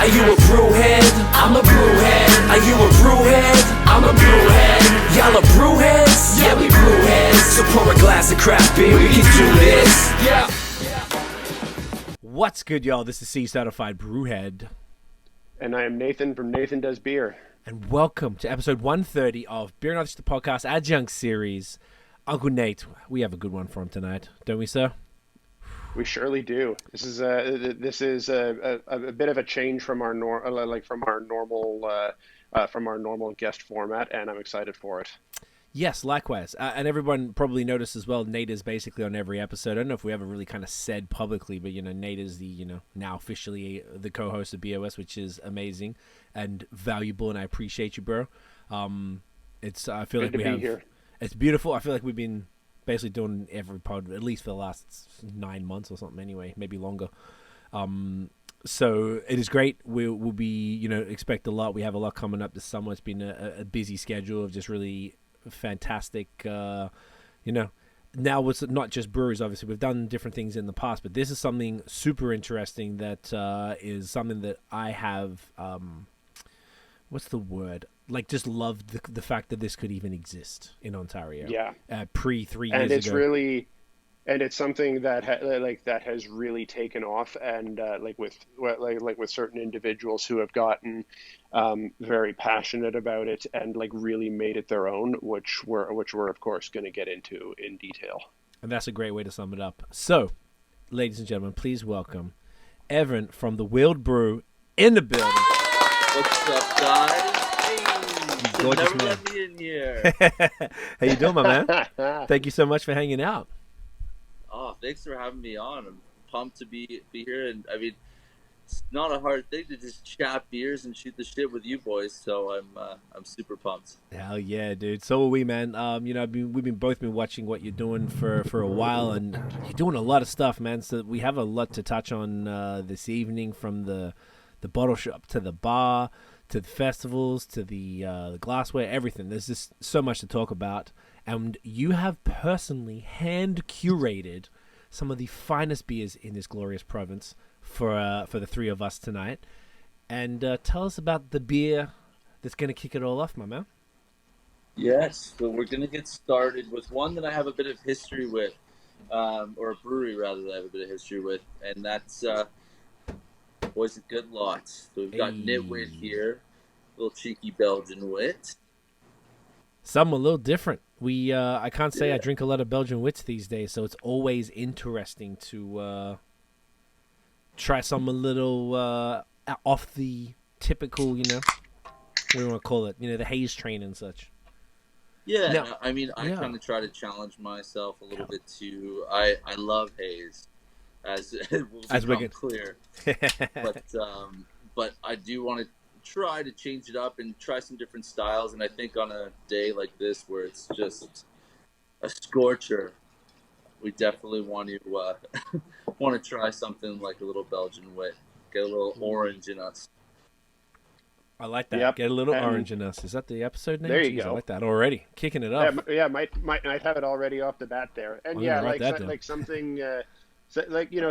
Are you a brewhead? I'm a brewhead. Are you a brewhead? I'm a brewhead. Y'all are brewheads? Yeah, we brewheads. So pour a glass of craft beer, we can do this. Yeah. What's good, y'all? This is Cee, Certified Brewhead. And I am Nathan from NathanDoesBeer. And welcome to episode 130 of Beer and Others, the podcast Adjunct series. Uncle Nate, we have a good one for him tonight, don't we, sir? We surely do. This is a bit of a change from our normal guest format, and I'm excited for it. Yes, likewise. And everyone probably noticed as well, Nate is basically on every episode. I don't know if we ever really kind of said publicly, but, Nate is the, now officially the co-host of BAOS, which is amazing and valuable, and I appreciate you, bro. I feel like we have... Here. It's beautiful. I feel like we've been basically doing every pod, at least for the last 9 months or something anyway, maybe longer. So it is great. We'll be, expect a lot. We have a lot coming up this summer. It's been a busy schedule of just really fantastic, now it's not just breweries. Obviously we've done different things in the past, but this is something super interesting that is something that I have what's the word, like, just loved the fact that this could even exist in Ontario. Pre 3 years ago. And it's something that that has really taken off, and with certain individuals who have gotten very passionate about it and really made it their own, which we're of course going to get into in detail. And that's a great way to sum it up. So, ladies and gentlemen, please welcome Evan from the Wheeled Brew in the building. What's up, guys? Hey, gorgeous never man. let me in here. How you doing, my man? Thank you so much for hanging out. Oh, thanks for having me on. I'm pumped to be here, and I mean, it's not a hard thing to just chat beers and shoot the shit with you boys. So I'm super pumped. Hell yeah, dude! So are we, man. We've both been watching what you're doing for a while, and you're doing a lot of stuff, man. So we have a lot to touch on this evening, from the bottle shop to the bar to the festivals to the glassware, everything. There's just so much to talk about. And you have personally hand-curated some of the finest beers in this glorious province for the three of us tonight. And tell us about the beer that's going to kick it all off, my man. Yes, so we're going to get started with one that I have a bit of history with, or a brewery, rather, that I have a bit of history with, and that's boys at Goodlot. So we've got Nitwit here, a little cheeky Belgian wit. Some a little different. I can't say I drink a lot of Belgian wits these days, so it's always interesting to try some a little off the typical, what do you want to call it? The Haze train and such. Yeah, now, I mean, I kind of try to challenge myself a little bit too. I love Haze, as it will become clear. But I do want to try to change it up and try some different styles, and I think on a day like this where it's just a scorcher, we definitely want to try something like a little Belgian wit, get a little orange in us. I like that. Yep. Get a little orange in us. Is that the episode name? There you go. I like that already. Kicking it up. Yeah, might have it already off the bat there. And something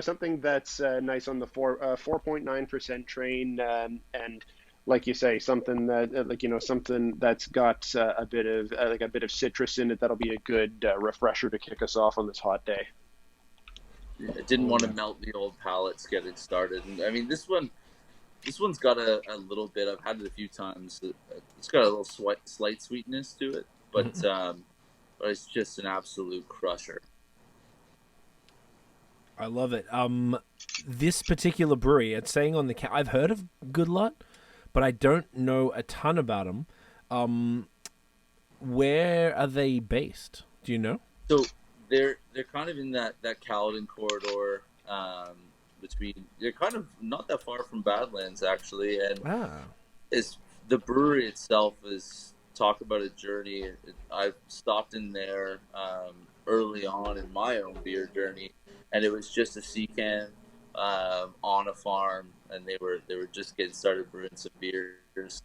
something that's nice on the 4.9% train, and like you say, something that something that's got a bit of citrus in it. That'll be a good refresher to kick us off on this hot day. I didn't want to melt the old palates getting started, and I mean this one's got a little bit. I've had it a few times. It's got a little slight sweetness to it, but it's just an absolute crusher. I love it. This particular brewery, it's saying on the I've heard of Goodlot, but I don't know a ton about them. Where are they based? Do you know? So they're kind of in that Caledon corridor, they're kind of not that far from Badlands, actually, and it's the brewery itself is talk about a journey. I've stopped in there early on in my own beer journey, and it was just a sea can on a farm, and they were just getting started brewing some beers.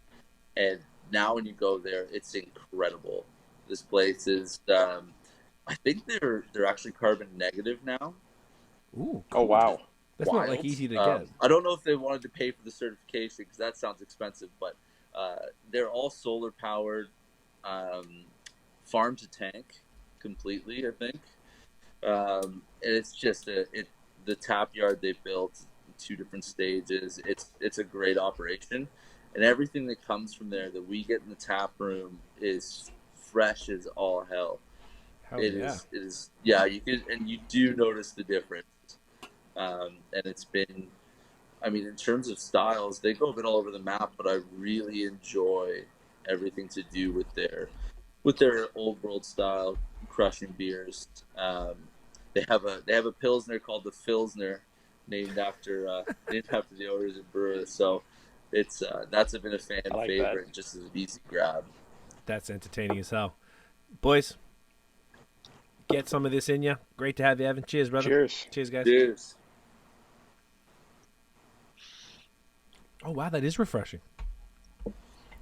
And now when you go there, it's incredible. This place is, I think they're actually carbon negative now. Ooh, cool. Oh wow! That's wild. Not like easy to get. I don't know if they wanted to pay for the certification because that sounds expensive, but they're all solar powered, farm to tank completely, I think. And it's just the tap yard they built, 2 different stages. It's a great operation, and everything that comes from there that we get in the tap room is fresh as all hell. It is. Yeah, you can, and you do notice the difference. And it's been, I mean, in terms of styles, they go a bit all over the map, but I really enjoy everything to do with their old world style crushing beers. They have a pilsner called the Filsner, named after the owners and brewers. So it's that's been a fan favorite, that. Just as an easy grab. That's entertaining as hell, boys. Get some of this in you. Great to have you, Evan. Cheers, brother. Cheers, guys. Cheers. Oh wow, that is refreshing.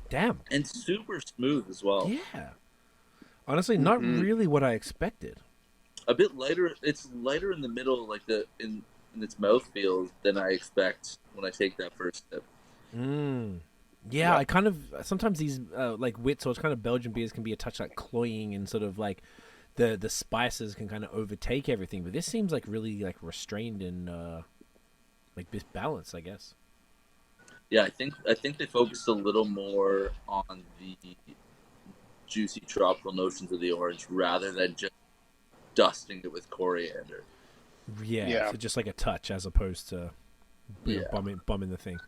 Damn. And super smooth as well. Yeah. Honestly, not really what I expected. A bit lighter. It's lighter in the middle, like in its mouthfeel than I expect when I take that first sip. Yeah, I kind of sometimes these like wits or kind of Belgian beers can be a touch like cloying and sort of like the spices can kind of overtake everything. But this seems like really like restrained and like this balance, I guess. Yeah, I think they focused a little more on the juicy tropical notions of the orange rather than just dusting it with coriander. Yeah. So just like a touch as opposed to bumming the thing.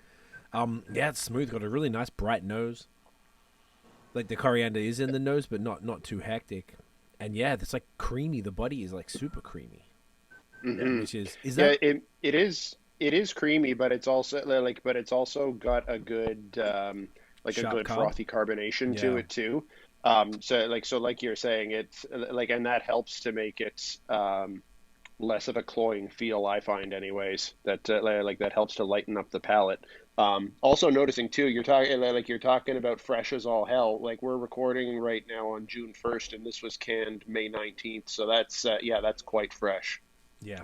It's smooth. Got a really nice bright nose. Like the coriander is in the nose, but not too hectic. And it's like creamy. The body is like super creamy. Which is that? It is creamy, but it's also got a good a good frothy carbonation to it too. So like you're saying, it's like, and that helps to make it less of a cloying feel, I find, anyways. That helps to lighten up the palate. Also noticing too, you're talking about fresh as all hell. Like, we're recording right now on June 1st, and this was canned May 19th. So that's quite fresh. Yeah.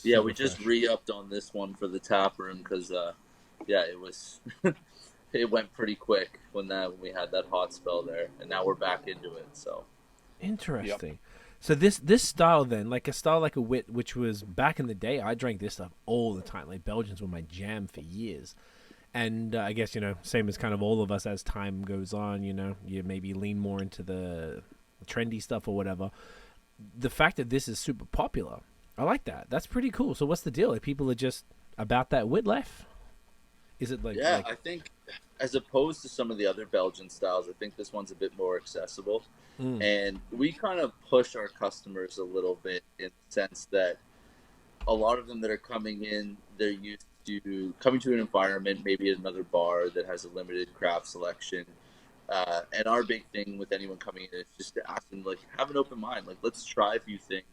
Yeah, we just re-upped on this one for the tap room because, it was it went pretty quick when we had that hot spell there, and now we're back into it. So interesting. Yep. So this style then, like a style like a wit, which was back in the day, I drank this stuff all the time. Like Belgians were my jam for years, and I guess same as kind of all of us as time goes on. You maybe lean more into the trendy stuff or whatever. The fact that this is super popular. I like that. That's pretty cool. So what's the deal? Like, people are just about that wit life? Is it like... Yeah, I think as opposed to some of the other Belgian styles, I think this one's a bit more accessible. And we kind of push our customers a little bit in the sense that a lot of them that are coming in, they're used to coming to an environment, maybe at another bar that has a limited craft selection. And our big thing with anyone coming in is just to ask them, like, have an open mind. Like, let's try a few things.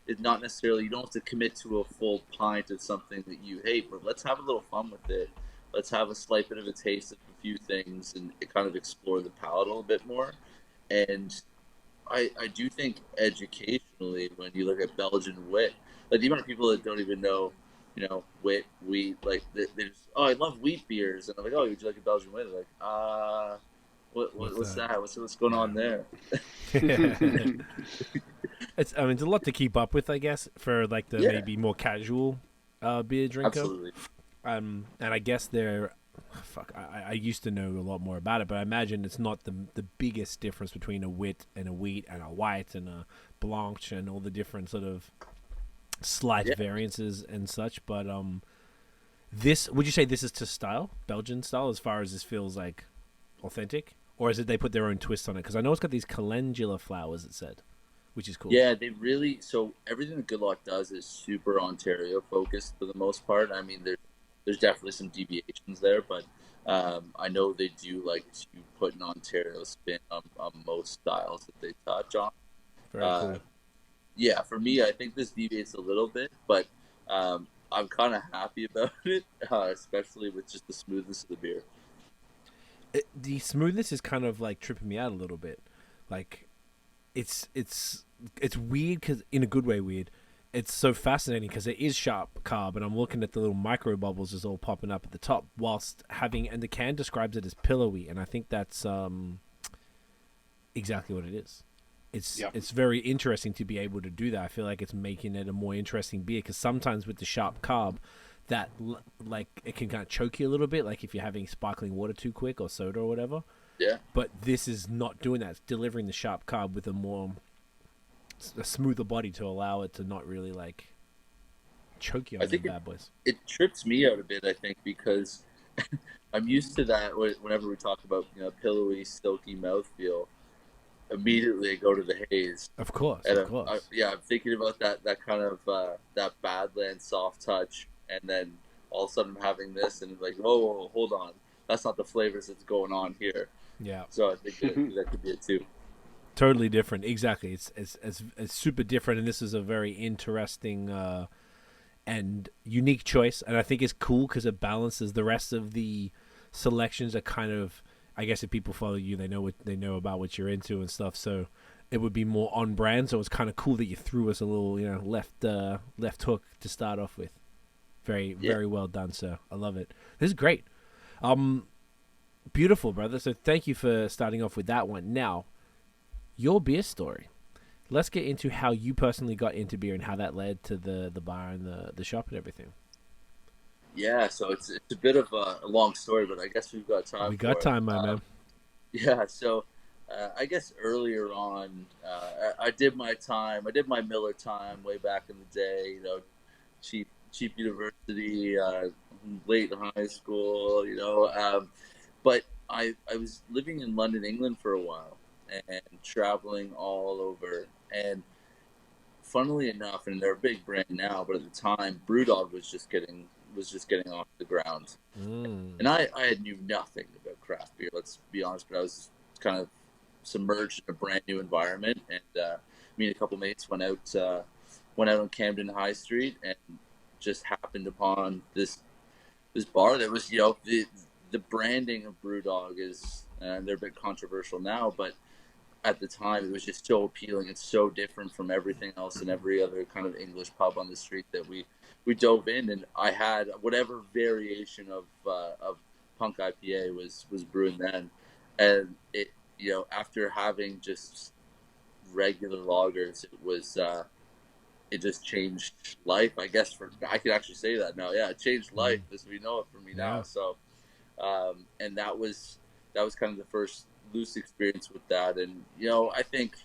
It's not necessarily, you don't have to commit to a full pint of something that you hate, but let's have a little fun with it. Let's have a slight bit of a taste of a few things and kind of explore the palate a little bit more. And I do think educationally, when you look at Belgian wit, like the amount of people that don't even know, wit, wheat, like they just, I love wheat beers. And I'm like, would you like a Belgian wit? They're like, what's that? What's going on there? It's a lot to keep up with, I guess, for like the maybe more casual beer drinker. Absolutely. And I guess I used to know a lot more about it, but I imagine it's not the biggest difference between a wit and a wheat and a white and a blanche and all the different sort of slight variances and such. But would you say this is to style, Belgian style, as far as this feels like authentic? Or is it they put their own twist on it? Because I know it's got these calendula flowers, it said, which is cool. Yeah, so everything that Goodlot does is super Ontario focused for the most part. I mean, there's definitely some deviations there, but I know they do like to put an Ontario spin on most styles that they touch on. Very cool. Yeah, for me, I think this deviates a little bit, but I'm kind of happy about it, especially with just the smoothness of the beer. The smoothness is kind of like tripping me out a little bit. Like, it's weird because in a good way weird. it's so fascinating because it is sharp carb, and I'm looking at the little micro bubbles is all popping up at the top, whilst having, and the can describes it as pillowy, and I think that's exactly what it is. It's very interesting to be able to do that. I feel like it's making it a more interesting beer, because sometimes with the sharp carb, that like it can kind of choke you a little bit, like if you're having sparkling water too quick or soda or whatever. Yeah. But this is not doing that. It's delivering the sharp carb with a smoother body to allow it to not really like choke you on the bad boys. It trips me out a bit, I think, because I'm used to that whenever we talk about, you know, pillowy, silky mouthfeel. Immediately I go to the haze. Of course, and of course. I'm thinking about that kind of that Badlands soft touch, and then all of a sudden I'm having this, and like, whoa, hold on, that's not the flavors that's going on here. Yeah. So I think that could be it too. Totally different, exactly. It's super different, and this is a very interesting and unique choice, and I think it's cool because it balances the rest of the selections. Are kind of, I guess if people follow you, they know about what you're into and stuff. So it would be more on brand. So it's kind of cool that you threw us a little, you know, left hook to start off with. Very well done, sir. I love it. This is great. Beautiful, brother. So thank you for starting off with that one. Now, your beer story. Let's get into how you personally got into beer and how that led to the bar and the shop and everything. Yeah, so it's a bit of a long story, but I guess we've got time. We got time, my man. Yeah, so I guess earlier on, I did my time. I did my Miller time way back in the day. You know, cheap university, late high school. You know, but I was living in London, England for a while, and traveling all over. And funnily enough, and they're a big brand now, but at the time, BrewDog was just getting off the ground. And I knew nothing about craft beer, let's be honest, but I was kind of submerged in a brand new environment. And me and a couple mates went out on Camden High Street and just happened upon this bar that was, you know, the branding of BrewDog is, they're a bit controversial now, but at the time it was just so appealing. It's so different from everything else and every other kind of English pub on the street that we dove in, and I had whatever variation of punk IPA was brewing then, and it, you know, after having just regular lagers, it was it just changed life, I guess. I could actually say that now. Yeah, it changed life as we know it for me now. So, and that was kind of the first loose experience with that, and you know, I think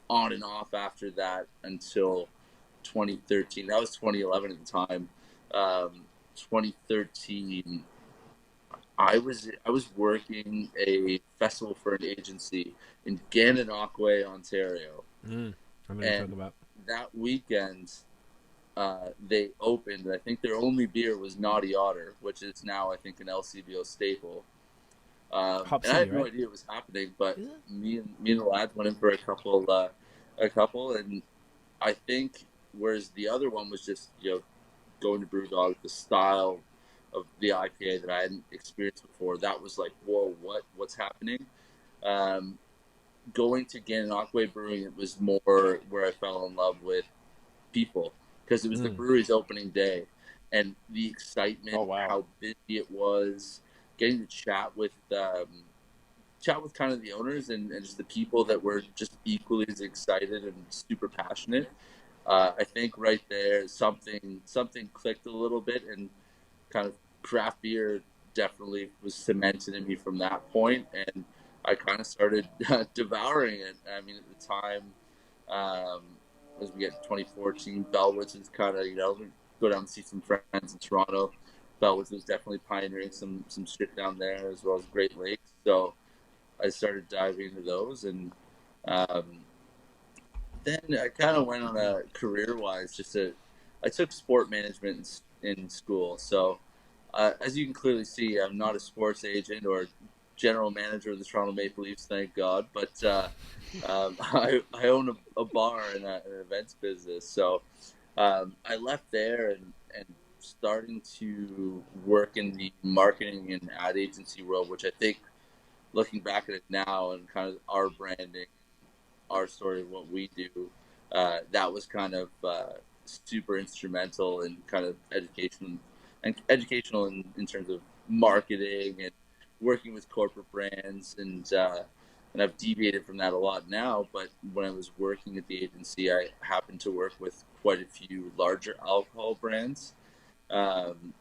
on and off after that until 2013. That was 2011 at the time. 2013, I was working a festival for an agency in Gananoque, Ontario. I know what you're talking about. That weekend, they opened. I think their only beer was Naughty Otter, which is now, I think, an LCBO staple. And I had no idea it was happening, but me and the lads went in for a couple, and I think, whereas the other one was just, you know, going to BrewDog, the style of the IPA that I hadn't experienced before, that was like, whoa, what's happening? Going to Gananoque Brewing, it was more where I fell in love with people, because it was the brewery's opening day, and the excitement, how busy it was, getting to chat with kind of the owners and just the people that were just equally as excited and super passionate. I think right there something clicked a little bit, and kind of craft beer definitely was cemented in me from that point, and I kind of started devouring it. I mean, at the time, as we get 2014, Bellwoods is kind of, you know, go down and see some friends in Toronto. Bellwoods was definitely pioneering some shit down there, as well as Great Lakes. So I started diving into those, and then I kind of went on a career-wise. I took sport management in school. So as you can clearly see, I'm not a sports agent or general manager of the Toronto Maple Leafs, thank God. But I own a bar and an events business. So I left there and starting to work in the marketing and ad agency world, which I think, looking back at it now and kind of our branding, our story of what we do, that was kind of super instrumental in kind of educational in terms of marketing and working with corporate brands, and I've deviated from that a lot now. But when I was working at the agency, I happened to work with quite a few larger alcohol brands, and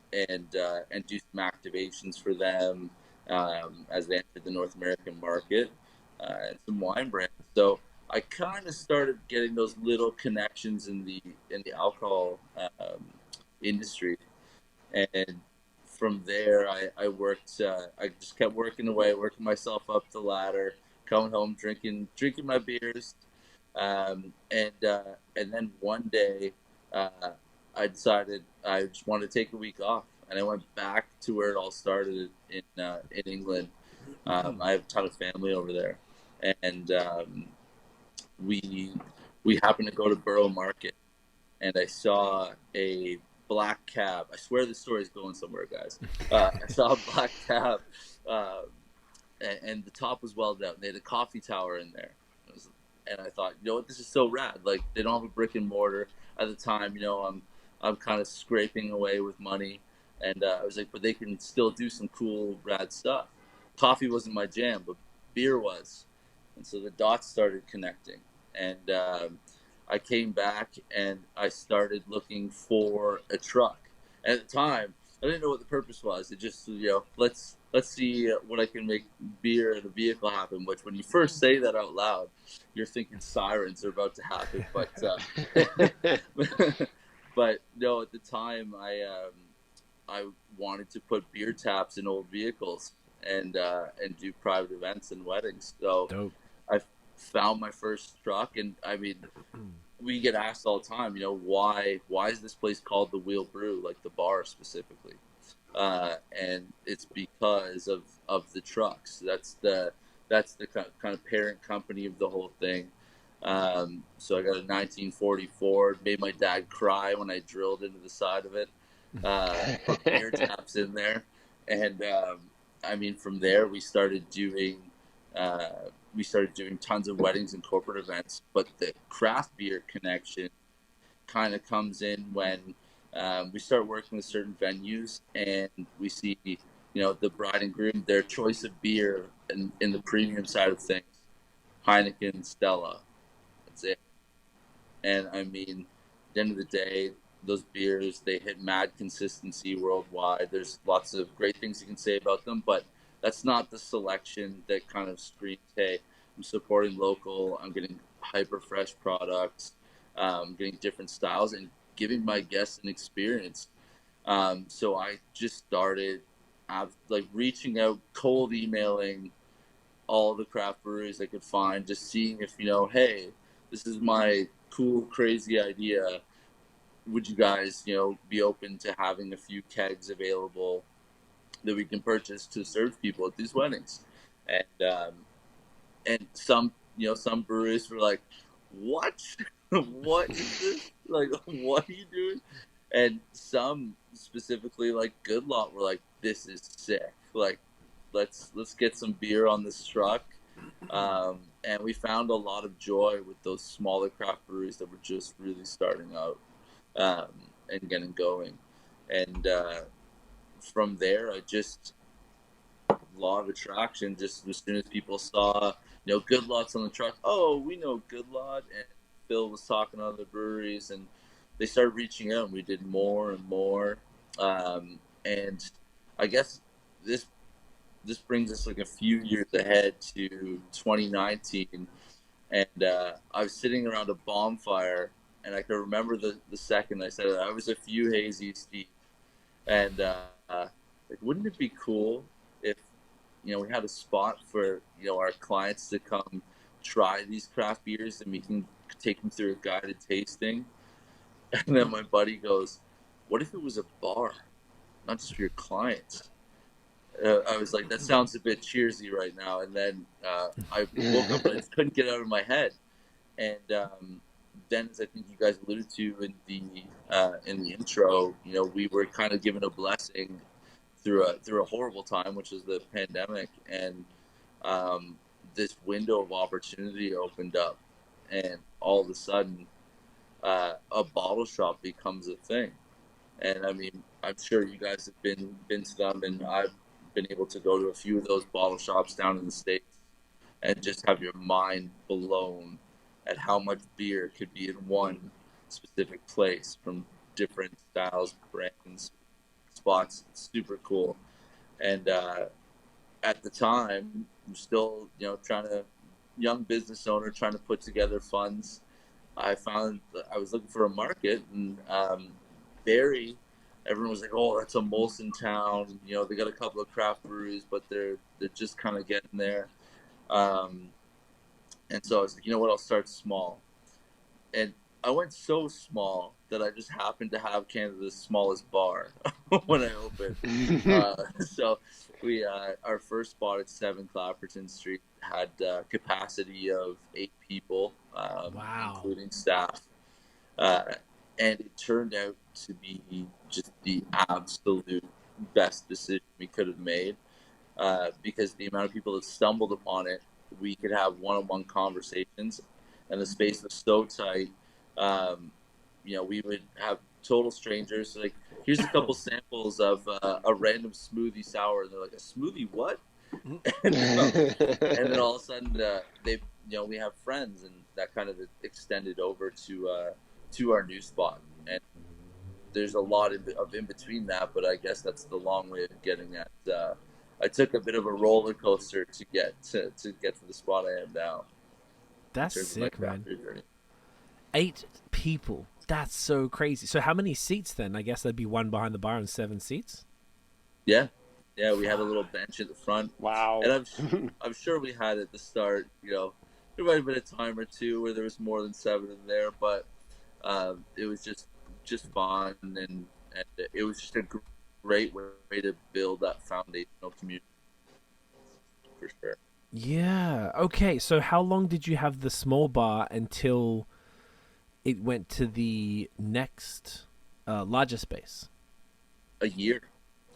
do some activations for them as they entered the North American market, and some wine brands. So I kind of started getting those little connections in the alcohol industry, and from there I worked. I just kept working away, working myself up the ladder, coming home, drinking my beers, and then one day I decided I just wanted to take a week off, and I went back to where it all started in England. I have a ton of family over there, and we happened to go to Borough Market, and I saw a black cab. I swear this story is going somewhere, guys. I saw a black cab, and the top was welded out, and they had a coffee tower in there. And I thought, you know what, this is so rad. Like, they don't have a brick and mortar at the time. You know, I'm kind of scraping away with money, and I was like, but they can still do some cool, rad stuff. Coffee wasn't my jam, but beer was, and so the dots started connecting. And I came back and I started looking for a truck. And at the time, I didn't know what the purpose was. It just, you know, let's see what I can make beer in a vehicle happen. Which, when you first say that out loud, you're thinking sirens are about to happen. But but no, at the time, I wanted to put beer taps in old vehicles and do private events and weddings. So dope. I found my first truck, and I mean, we get asked all the time, you know, why is this place called the Wheeled Brew, like the bar specifically? And it's because of the trucks. That's the kind of parent company of the whole thing. So I got a 1944. Made my dad cry when I drilled into the side of it. Put beer taps in there, and I mean, from there we started doing tons of weddings and corporate events. But the craft beer connection kind of comes in when we start working with certain venues, and we see, you know, the bride and groom, their choice of beer in the premium side of things, Heineken, Stella, that's it. And I mean, at the end of the day, those beers, they hit mad consistency worldwide. There's lots of great things you can say about them, but that's not the selection that kind of screams, hey, I'm supporting local, I'm getting hyper fresh products, getting different styles, and giving my guests an experience. So I just started like reaching out, cold emailing all the craft breweries I could find, just seeing if, you know, hey, this is my cool, crazy idea. Would you guys, you know, be open to having a few kegs available that we can purchase to serve people at these weddings? And some, you know, some breweries were like, what? What is this? Like, what are you doing? And some, specifically like Goodlot, were like, this is sick. Like, let's get some beer on this truck. And we found a lot of joy with those smaller craft breweries that were just really starting out, and getting going. And from there, I just, law of attraction, just as soon as people saw, you know, Goodlot's on the truck, oh, we know Goodlot, and Phil was talking to other breweries, and they started reaching out, and we did more and more. And I guess this brings us like a few years ahead to 2019, and I was sitting around a bonfire, and I can remember the second I said it. I was a few hazies deep, and like, wouldn't it be cool if, you know, we had a spot for, you know, our clients to come try these craft beers, and we can take them through a guided tasting? And then my buddy goes, what if it was a bar, not just for your clients? I was like, that sounds a bit cheersy right now. And then I woke up and I couldn't get it out of my head. And then, as I think you guys alluded to in the intro, you know, we were kind of given a blessing through a horrible time, which is the pandemic, and this window of opportunity opened up, and all of a sudden, a bottle shop becomes a thing. And I mean, I'm sure you guys have been to them, and I've been able to go to a few of those bottle shops down in the States and just have your mind blown at how much beer could be in one specific place from different styles, brands, spots. It's super cool. And at the time, I'm still, young business owner trying to put together funds. I found I was looking for a market, and Barrie, everyone was like, "Oh, that's a Molson town." They got a couple of craft breweries, but they're just kind of getting there. And so I was like, you know what? I'll start small. And I went so small that I just happened to have Canada's smallest bar when I opened. So we, our first spot at 7 Clapperton Street had capacity of 8 people, wow, including staff. And it turned out to be just the absolute best decision we could have made, because the amount of people that stumbled upon it, we could have one-on-one conversations, and the space was so tight. We would have total strangers like, here's a couple samples of a random smoothie sour, and they're like, a smoothie what? and then all of a sudden we have friends, and that kind of extended over to our new spot. And there's a lot of in between that, but I guess that's the long way of getting at. I took a bit of a roller coaster to get to the spot I am now. That's sick, man. 8 people. That's so crazy. So how many seats then? I guess there'd be 1 behind the bar and 7 seats. Yeah, we had a little bench at the front. Wow. And I'm sure we had at the start, there might have been a time or two where there was more than 7 in there, but it was just fun, and it was just a great way to build that foundational community, for sure. Yeah. Okay. So how long did you have the small bar until it went to the next larger space? A year.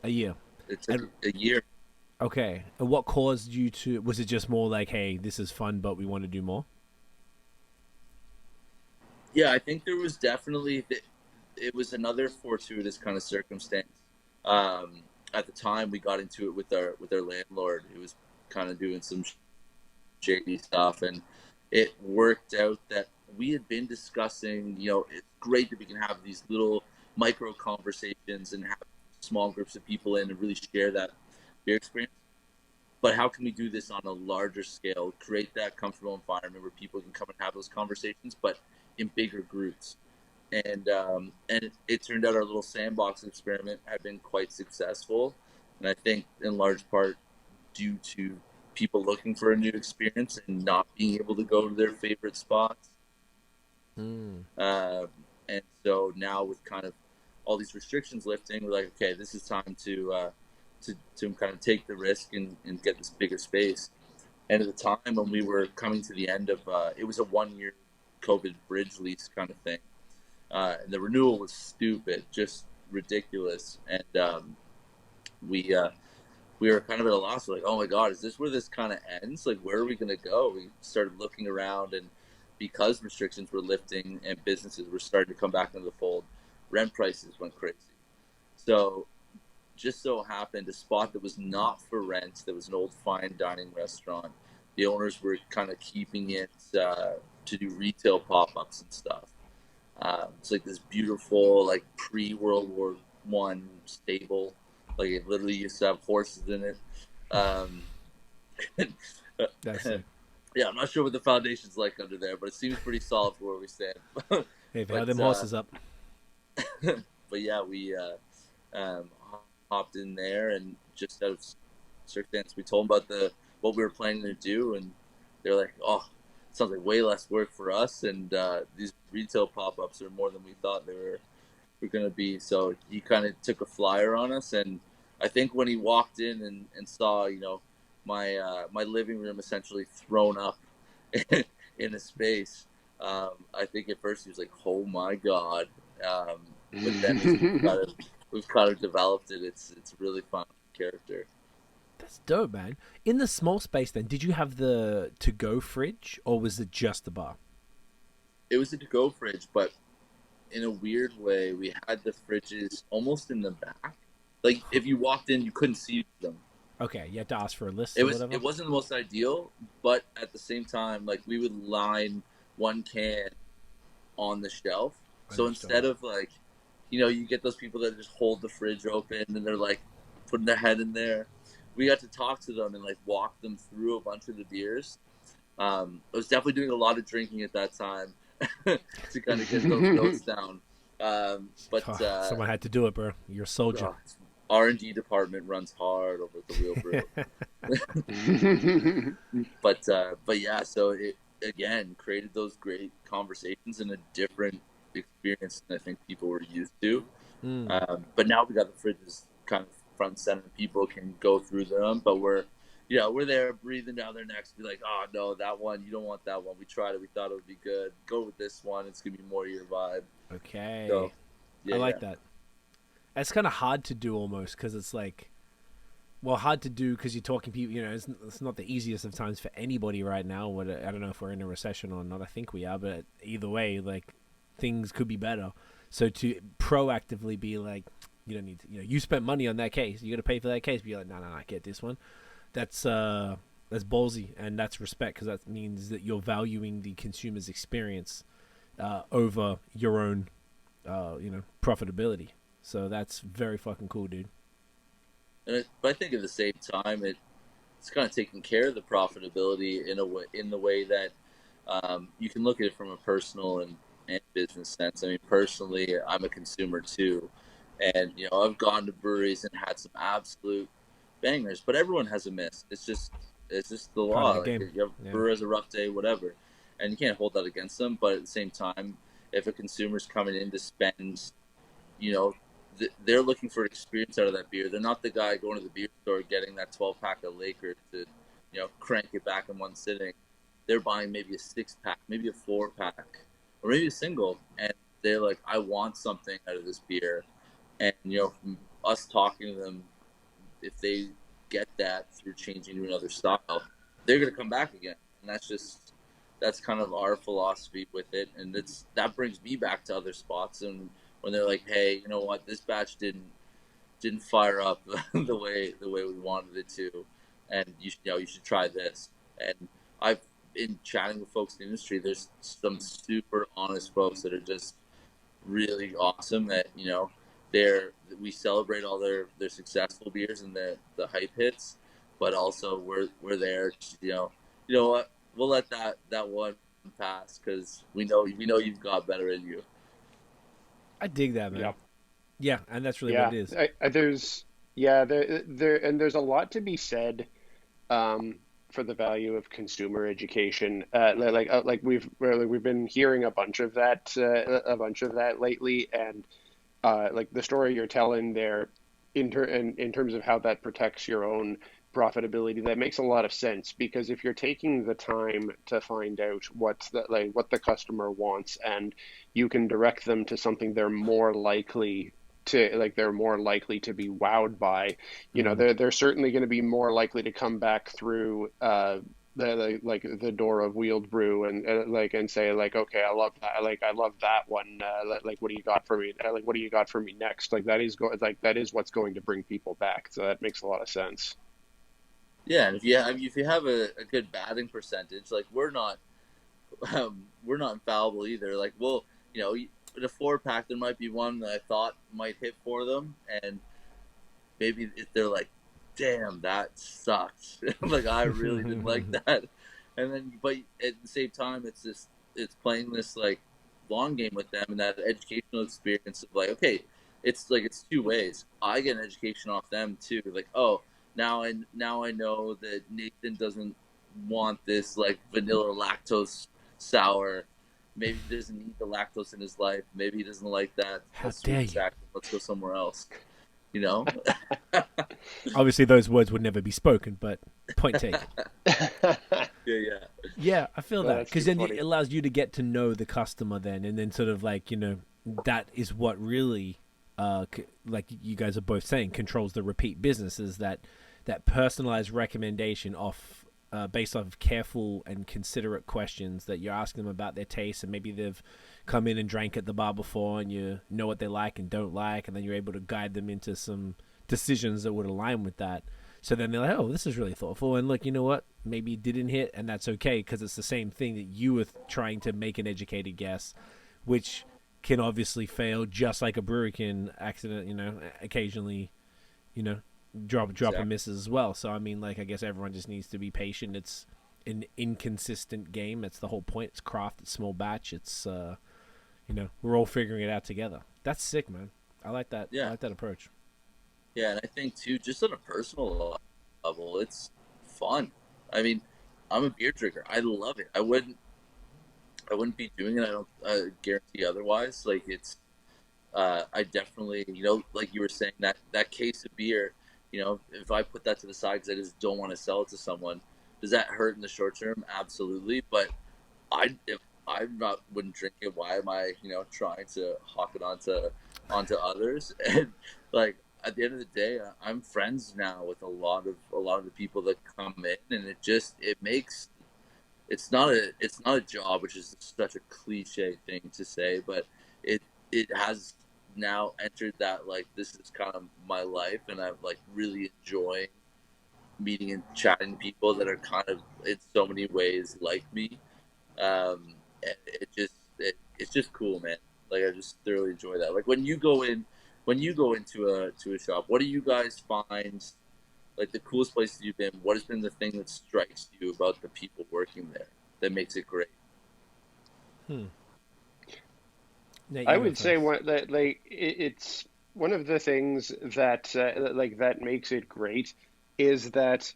It took a year. Okay. And what caused you to? Was it just more like, hey, this is fun, but we want to do more? Yeah, I think there was definitely. It was another fortuitous kind of circumstance. At the time, we got into it with our landlord, who was kind of doing some shady stuff, and it worked out that we had been discussing, it's great that we can have these little micro conversations and have small groups of people in and really share that beer experience. But how can we do this on a larger scale, create that comfortable environment where people can come and have those conversations, but in bigger groups? And it turned out our little sandbox experiment had been quite successful, and I think in large part due to people looking for a new experience and not being able to go to their favorite spots. And so now, with kind of all these restrictions lifting, we're like, okay, this is time to kind of take the risk and get this bigger space. And at the time when we were coming to the end of it was a 1-year COVID bridge lease kind of thing. And the renewal was stupid, just ridiculous. And we were kind of at a loss. We're like, oh my God, is this where this kind of ends? Like, where are we going to go? We started looking around, and because restrictions were lifting and businesses were starting to come back into the fold, rent prices went crazy. So just so happened, a spot that was not for rent, that was an old fine dining restaurant, the owners were kind of keeping it to do retail pop-ups and stuff. It's like this beautiful, like pre-World War I stable. Like, it literally used to have horses in it. That's it. Yeah, I'm not sure what the foundation's like under there, but it seems pretty solid for where we stand. Hey, have them horses up. But yeah, we hopped in there, and just out of circumstance, we told them about what we were planning to do, and they're like, "Oh, it sounds like way less work for us, and these retail pop-ups are more than we thought they were going to be." So he kind of took a flyer on us, and I think when he walked in and saw, my living room essentially thrown up in a space, I think at first he was like, "Oh my God." But then we've kind of developed it. It's a really fun character. That's dope, man. In the small space, then, did you have the to-go fridge, or was it just the bar? It was a to-go fridge, but in a weird way, we had the fridges almost in the back. Like if you walked in, you couldn't see them. Okay, you had to ask for a list. It or was whatever? it wasn't the most ideal, but at the same time, like we would line one can on the shelf. So instead of like, you get those people that just hold the fridge open and they're like putting their head in there. We got to talk to them and like walk them through a bunch of the beers. I was definitely doing a lot of drinking at that time to kind of get those notes down. But someone had to do it, bro. You're a soldier. R&D department runs hard over at the Wheeled Brew. But yeah, so it again created those great conversations and a different experience than I think people were used to. But now we got the fridges kind of front and center. People can go through them, but we're there breathing down their necks, be like, oh no, that one, you don't want that one. We tried it, we thought it would be good. Go with this one. It's gonna be more your vibe. Okay, so, I like that. It's kind of hard to do almost because it's like, well, hard to do because you're talking people. It's not the easiest of times for anybody right now. I don't know if we're in a recession or not. I think we are, but either way, like things could be better. So to proactively be like, you don't need to, you spent money on that case. You got to pay for that case. Be like, no, I get this one. That's ballsy, and that's respect because that means that you're valuing the consumer's experience over your own, profitability. So that's very fucking cool, dude. But I think at the same time, it's kind of taking care of the profitability in the way that you can look at it from a personal and business sense. I mean, personally, I'm a consumer too, and I've gone to breweries and had some absolute bangers, but everyone has a miss. It's just the law. Brewer has a rough day, whatever, and you can't hold that against them. But at the same time, if a consumer's coming in to spend, they're looking for an experience out of that beer. They're not the guy going to the beer store getting that 12-pack of Laker to, crank it back in one sitting. They're buying maybe a 6-pack, maybe a 4-pack, or maybe a single, and they're like, I want something out of this beer. And, from us talking to them, if they get that through changing to another style, they're going to come back again. And that's kind of our philosophy with it. And that brings me back to other spots. And when they're like, hey, you know what, this batch didn't fire up the way we wanted it to, and you should try this. And I've been chatting with folks in the industry. There's some super honest folks that are just really awesome. That we celebrate all their successful beers and the hype hits, but also we're there. You know what, we'll let that one pass because we know you've got better in you. I dig that, man. Yeah, and that's really what it is. There's a lot to be said for the value of consumer education. Like we've been hearing a bunch of that lately, and like the story you're telling there, in terms of how that protects your own profitability, that makes a lot of sense, because if you're taking the time to find out what the customer wants, and you can direct them to something they're more likely to be wowed by, they're certainly going to be more likely to come back through the door of Wheeled Brew and say okay, I love that one, what do you got for me, what do you got for me next, that is what's going to bring people back. So that makes a lot of sense. Yeah, and if you have a good batting percentage, we're not infallible either. In a 4-pack, there might be one that I thought might hit for them, and maybe if they're like, damn, that sucks. I really didn't like that. And then, but at the same time, it's playing this long game with them, and that educational experience of okay, it's two ways. I get an education off them too. Now I know that Nathan doesn't want this vanilla lactose sour. Maybe he doesn't need the lactose in his life. Maybe he doesn't like that. How dare you? Let's go somewhere else. Obviously, those words would never be spoken, but point taken. Yeah, I feel that, because then it allows you to get to know the customer then, and then sort of that is what really, you guys are both saying, controls the repeat business, is that personalized recommendation off based off of careful and considerate questions that you're asking them about their taste, and maybe they've come in and drank at the bar before, and you know what they like and don't like, and then you're able to guide them into some decisions that would align with that. So then they're like, oh, this is really thoughtful, and look, you know what, maybe it didn't hit, and that's okay, because it's the same thing that you were trying to make an educated guess, which can obviously fail, just like a brewer can occasionally, drop exactly. And misses as well. So I mean, like, I guess everyone just needs to be patient. It's an inconsistent game. That's the whole point. It's craft. It's small batch. It's we're all figuring it out together. That's sick, man. I like that. Yeah. I like that approach. Yeah, and I think too, just on a personal level, it's fun. I mean, I'm a beer drinker. I love it. I wouldn't be doing it. I don't guarantee otherwise. Like, it's I definitely, like you were saying, that case of beer, if I put that to the side because I just don't want to sell it to someone, does that hurt in the short term? Absolutely. But if I wouldn't drink it, why am I, trying to hawk it onto others? And like, at the end of the day, I'm friends now with a lot of the people that come in, and it makes, it's not a job, which is such a cliche thing to say, but it has now entered that, like, this is kind of my life, and I'm like really enjoying meeting and chatting to people that are kind of in so many ways like me. And it's just cool, man. Like, I just thoroughly enjoy that. Like, when you go into a shop, what do you guys find like the coolest places you've been? What has been the thing that strikes you about the people working there that makes it great? I would say it's one of the things that that makes it great is that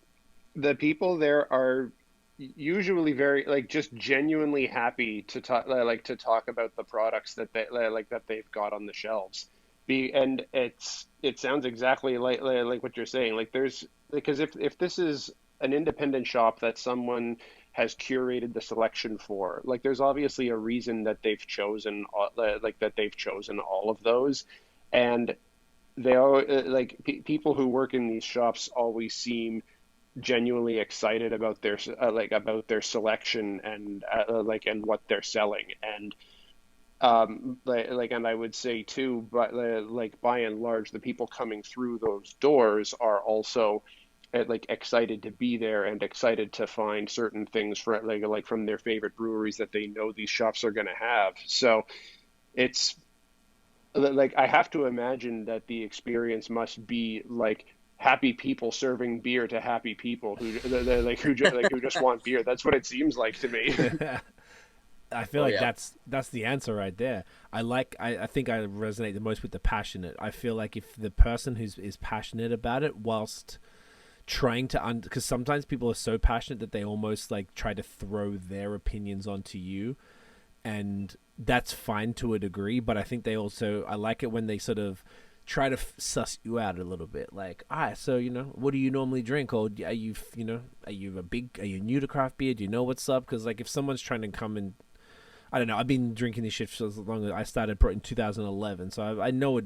the people there are usually very just genuinely happy to talk about the products that that they've got on the shelves. And it sounds exactly like what you're saying. Like, because if this is an independent shop that someone has curated the selection for, like, there's obviously a reason that they've chosen all of those, and they are people who work in these shops always seem genuinely excited about their selection and and what they're selling. And and I would say too, but by and large, the people coming through those doors are also excited to be there and excited to find certain things for from their favorite breweries that they know these shops are going to have. So it's I have to imagine that the experience must be happy people serving beer to happy people who just want beer. That's what it seems like to me. I feel that's the answer right there. I think I resonate the most with the passionate. I feel like if the person is passionate about it, whilst trying to because sometimes people are so passionate that they almost try to throw their opinions onto you, and that's fine to a degree. But I think I like it when they sort of try to suss you out a little bit. Like, so what do you normally drink? Or are you new to craft beer? Do you know what's up? Because if someone's trying to come and, I don't know, I've been drinking this shit for as long as I started in 2011, so I know it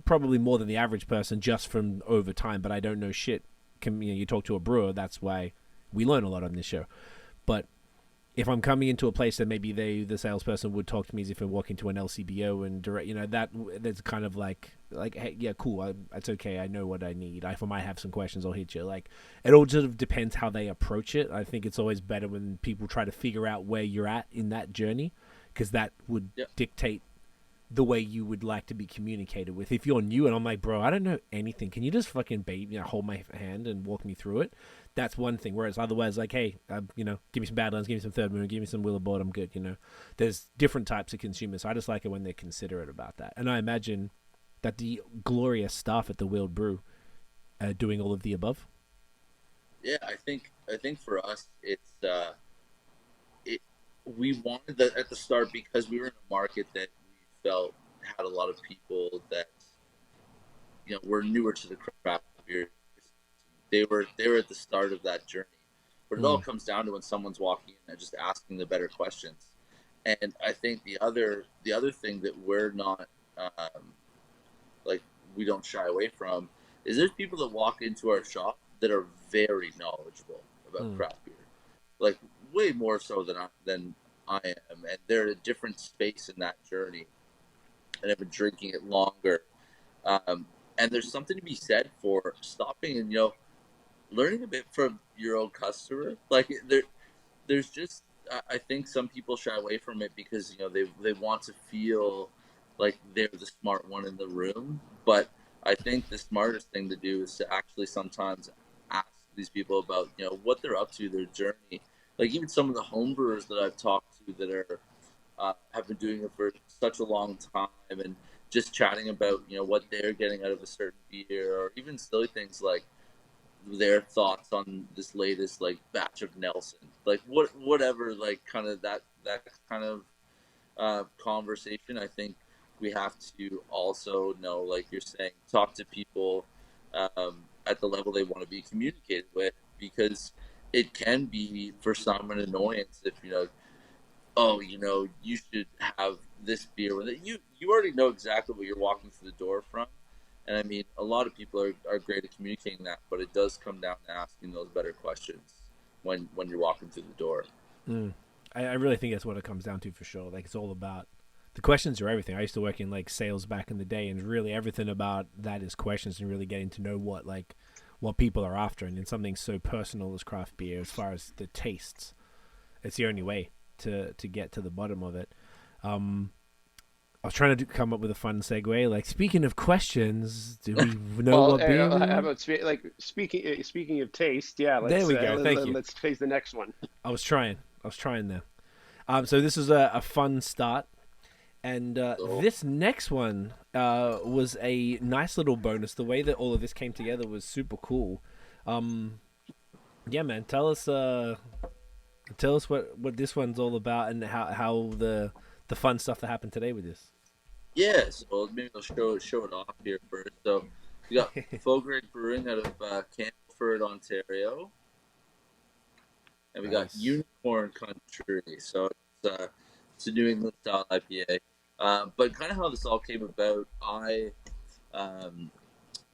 probably more than the average person just from over time, but I don't know shit. You talk to a brewer, that's why we learn a lot on this show. But if I'm coming into a place that maybe the salesperson would talk to me as if I walk into an LCBO and direct, that's kind of hey, yeah, cool, that's okay, I know what I need. If I might have some questions, I'll hit you. It all sort of depends how they approach it. I think it's always better when people try to figure out where you're at in that journey, because that would dictate the way you would like to be communicated with. If you're new and I'm like, bro, I don't know anything, can you just fucking hold my hand and walk me through it? That's one thing. Whereas otherwise, hey, give me some Badlands, give me some Third Moon, give me some Willibald, I'm good. There's different types of consumers. So I just like it when they're considerate about that. And I imagine that the glorious staff at the Wheeled Brew are doing all of the above. Yeah, I think for us, it's we wanted that at the start because we were in a market that we felt had a lot of people that were newer to the craft beer. They were at the start of that journey, but it all comes down to when someone's walking in and just asking the better questions. And I think the other thing that we're not we don't shy away from is there's people that walk into our shop that are very knowledgeable about craft beer. like way more so than I am, and they're at a different space in that journey, and have been drinking it longer. And there's something to be said for stopping and learning a bit from your own customer. Like there's just I think some people shy away from it because they want to feel like they're the smart one in the room. But I think the smartest thing to do is to actually sometimes ask these people about what they're up to, their journey. Like even some of the homebrewers that I've talked to that are have been doing it for such a long time, and just chatting about what they're getting out of a certain beer, or even silly things like their thoughts on this latest like batch of Nelson, like whatever, like kind of that kind of conversation. I think we have to also know, like you're saying, talk to people at the level they want to be communicated with, because it can be for some an annoyance if oh, you should have this beer with it. You already know exactly what you're walking through the door from. And I mean, a lot of people are great at communicating that, but it does come down to asking those better questions when you're walking through the door. I really think that's what it comes down to for sure. Like, it's all about the questions are everything. I used to work in like sales back in the day, and really everything about that is questions and really getting to know what people are after. And in something so personal as craft beer, as far as the tastes, it's the only way to get to the bottom of it. I was trying to come up with a fun segue. Like, speaking of questions, do we know what beer? How about speaking of taste? Yeah, there we go. Thank you. Let's taste the next one. I was trying there. So this is a fun start, and this next one was a nice little bonus. The way that all of this came together was super cool. Yeah, man. Tell us what this one's all about, and how the fun stuff that happened today with this. Yeah, so maybe I'll show it off here first. So we got Fogorig Brewing out of Campbellford, Ontario, and we got Unicorn Country. So it's a New England style IPA. But kind of how this all came about, I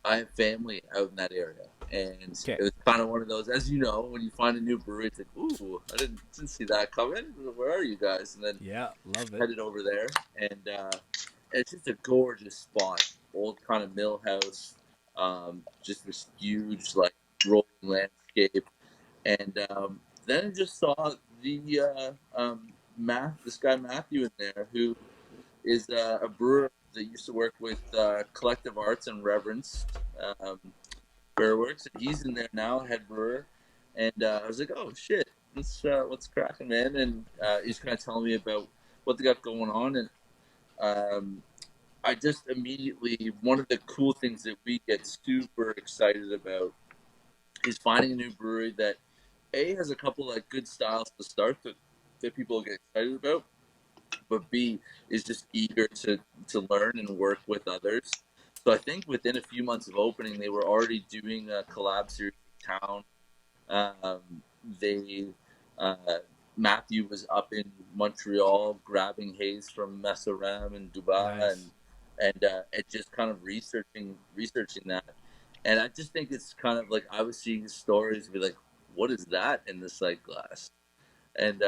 have family out in that area, and it was kind of one of those, as you know, when you find a new brewery, it's like, ooh, I didn't see that coming. Where are you guys? And then love it. Headed over there, and it's just a gorgeous spot, old kind of mill house, just this huge like rolling landscape, and then I just saw the this guy Matthew in there, who is a brewer that used to work with Collective Arts and Reverenced Beer Works, and he's in there now, head brewer. And I was like, oh shit, what's cracking, man? And he's kind of telling me about what they got going on, and I just immediately, one of the cool things that we get super excited about is finding a new brewery that A, has a couple like good styles to start that people get excited about, but B, is just eager to learn and work with others. So I think within a few months of opening, they were already doing a collab series in town. Matthew was up in Montreal grabbing haze from Messerem and Dubai, nice. and just kind of researching that. And I just think it's kind of like, I was seeing stories and be like, what is that in the sight glass? And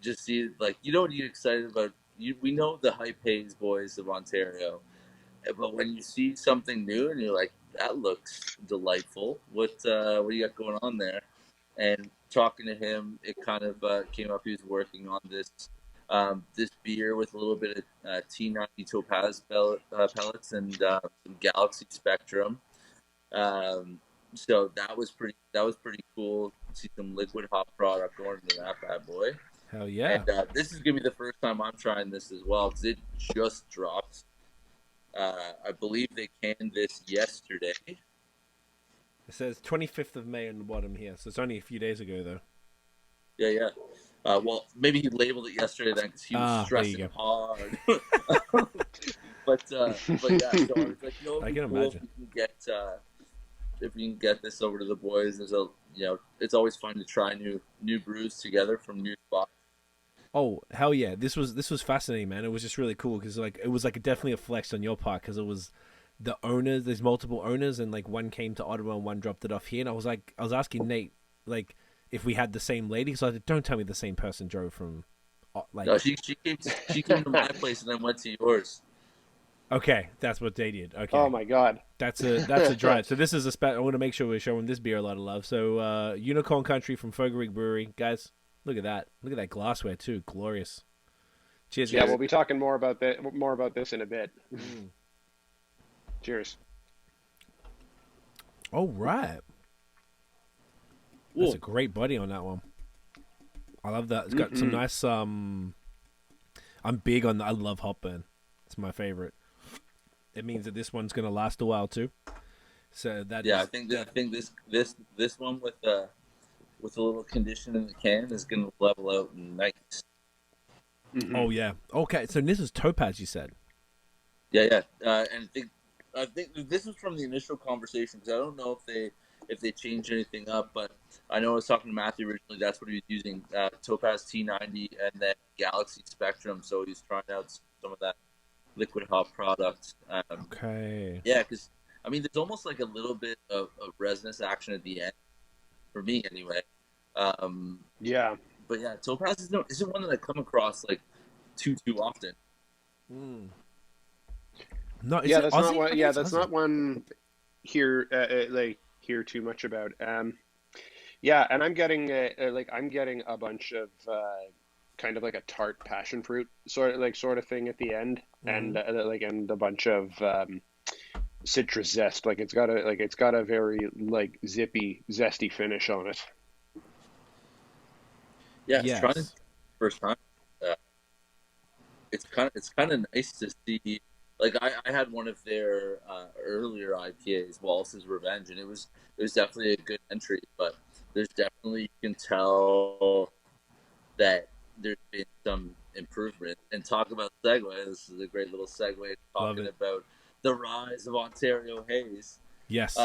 just see, like, what are you excited about? We know the hype haze boys of Ontario, but when you see something new and you're like, that looks delightful, what do you got going on there? And talking to him, it kind of came up. He was working on this beer with a little bit of T90 Topaz pellets and some Galaxy Spectrum. So that was pretty cool. See some liquid hop product going into that bad boy. Hell yeah! And this is gonna be the first time I'm trying this as well, because it just dropped. I believe they canned this yesterday. It says 25th of May on the bottom here, so it's only a few days ago, though. Yeah. Well, maybe he labeled it yesterday then, because he was stressing hard. but yeah, so I was like, I can imagine. If we can get this over to the boys, it's always fun to try new brews together from new spots. Oh, hell yeah! This was fascinating, man. It was just really cool because it was definitely a flex on your part, because it was the owners. There's multiple owners, and like one came to Ottawa and one dropped it off here. And I was asking Nate, like, if we had the same lady. So don't tell me the same person drove from like. No, she came to my place and then went to yours. Okay, that's what they did. Okay. Oh my God, that's a drive. So this is I want to make sure we're showing this beer a lot of love. So Unicorn Country from Fogorig Brewery, guys. Look at that. Look at that glassware too. Glorious. Cheers. Yeah, guys. we'll be talking more about this in a bit. Cheers. All right. That's a great body on that one. I love that. It's got some nice. I'm big on. I love hop burn. It's my favorite. It means that this one's gonna last a while too. So that. Yeah, I think this one with a little condition in the can is gonna level out nice. Oh yeah. Okay, so this is Topaz, you said. Yeah. And I think this is from the initial conversation because I don't know if they changed anything up, but I know I was talking to Matthew originally. That's what he was using, Topaz T90 and then Galaxy Spectrum. So he's trying out some of that liquid hop product. Okay. Yeah, because I mean, there's almost like a little bit of resinous action at the end for me, anyway. Yeah. But yeah, Topaz isn't one that I come across like too often. No, that's not one. Yeah, that's not one here. Hear too much about. Yeah, and I'm getting a bunch of kind of like a tart passion fruit sort of thing at the end, and and a bunch of citrus zest. Like it's got a very like zippy, zesty finish on it. Yeah, yes. Trying it first time. It's kind of nice to see. Like I had one of their earlier IPAs, Wallace's Revenge, and it was definitely a good entry. But there's definitely, you can tell that there's been some improvement. And talk about segue. This is a great little segue talking about the rise of Ontario Haze. Yes.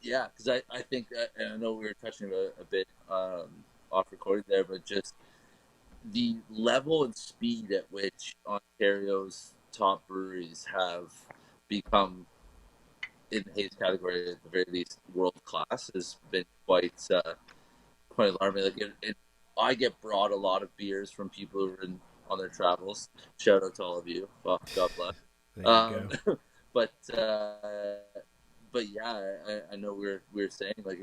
Yeah, because I think, and I know we were touching a bit off recording there, but just the level and speed at which Ontario's top breweries have become in the haze category, at the very least world class, has been quite alarming. Like I get brought a lot of beers from people who are on their travels. Shout out to all of you. Well, God bless. There you go. But yeah, I know we were saying, like,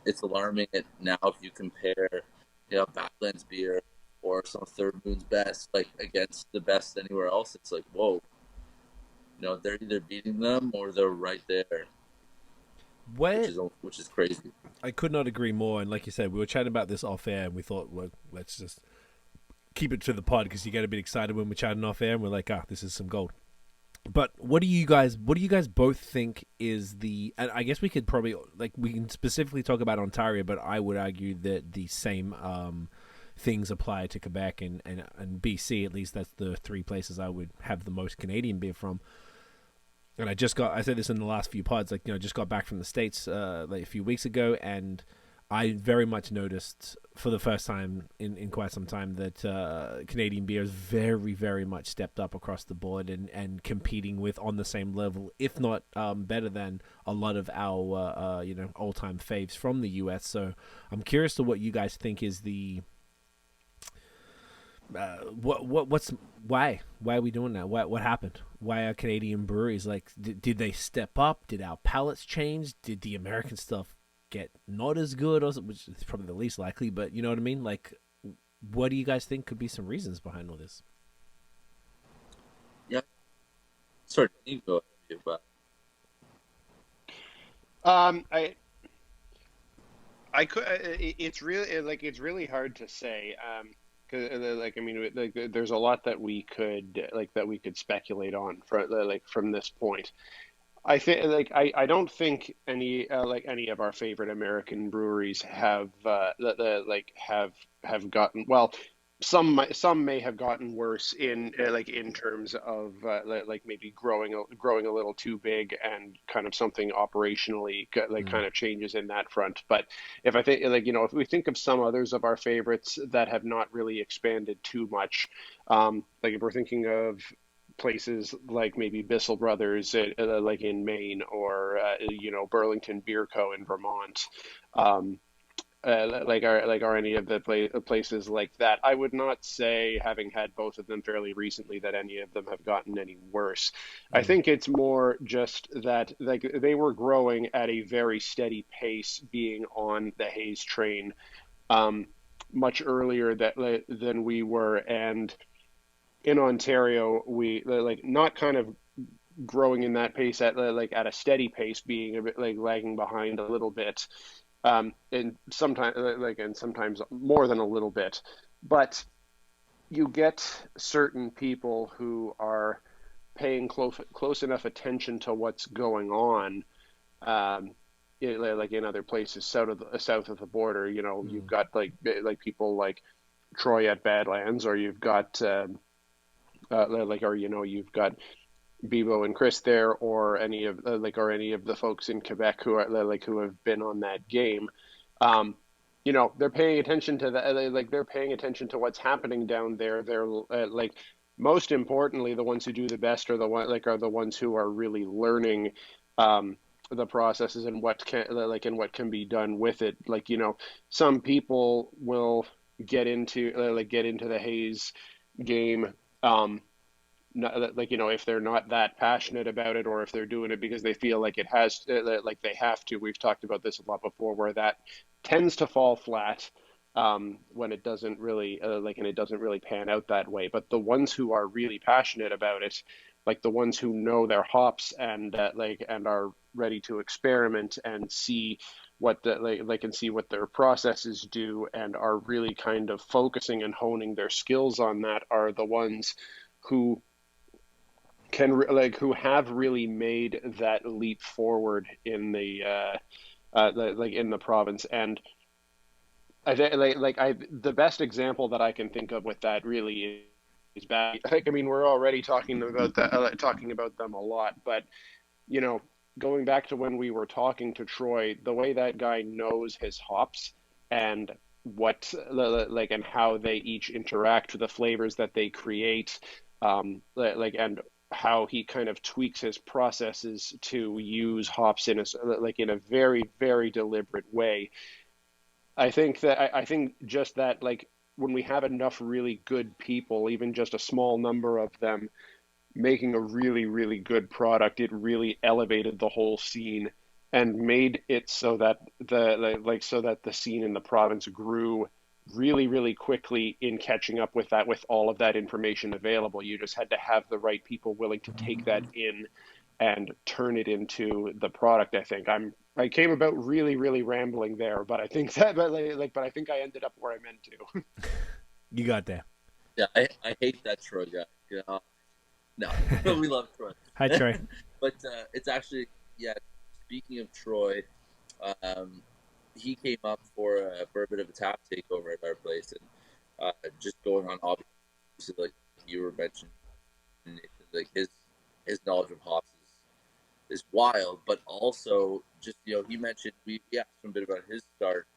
it's alarming now if you compare, Badlands beer or some Third Moon's best, like, against the best anywhere else. It's like, whoa, they're either beating them or they're right there. Which is crazy. I could not agree more. And like you said, we were chatting about this off air, and we thought, well, let's just keep it to the pod because you get a bit excited when we're chatting off air, and we're like, this is some gold. But what do you guys both think is and I guess we could probably, like, we can specifically talk about Ontario, but I would argue that the same things apply to Quebec and BC. At least that's the three places I would have the most Canadian beer from. And I said this in the last few pods, like, just got back from the States like a few weeks ago, and I very much noticed for the first time in quite some time that Canadian beer has very, very much stepped up across the board and competing with on the same level, if not better than a lot of our all-time faves from the US. So I'm curious to what you guys think is the why are we doing that? What happened? Why are Canadian breweries like? Did they step up? Did our palates change? Did the American stuff get not as good, which is probably the least likely, but you know what I mean? Like, what do you guys think could be some reasons behind all this? Yeah, sorry, you go ahead, I could. It's really hard to say. Because there's a lot that we could speculate on from this point. I think I don't think any of our favorite American breweries have gotten well. Some may have gotten worse in terms of maybe growing a little too big and kind of something operationally kind of changes in that front. But if I think if we think of some others of our favorites that have not really expanded too much, if we're thinking of places like maybe Bissell Brothers in Maine or Burlington Beer Co. in Vermont. are any of the places like that. I would not say, having had both of them fairly recently, that any of them have gotten any worse. I think it's more just that like they were growing at a very steady pace, being on the Haze train much earlier than we were, and in Ontario, we like not kind of growing in that pace at a steady pace, being a bit like lagging behind a little bit, and sometimes more than a little bit, but you get certain people who are paying close enough attention to what's going on, like in other places south of the border. You know, you've got people like Troy at Badlands, or you've got you've got Bebo and Chris there, or any of the folks in Quebec who are who have been on that game. They're paying attention to that. They're paying attention to what's happening down there. They're most importantly, the ones who do the best are the ones who are really learning the processes and what can be done with it. Some people will get into the Haze game. If they're not that passionate about it, or if they're doing it because they feel like it has, they have to. We've talked about this a lot before, where that tends to fall flat when it doesn't really, and it doesn't really pan out that way. But the ones who are really passionate about it, like the ones who know their hops and and are ready to experiment and see what see what their processes do, and are really kind of focusing and honing their skills on that, are the ones who who have really made that leap forward in the in the province. And the best example that I can think of with that really is Badlands. We're already talking about them a lot, but going back to when we were talking to Troy, the way that guy knows his hops and what and how they each interact with the flavors that they create, and how he kind of tweaks his processes to use hops in a very, very deliberate way. I think just that, when we have enough really good people, even just a small number of them, making a really, really good product, it really elevated the whole scene and made it so that the scene in the province grew really, really quickly in catching up with all of that information available. You just had to have the right people willing to take that in and turn it into the product. I came about really, really rambling there, but I think I think I ended up where I meant to. You got there. Yeah, I hate that Troy guy. No, we love Troy. Hi, Troy. But it's actually, speaking of Troy, he came up for a bit of a tap takeover at our place, and just going on, obviously, like you were mentioning, like his knowledge of hops is wild, but also just he mentioned, we asked him a bit about his start,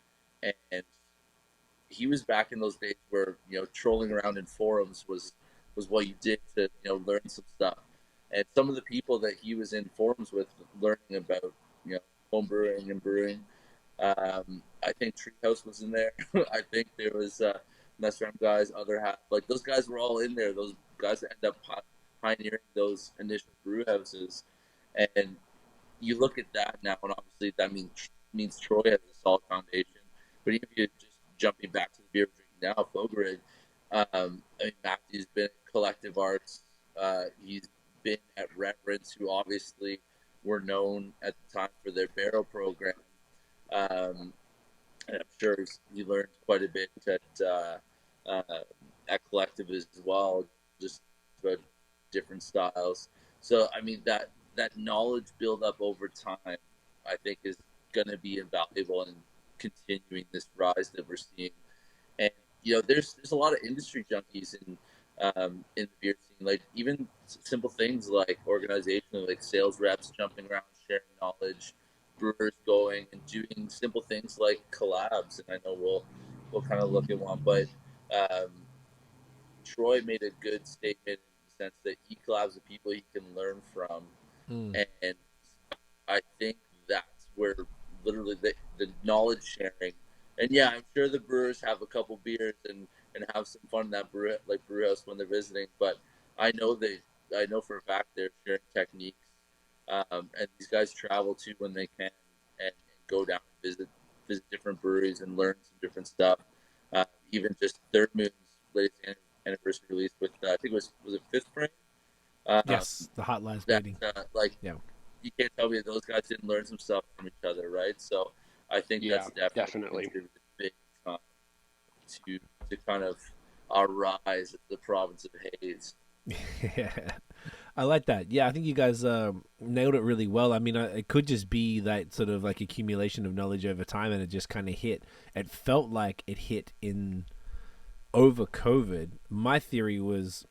and he was back in those days where trolling around in forums was what you did to learn some stuff, and some of the people that he was in forums with, learning about home brewing and brewing. I think Treehouse was in there. I think there was Mess Around guys, other half. Like, those guys were all in there. Those guys that end up pioneering those initial brew houses. And you look at that now, and obviously that means Troy has a solid foundation. But even if you're just jumping back to the beer we're drinking now, Fogorig, Matthew's been at Collective Arts. He's been at Reverence, who obviously were known at the time for their barrel program. And I'm sure he learned quite a bit at Collective as well, just about different styles. So that knowledge build up over time, I think, is going to be invaluable in continuing this rise that we're seeing. And there's a lot of industry junkies in the beer scene, like even simple things like organization, like sales reps jumping around, sharing knowledge, brewers going and doing simple things like collabs. And I know we'll kind of look at one, but Troy made a good statement in the sense that he collabs with people he can learn from. And I think that's where literally the knowledge sharing And yeah, I'm sure the brewers have a couple beers and have some fun in that brew house when they're visiting. But I know I know for a fact they're sharing techniques, and these guys travel too when they can and go down and visit different breweries and learn some different stuff. Even just Third Moon's latest anniversary release with I think was it Fifth Frame? Yes, the Hot Lies meeting. Yeah, you can't tell me those guys didn't learn some stuff from each other, right? So I think that's definitely contributed big time to kind of our rise as the province of Haze. Yeah, I like that. Yeah, I think you guys nailed it really well. I mean, it could just be that sort of like accumulation of knowledge over time, and it just kind of hit. It felt like it hit in over COVID. My theory was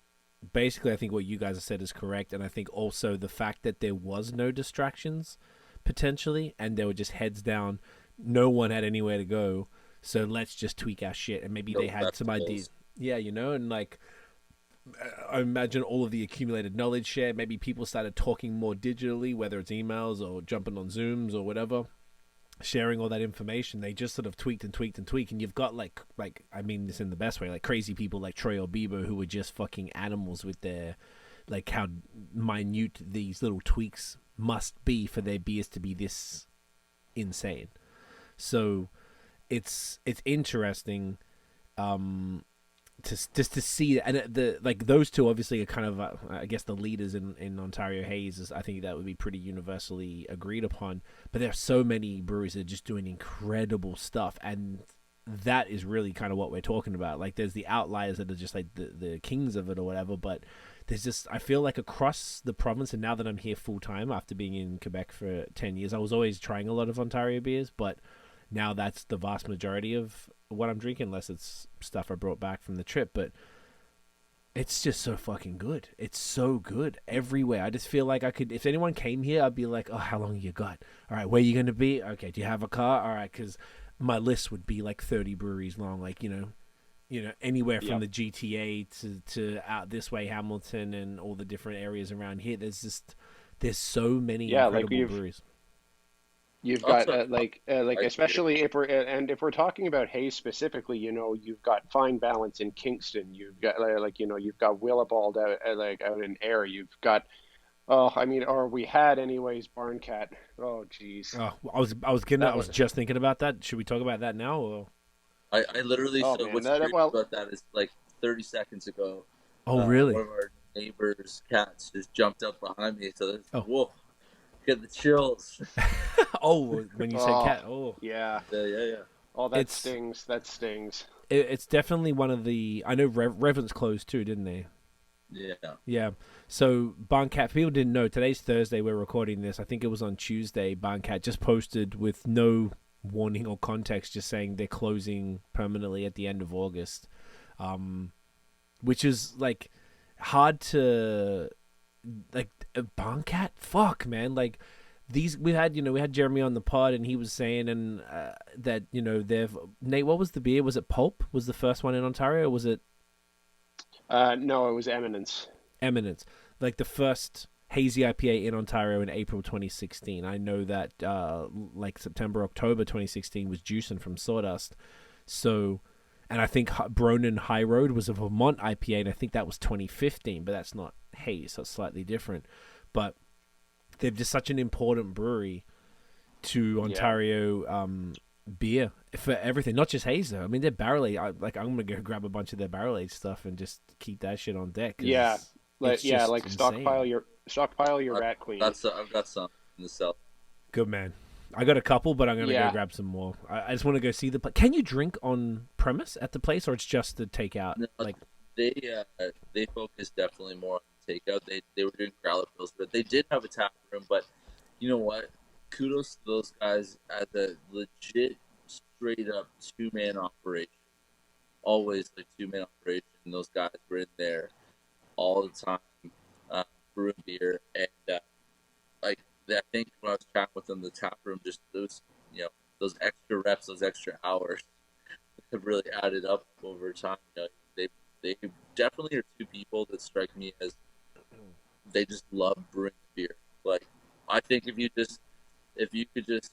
basically, I think what you guys have said is correct, and I think also the fact that there was no distractions potentially, and they were just heads down. No one had anywhere to go, so let's just tweak our shit. And maybe they had some ideas. Yeah, you know, and like I imagine all of the accumulated knowledge share. Maybe people started talking more digitally, whether it's emails or jumping on Zooms or whatever, sharing all that information. They just sort of tweaked and tweaked and tweaked, and you've got like I mean this in the best way, like crazy people like Troy or Bebo who were just fucking animals with their like how minute these little tweaks must be for their beers to be this insane. So it's interesting to see that. And the like those two obviously are kind of I guess the leaders in Ontario Haze. I think that would be pretty universally agreed upon, but there are so many breweries that are just doing incredible stuff, and that is really kind of what we're talking about. Like there's the outliers that are just like the kings of it or whatever, but there's just, I feel like across the province, and now that I'm here full time after being in Quebec for 10 years, I was always trying a lot of Ontario beers, but now that's the vast majority of what I'm drinking, unless it's stuff I brought back from the trip. But it's just so fucking good. It's so good everywhere. I just feel like I could, if anyone came here, I'd be like, oh, how long you got? All right, where you going to be? Okay, do you have a car? All right, because my list would be like 30 breweries long, like, you know, anywhere from the GTA to out this way, Hamilton, and all the different areas around here. There's so many incredible breweries. You've got especially if we're talking about Haze specifically, you know, you've got Fine Balance in Kingston. You've got you've got Willibald out in Ayr. You've got we had anyways Barncat. Oh geez. Oh, I was just thinking about that. Should we talk about that now? Or? I literally what's great about that is like 30 seconds ago. Oh really? One of our neighbors' cats just jumped up behind me. So whoa. Get the chills. Oh, when you say cat. Oh, yeah. Oh, that stings. That stings. It's definitely one of the. I know Reverence closed too, didn't they? Yeah. Yeah. So Barncat, people didn't know. Today's Thursday. We're recording this. I think it was on Tuesday. Barncat just posted with no warning or context, just saying they're closing permanently at the end of August, which is like hard to. Like Barncat, fuck man, like these we had Jeremy on the pod, and he was saying and that they've Nate, what was the beer? Was it Pulp? Was the first one in Ontario? Or was it? No, it was Eminence. Eminence, like the first hazy IPA in Ontario in April 2016. I know that like September, October 2016 was Juicin' from Sawdust. So. And I think Bronin High Road was a Vermont IPA, and I think that was 2015, but that's not Haze, so it's slightly different. But they're just such an important brewery to Ontario beer for everything, not just Haze, though. I mean, they're barrel-aged. I'm going to go grab a bunch of their barrel-aged stuff and just keep that shit on deck. Yeah, like insane. stockpile your Rat Queen. I've got some in the cellar. Good man. I got a couple, but I'm going to go grab some more. I just want to go see the place. Can you drink on premise at the place, or it's just the takeout? No, like they focus definitely more on takeout. They were doing growler fills, but they did have a tap room. But you know what? Kudos to those guys at the legit, straight up 2-man operation. Always like 2-man operation. Those guys were in there all the time, brewing beer, and I think when I was chatting with them, the tap room, just those extra reps, those extra hours have really added up over time. They definitely are two people that strike me as they just love brewing beer. Like I think if you could just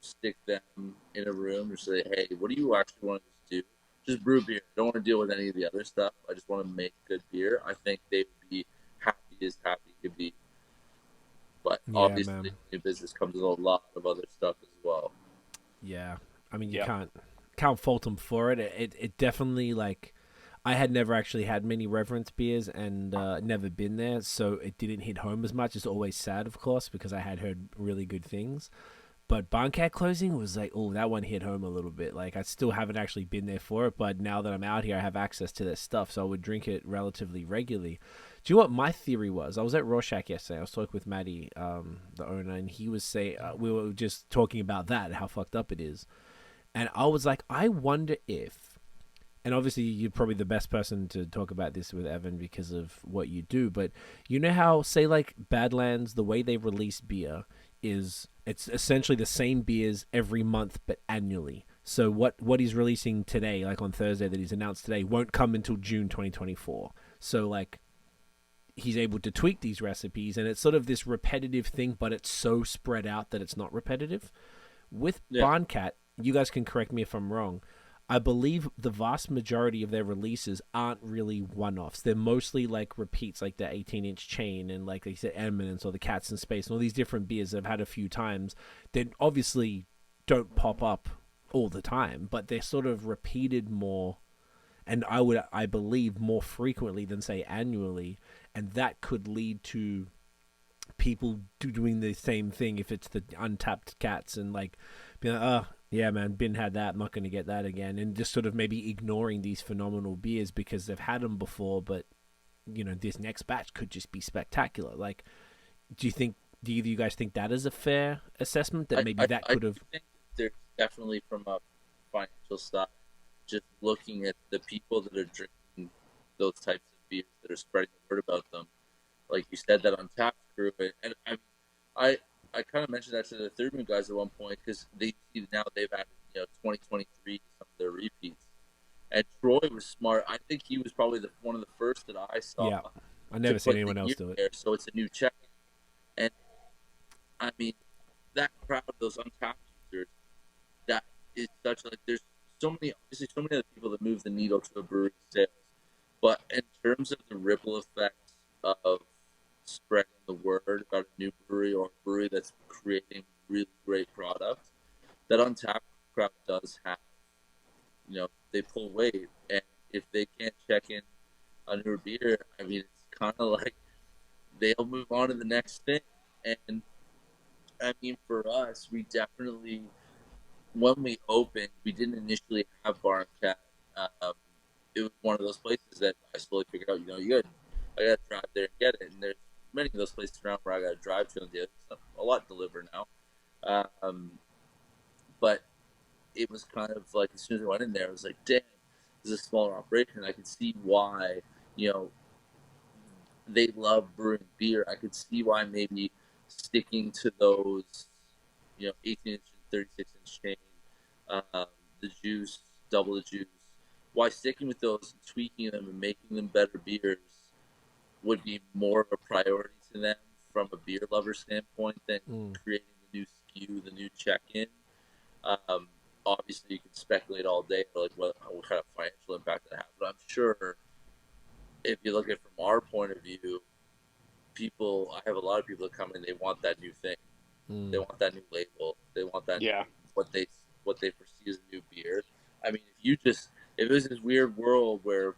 stick them in a room and say, hey, what do you actually want to do? Just brew beer. I don't want to deal with any of the other stuff. I just want to make good beer. I think they would be happy as happy could be. But obviously, new business comes with a lot of other stuff as well. Yeah, I mean, you can't fault them for it. It definitely, like, I had never actually had many reverence beers and never been there, so it didn't hit home as much. It's always sad, of course, because I had heard really good things. But Barncat closing was like, oh, that one hit home a little bit. Like, I still haven't actually been there for it, but now that I'm out here, I have access to their stuff, so I would drink it relatively regularly. Do you know what my theory was? I was at Rorschach yesterday. I was talking with Matty, the owner, and he was saying, we were just talking about that, how fucked up it is. And I was like, I wonder if, and obviously you're probably the best person to talk about this with Evan because of what you do, but you know how, say, like Badlands, the way they release beer is it's essentially the same beers every month but annually. So what he's releasing today, like on Thursday that he's announced today, won't come until June 2024. So like he's able to tweak these recipes, and it's sort of this repetitive thing, but it's so spread out that it's not repetitive. With Barncat, you guys can correct me if I'm wrong, I believe the vast majority of their releases aren't really one-offs. They're mostly like repeats, like the 18-inch chain and like they said, Eminence or the Cats in Space and all these different beers I've had a few times. They obviously don't pop up all the time, but they're sort of repeated more, and I believe more frequently than say annually, and that could lead to people doing the same thing if it's the untapped Cats and like being like, oh, yeah, man, been had that, I'm not going to get that again. And just sort of maybe ignoring these phenomenal beers because they've had them before, but, you know, this next batch could just be spectacular. Like, do either of you guys think that is a fair assessment? That maybe that could have... I think there's definitely, from a financial side, just looking at the people that are drinking those types of beers that are spreading the word about them. Like you said, that Untapped crew. And I kind of mentioned that to the Third Moon guys at one point because they've added 2023 to some of their repeats. And Troy was smart. I think he was probably one of the first that I saw. Yeah, I never seen anyone else do it. There, so it's a new check. And I mean, that crowd, those Untapped users, that is such like there's so many other people that move the needle to a brewery sales. But in terms of the ripple effects of spreading the word about a new brewery or a brewery that's creating really great product, that Untapped crowd does have, they pull weight. And if they can't check in a newer beer, I mean, it's kind of like they'll move on to the next thing. And I mean, for us, we definitely, when we opened, we didn't initially have Barncat. It was one of those places that I slowly figured out, I got to drive there and get it. And there's many of those places around where I got to drive to and get a lot delivered now. But it was kind of like, as soon as I went in there, I was like, damn, this is a smaller operation. I could see why, they love brewing beer. I could see why maybe sticking to those, 18-inch and 36-inch chain, the juice, double the juice, why sticking with those and tweaking them and making them better beers would be more of a priority to them from a beer lover standpoint than creating the new SKU, the new check-in. Obviously, you can speculate all day like what kind of financial impact that has, but I'm sure if you look at it from our point of view, I have a lot of people that come in, they want that new thing. They want that new label. They want that what they perceive as a new beer. I mean, if it was this weird world where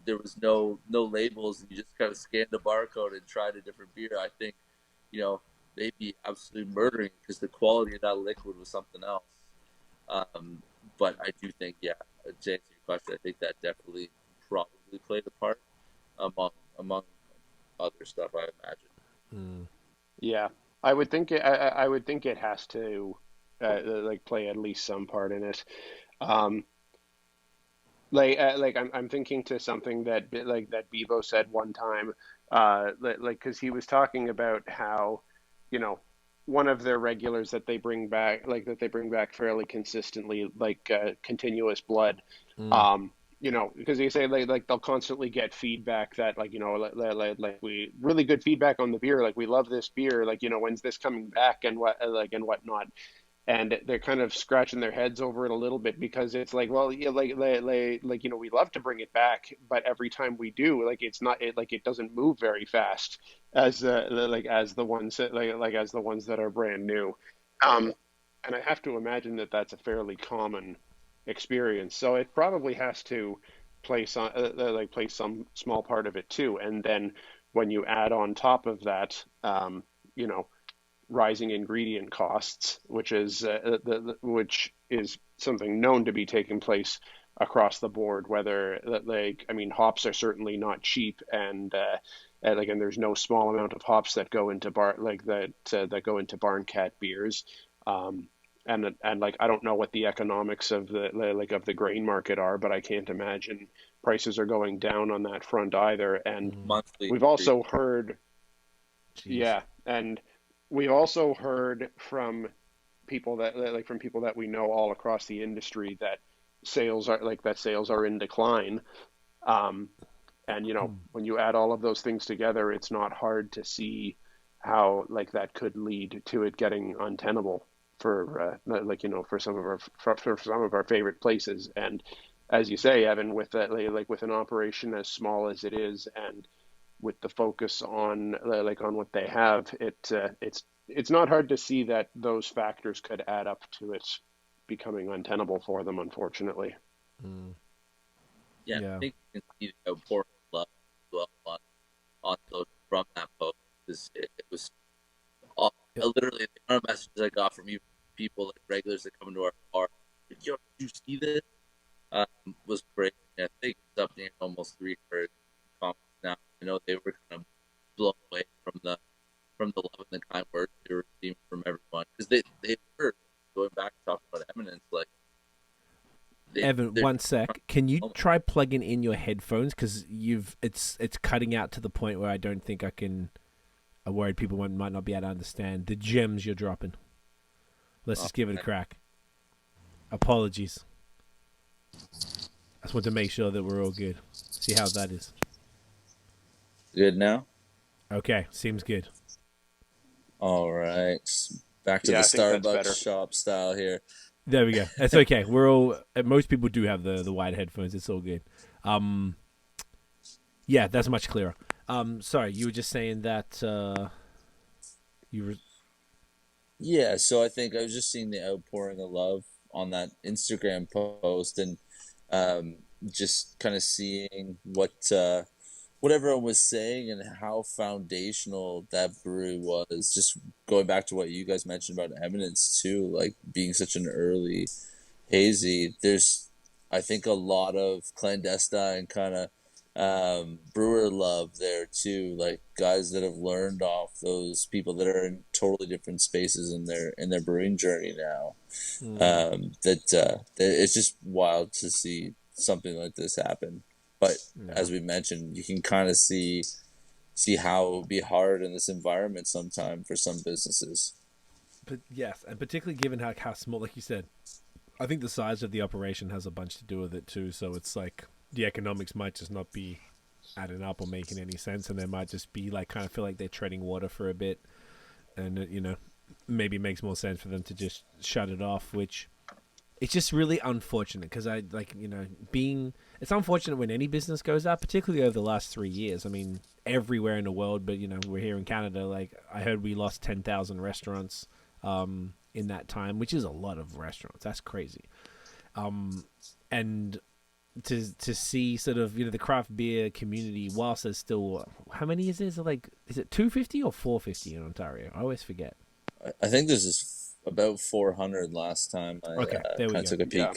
there was no labels and you just kind of scanned a barcode and tried a different beer, I think, they'd be absolutely murdering because the quality of that liquid was something else. But I do think, to answer your question, I think that definitely probably played a part among other stuff, I imagine. Yeah, I would think it has to play at least some part in it. I'm thinking to something that Bebo said one time, because he was talking about how, one of their regulars that they bring back fairly consistently, Continuous Blood, because they say they'll constantly get feedback that we really good feedback on the beer, we love this beer, when's this coming back and whatnot. and they're kind of scratching their heads over it a little bit because it's like, well, yeah, like you know, we love to bring it back, but every time we do, like it's not it like it doesn't move very fast as as the ones that, as the ones that are brand new. And I have to imagine that that's a fairly common experience. So it probably has to play some small part of it too. And then when you add on top of that, you know, rising ingredient costs, which is something known to be taking place across the board. Whether I mean, hops are certainly not cheap, and there's no small amount of hops that go into that go into barn cat beers. And like I don't know what the economics of the grain market are, but I can't imagine prices are going down on that front either. And monthly, we've also heard, Jeez. yeah, and we've also heard from people that we know all across the industry that sales are in decline. And you know, when you add all of those things together, it's not hard to see how that could lead to it getting untenable for for some of our favorite places. And as you say, Evan, with that with an operation as small as it is, and with the focus on on what they have, it's not hard to see that those factors could add up to it becoming untenable for them, unfortunately. Yeah. I think you can see the outpouring of love as well on social from that post. It was literally the amount of messages I got from people, like regulars that come into our bar. Like, yo, did you see this? Was great. I think it's up to almost 300 comments now. I know they were kind of blown away from the love and the kind words they were receiving from everyone, because they were going back and talking about Eminence. Evan, one sec. Can you try plugging in your headphones, because it's cutting out to the point where I don't think I can. I'm worried people might not be able to understand the gems you're dropping. Let's just give it a crack. Apologies. I just want to make sure that we're all good. See how that is. Good now? Okay, seems good. All right. Back to the Starbucks shop style here. There we go. That's okay. We're all. Most people do have the wide headphones. It's all good. Yeah, that's much clearer. Sorry, you were just saying that you were. Yeah, so I think I was just seeing the outpouring of love on that Instagram post, and just kind of seeing what everyone was saying and how foundational that brew was. Just going back to what you guys mentioned about Eminence too, like being such an early hazy. There's, I think, a lot of clandestine kind of brewer love there too, like guys that have learned off those people that are in totally different spaces in their brewing journey now. That it's just wild to see something like this happen. But as we mentioned, you can kind of see how it would be hard in this environment sometime for some businesses. But yes, and particularly given how small, like you said, I think the size of the operation has a bunch to do with it too. So it's like the economics might just not be adding up or making any sense, and they might just be like kind of feel like they're treading water for a bit, and you know, maybe it makes more sense for them to just shut it off, which it's just really unfortunate, because I like, you know, it's unfortunate when any business goes up, particularly over the last 3 years. I mean, everywhere in the world, but you know, we're here in Canada. Like, I heard we lost 10,000 restaurants in that time, which is a lot of restaurants. That's crazy. And to see sort of, you know, the craft beer community, whilst there's still, how many is it? Is it 250 or 450 in Ontario? I always forget. I think this is about 400 last time I took a peek. Yeah.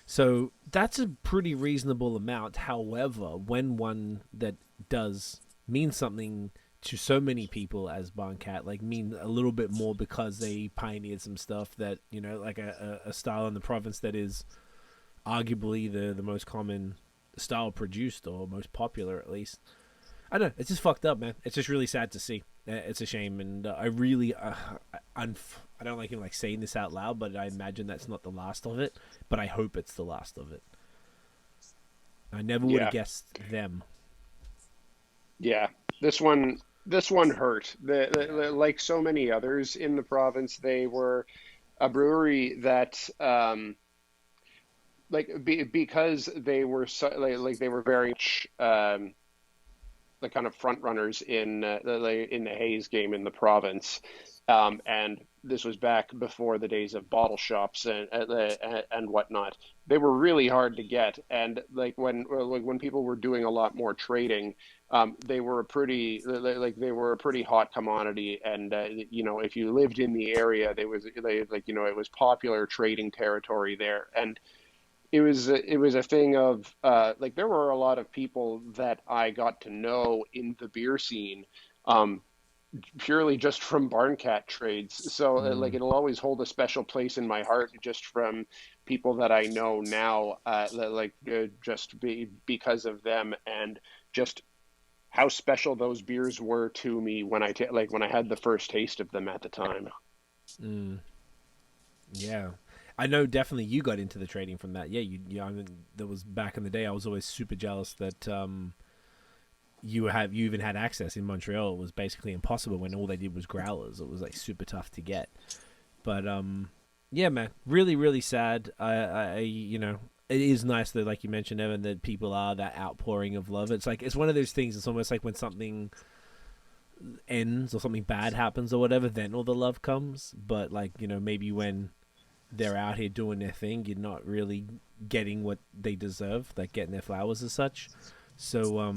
So that's a pretty reasonable amount. However, when one that does mean something to so many people as Barncat, like mean a little bit more because they pioneered some stuff that, you know, like a style in the province that is arguably the most common style produced, or most popular at least. I don't know, it's just fucked up, man. It's just really sad to see. It's a shame, and I really I don't like him like saying this out loud, but I imagine that's not the last of it, but I hope it's the last of it. I never would have guessed them. Yeah, this one hurt. Like so many others in the province, they were a brewery that because they were they were very much the kind of front runners in the haze game in the province, and this was back before the days of bottle shops and whatnot. They were really hard to get, and when people were doing a lot more trading, they were a pretty they were a pretty hot commodity, and if you lived in the area, it was popular trading territory there, and it was a thing of there were a lot of people that I got to know in the beer scene, purely just from barn cat trades. So it'll always hold a special place in my heart, just from people that I know now, because of them, and just how special those beers were to me when I had the first taste of them at the time. Yeah. I know definitely you got into the trading from that. Yeah, I mean, that was back in the day. I was always super jealous that you even had access in Montreal. It was basically impossible when all they did was growlers. It was like super tough to get. But yeah, man, really, really sad. It is nice that, like you mentioned, Evan, that people are that outpouring of love. It's like, it's one of those things. It's almost like when something ends or something bad happens or whatever, then all the love comes. But maybe when they're out here doing their thing, you're not really getting what they deserve, like getting their flowers as such. So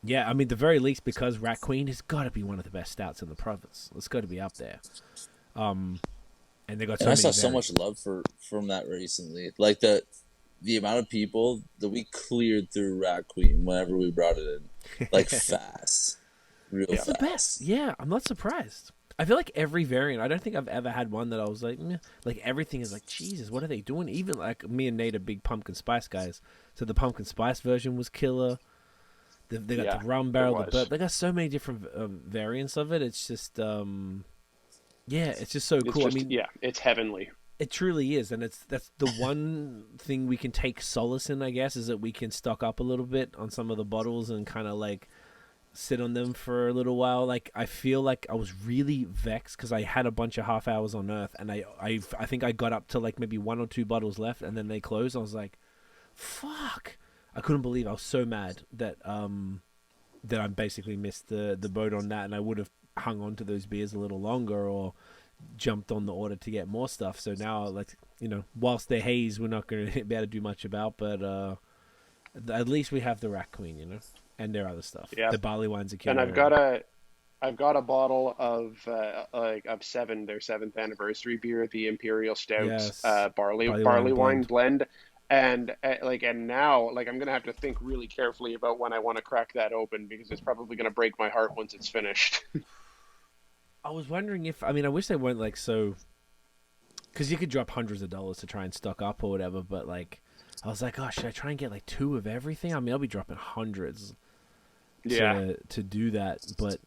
yeah, I mean, the very least, because Rat Queen has got to be one of the best stouts in the province. It's got to be up there. And they got. I saw so much love from that recently. Like the amount of people that we cleared through Rat Queen whenever we brought it in, like fast, it's the best. Yeah, I'm not surprised. I feel like every variant, I don't think I've ever had one that I was like, meh. Like everything is like, Jesus, what are they doing? Even like me and Nate are big pumpkin spice guys. So the pumpkin spice version was killer. They got the rum barrel, they got so many different variants of it. It's just, it's just so cool. It's heavenly. It truly is. And that's the one thing we can take solace in, I guess, is that we can stock up a little bit on some of the bottles and kind of like sit on them for a little while. Like, I feel like I was really vexed because I had a bunch of half hours on Earth, and I think I got up to like maybe 1 or 2 bottles left, and then they closed. I was like, fuck. I couldn't believe. I was so mad that I basically missed the boat on that, and I would have hung on to those beers a little longer or jumped on the order to get more stuff. So now, whilst they're haze, we're not going to be able to do much about, but at least we have the Rat Queen, and their other stuff. Yeah. The barley wines are killer. And I've got a bottle of of their 7th anniversary beer, the Imperial Stout, barley wine blend. And now I'm gonna have to think really carefully about when I want to crack that open, because it's probably gonna break my heart once it's finished. I was wondering I wish they weren't like so, because you could drop hundreds of dollars to try and stock up or whatever, but like I was like, oh, should I try and get like 2 of everything? I mean, I'll be dropping hundreds to do that, but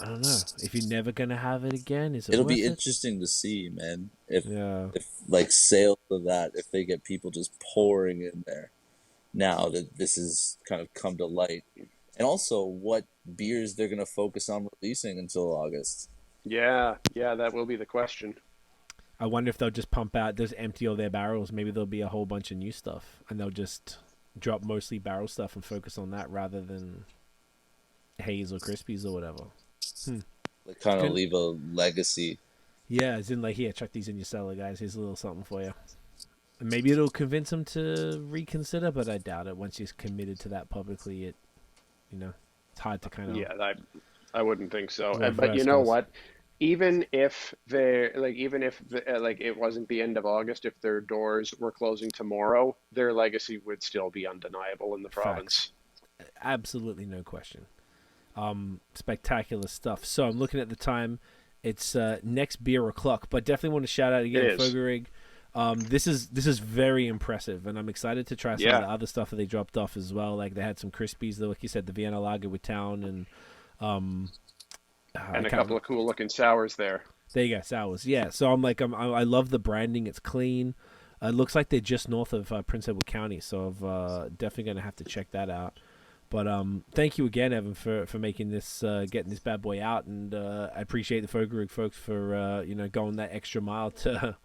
I don't know. If you're never gonna have it again, it'll be interesting to see, man. If like sales of that, if they get people just pouring in there now that this has kind of come to light, and also what beers they're gonna focus on releasing until August. Yeah, that will be the question. I wonder if they'll just pump out, just empty all their barrels. Maybe there'll be a whole bunch of new stuff, and they'll just drop mostly barrel stuff and focus on that rather than haze or crispies or whatever. Like kind of leave a legacy. Yeah, as in like, here, chuck these in your cellar, guys. Here's a little something for you. And maybe it'll convince them to reconsider, but I doubt it. Once you're committed to that publicly, it's hard to kind of. Yeah, I wouldn't think so. But you know what? Even if it wasn't the end of August, if their doors were closing tomorrow, their legacy would still be undeniable in the province. Absolutely no question. Spectacular stuff. So I'm looking at the time. It's next beer o'clock, but definitely want to shout out again Fogorig. This is very impressive, and I'm excited to try some of the other stuff that they dropped off as well. Like they had some crispies, like you said, the Vienna Lager with Town, and a couple of cool looking sours there. There you go, sours. Yeah. So I love the branding. It's clean. It looks like they're just north of Prince Edward County, so I'm definitely gonna have to check that out. But thank you again, Evan, for making this, getting this bad boy out, and I appreciate the Fogorig folks for going that extra mile to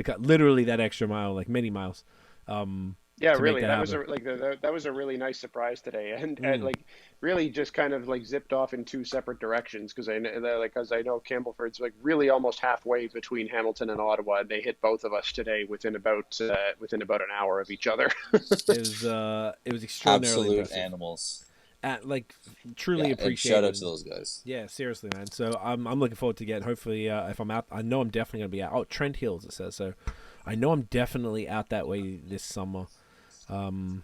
cut literally that extra mile, like many miles. Yeah, to really, make that was happen. that was a really nice surprise today, and like really just kind of like zipped off in two separate directions because I know Campbellford's like really almost halfway between Hamilton and Ottawa, and they hit both of us today within about an hour of each other. It was extraordinarily Absolute impressive. animals. Like truly appreciate. Shout out to those guys. Yeah, seriously, man. So I'm looking forward to get. Hopefully, if I'm out, I know I'm definitely gonna be out. Oh, Trent Hills, it says. So I know I'm definitely out that way this summer. So I'm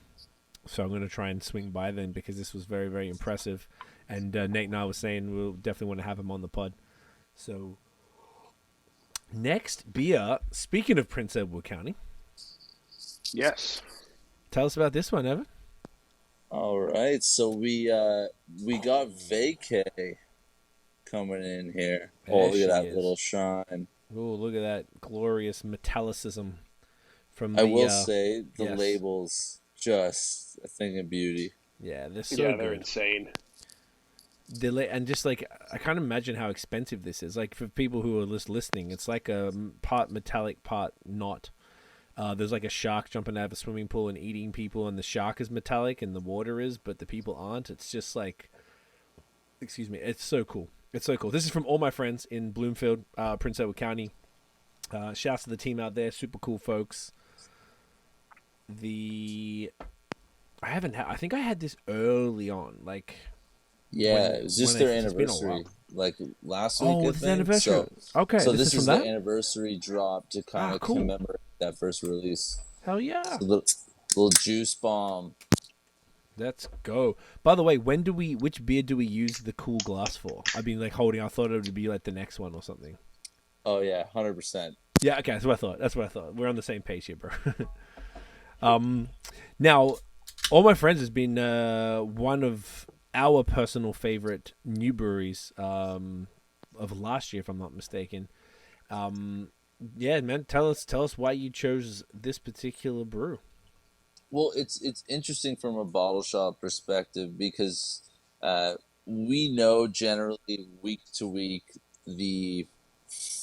going to try and swing by then because this was very, very impressive. And Nate and I were saying we'll definitely want to have him on the pod. So next beer, speaking of Prince Edward County. Yes. Tell us about this one, Evan. All right. So we got Vacay coming in here. Oh, look at that little shine. Oh, look at that glorious metallicism. I will say the labels just a thing of beauty. Yeah, they're so good. They're insane. And just like I can't imagine how expensive this is. Like for people who are just listening, it's like a part metallic, part not. There's like a shark jumping out of a swimming pool and eating people, and the shark is metallic and the water is, but the people aren't. It's just like, excuse me, it's so cool. It's so cool. This is from all my friends in Bloomfield, Prince Edward County. Shouts to the team out there, super cool folks. I think I had this early on, like. Yeah, it was just their anniversary, like last week. Oh, it's anniversary. Okay, so this is the anniversary drop to kind of commemorate that first release. Hell yeah! So little juice bomb. Let's go. By the way, which beer do we use the cool glass for? I've been like holding. I thought it would be like the next one or something. Oh yeah, 100%. Yeah, okay, that's what I thought. We're on the same page here, bro. Now, All My Friends has been one of our personal favorite new breweries of last year, if I'm not mistaken. Yeah, man, tell us why you chose this particular brew. Well, it's interesting from a bottle shop perspective because we know generally week to week the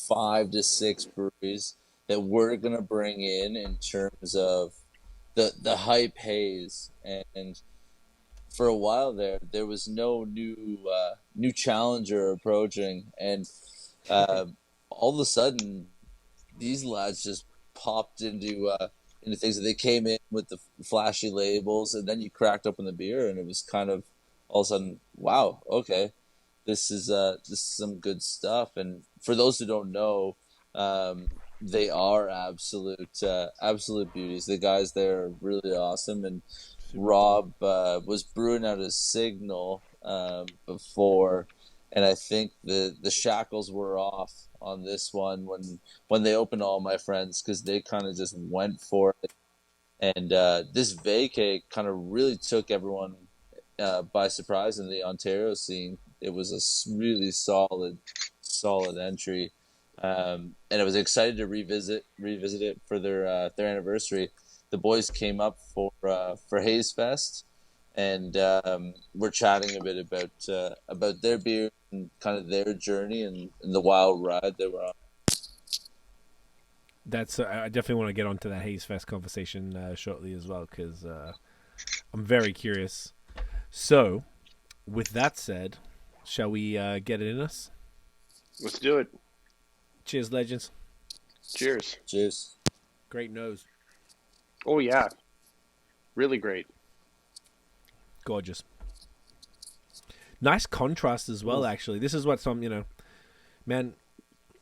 5 to 6 breweries that we're gonna bring in terms of the hype haze, and for a while there was no new challenger approaching, and all of a sudden these lads just popped into things that they came in with the flashy labels, and then you cracked open the beer and it was kind of all of a sudden, wow, okay, this is some good stuff. And for those who don't know, they are absolute beauties. The guys there are really awesome, and Rob was brewing out a Signal before, and I think the shackles were off on this one when they opened All My Friends, because they kind of just went for it. And this Vacay kind of really took everyone by surprise in the Ontario scene. It was a really solid entry, and I was excited to revisit it for their anniversary. The boys came up for Haze Fest, and we're chatting a bit about their beer and kind of their journey and the wild ride they were on. That's I definitely want to get onto that Haze Fest conversation shortly as well, because I'm very curious. So, with that said, shall we get it in us? Let's do it. Cheers, legends. Cheers. Cheers. Great nose. Oh yeah, really great. Gorgeous. Nice contrast as well, actually. This is what man,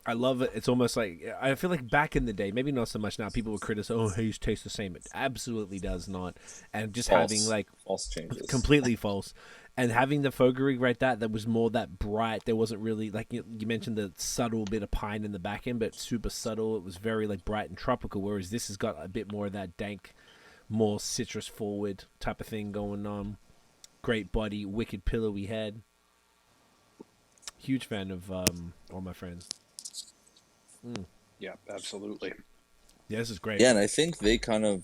I love it. It's almost like, I feel like back in the day, maybe not so much now, people would criticize, oh, Haze tastes the same. It absolutely does not. And just having like false changes. Completely false. And having the Fogorig right that was more that bright. There wasn't really, like you mentioned, the subtle bit of pine in the back end, but super subtle. It was very like bright and tropical, whereas this has got a bit more of that dank, more citrus forward type of thing going on. Great body, wicked pillowy head. Huge fan of All My Friends. Yeah, absolutely. Yeah, this is great. Yeah, and I think they kind of,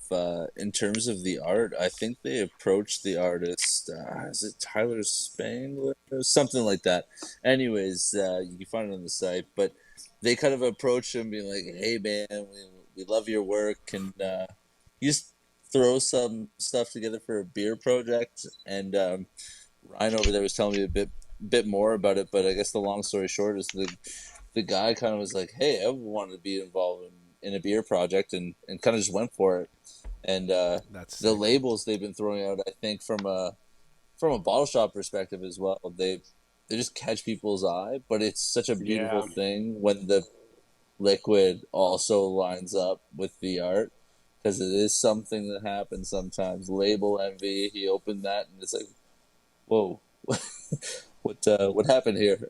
in terms of the art, I think they approached the artist. Is it Tyler Spangler or something like that? Anyways, you can find it on the site, but they kind of approached him, being like, "Hey, man, we love your work, and you just throw some stuff together for a beer project." And Ryan over there was telling me a bit more about it, but I guess the long story short is the guy kind of was like, "Hey, I wanted to be involved in a beer project," and kind of just went for it. And That's the sick. labels they've been throwing out, I think from a bottle shop perspective as well, they just catch people's eye. But it's such a beautiful Yeah. thing when the liquid also lines up with the art, because it is something that happens sometimes. Label envy. He opened that and it's like, whoa, what happened here?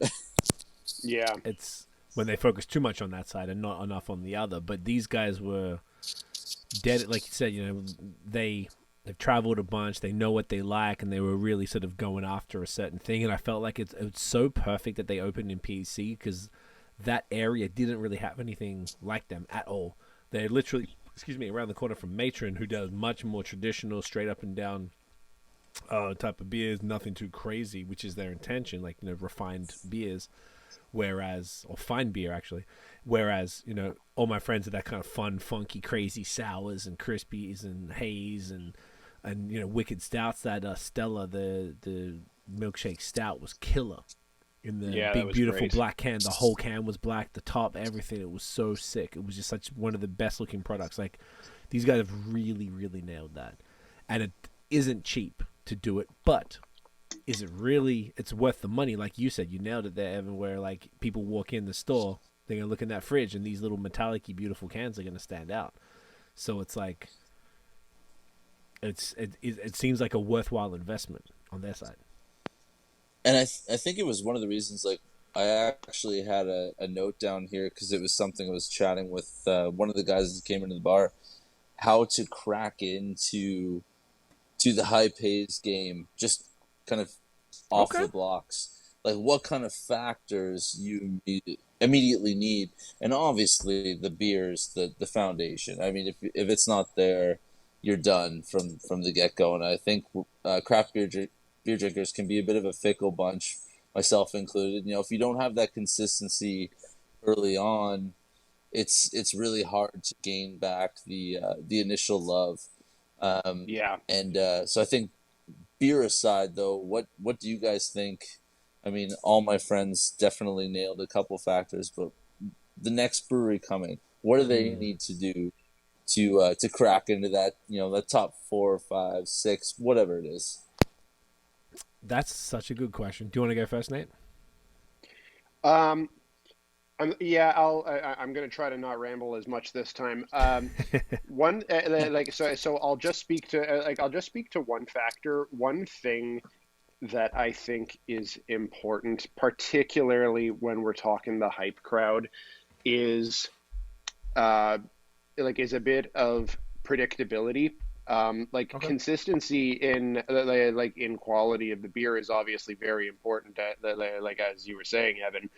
Yeah. It's when they focus too much on that side and not enough on the other. But these guys were dead, like you said. They've traveled a bunch. They know what they like, and they were really sort of going after a certain thing. And I felt like it's so perfect that they opened in PEC, because that area didn't really have anything like them at all. They're literally, around the corner from Matron, who does much more traditional, straight up and down type of beers, nothing too crazy, which is their intention, like refined beers. Whereas, or fine beer actually, whereas all my friends are that kind of fun, funky, crazy sours and crispies and haze and wicked stouts. That Stella, the milkshake stout, was killer. In the Yeah, that big was beautiful great. black can, the whole can was black, the top, everything. It was so sick. It was just such one of the best looking products. Like, these guys have really, really nailed that, and it isn't cheap to do it, but is it really, it's worth the money? Like you said, you nailed it there, Evan, where like people walk in the store, they're gonna look in that fridge and these little metallic-y beautiful cans are gonna stand out. So it's like it seems like a worthwhile investment on their side. And I think it was one of the reasons, like, I actually had a note down here because it was something I was chatting with one of the guys that came into the bar, how to crack into the high pace game, just kind of off Okay. the blocks. Like, what kind of factors you immediately need. And obviously the beer's the foundation. I mean, if it's not there, you're done from the get-go. And I think craft beer drinkers can be a bit of a fickle bunch, myself included. If you don't have that consistency early on, it's really hard to gain back the initial love. Yeah. And so I think, beer aside, though, what do you guys think? I mean, all my friends definitely nailed a couple factors, but the next brewery coming, what do they need to do to crack into that, the top 4, 5, 6, whatever it is? That's such a good question. Do you want to go first, Nate? Um, I'm gonna try to not ramble as much this time. One so I'll just speak to one factor. One thing that I think is important, particularly when we're talking the hype crowd, is is a bit of predictability. Okay. Consistency in quality of the beer is obviously very important. Like as you were saying, Evan.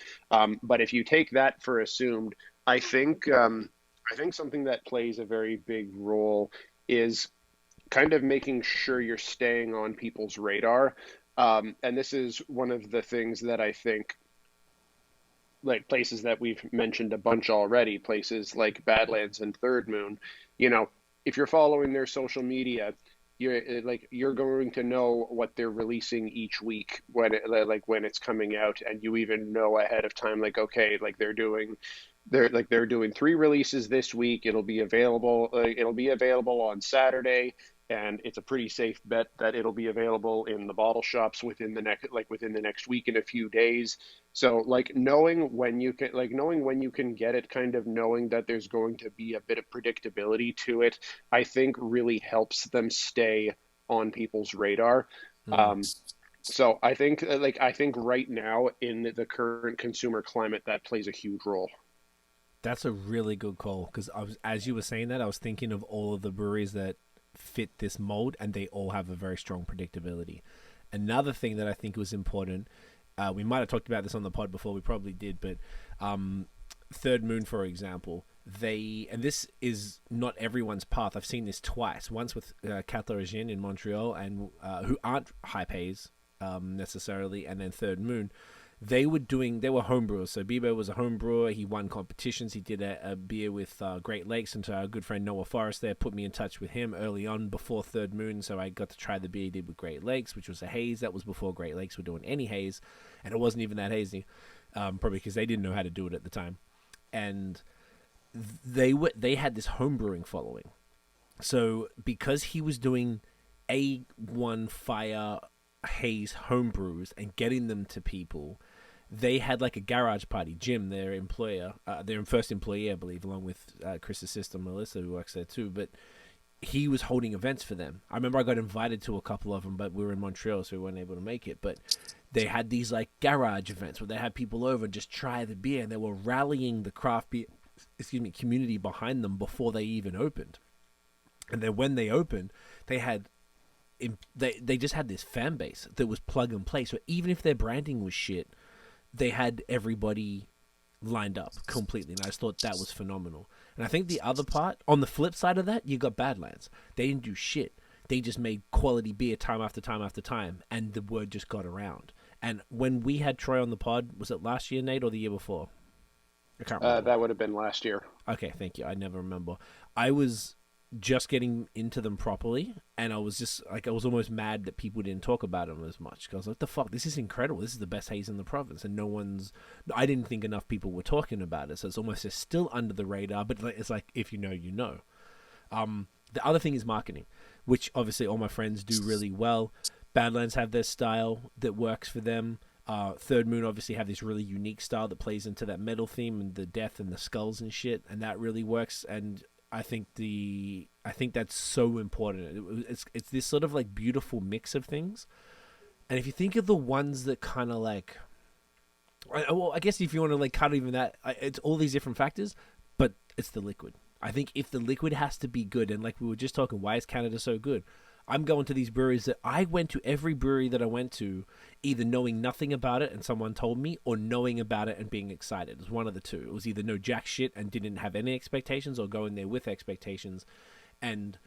But if you take that for assumed, I think I think something that plays a very big role is kind of making sure you're staying on people's radar. And this is one of the things that I think, like places that we've mentioned a bunch already, places like Badlands and Third Moon, if you're following their social media, you're going to know what they're releasing each week when it's coming out, and you even know ahead of time, like, okay, like they're doing 3 releases this week. It'll be available on Saturday, and it's a pretty safe bet that it'll be available in the bottle shops within the next week and a few days. So knowing when you can get it, kind of knowing that there's going to be a bit of predictability to it, I think really helps them stay on people's radar. So I think right now in the current consumer climate, that plays a huge role. That's a really good call, because as you were saying that, I was thinking of all of the breweries that fit this mold, and they all have a very strong predictability. Another thing that I think was important, we might have talked about this on the pod before, we probably did, but Third Moon, for example, and this is not everyone's path. I've seen this twice. Once with Quatre Origines in Montreal, and who aren't Hype Haze necessarily, and then Third Moon. They were homebrewers. So Bebo was a homebrewer. He won competitions. He did a beer with Great Lakes, and our good friend Noah Forrest there put me in touch with him early on before Third Moon. So I got to try the beer he did with Great Lakes, which was a haze. That was before Great Lakes were doing any haze, and it wasn't even that hazy, probably because they didn't know how to do it at the time. And they had this homebrewing following. So because he was doing A1 Fire haze homebrews and getting them to people, they had like a garage party. Jim, their employer, their first employee, I believe, along with Chris's sister Melissa, who works there too, but he was holding events for them. I remember I got invited to a couple of them, but we were in Montreal, so we weren't able to make it. But they had these like garage events where they had people over and just try the beer, and they were rallying the craft beer community behind them before they even opened. And then when they opened, they just had this fan base that was plug and play. So even if their branding was shit, they had everybody lined up completely. And I just thought that was phenomenal. And I think the other part, on the flip side of that, you got Badlands. They didn't do shit. They just made quality beer time after time after time, and the word just got around. And when we had Troy on the pod, was it last year, Nate, or the year before? I can't remember. That would have been last year. Okay, thank you. I never remember. I was just getting into them properly, and I was just like, I was almost mad that people didn't talk about them as much, because I was like, what the fuck, this is incredible, this is the best haze in the province, and I didn't think enough people were talking about it, so it's almost just still under the radar, but it's like, if you know, you know. The other thing is marketing, which obviously all my friends do really well. Badlands have their style that works for them. Third Moon obviously have this really unique style that plays into that metal theme and the death and the skulls and shit, and that really works. And I think that's so important. It's this sort of like beautiful mix of things. And if you think of the ones that kind of like, well, I guess if you want to like cut even that, it's all these different factors, but it's the liquid. I think if the liquid has to be good, and like we were just talking, why is Canada so good? I'm going to these breweries that I went to, every brewery that I went to, either knowing nothing about it and someone told me, or knowing about it and being excited. It was one of the two. It was either know jack shit and didn't have any expectations, or go in there with expectations. And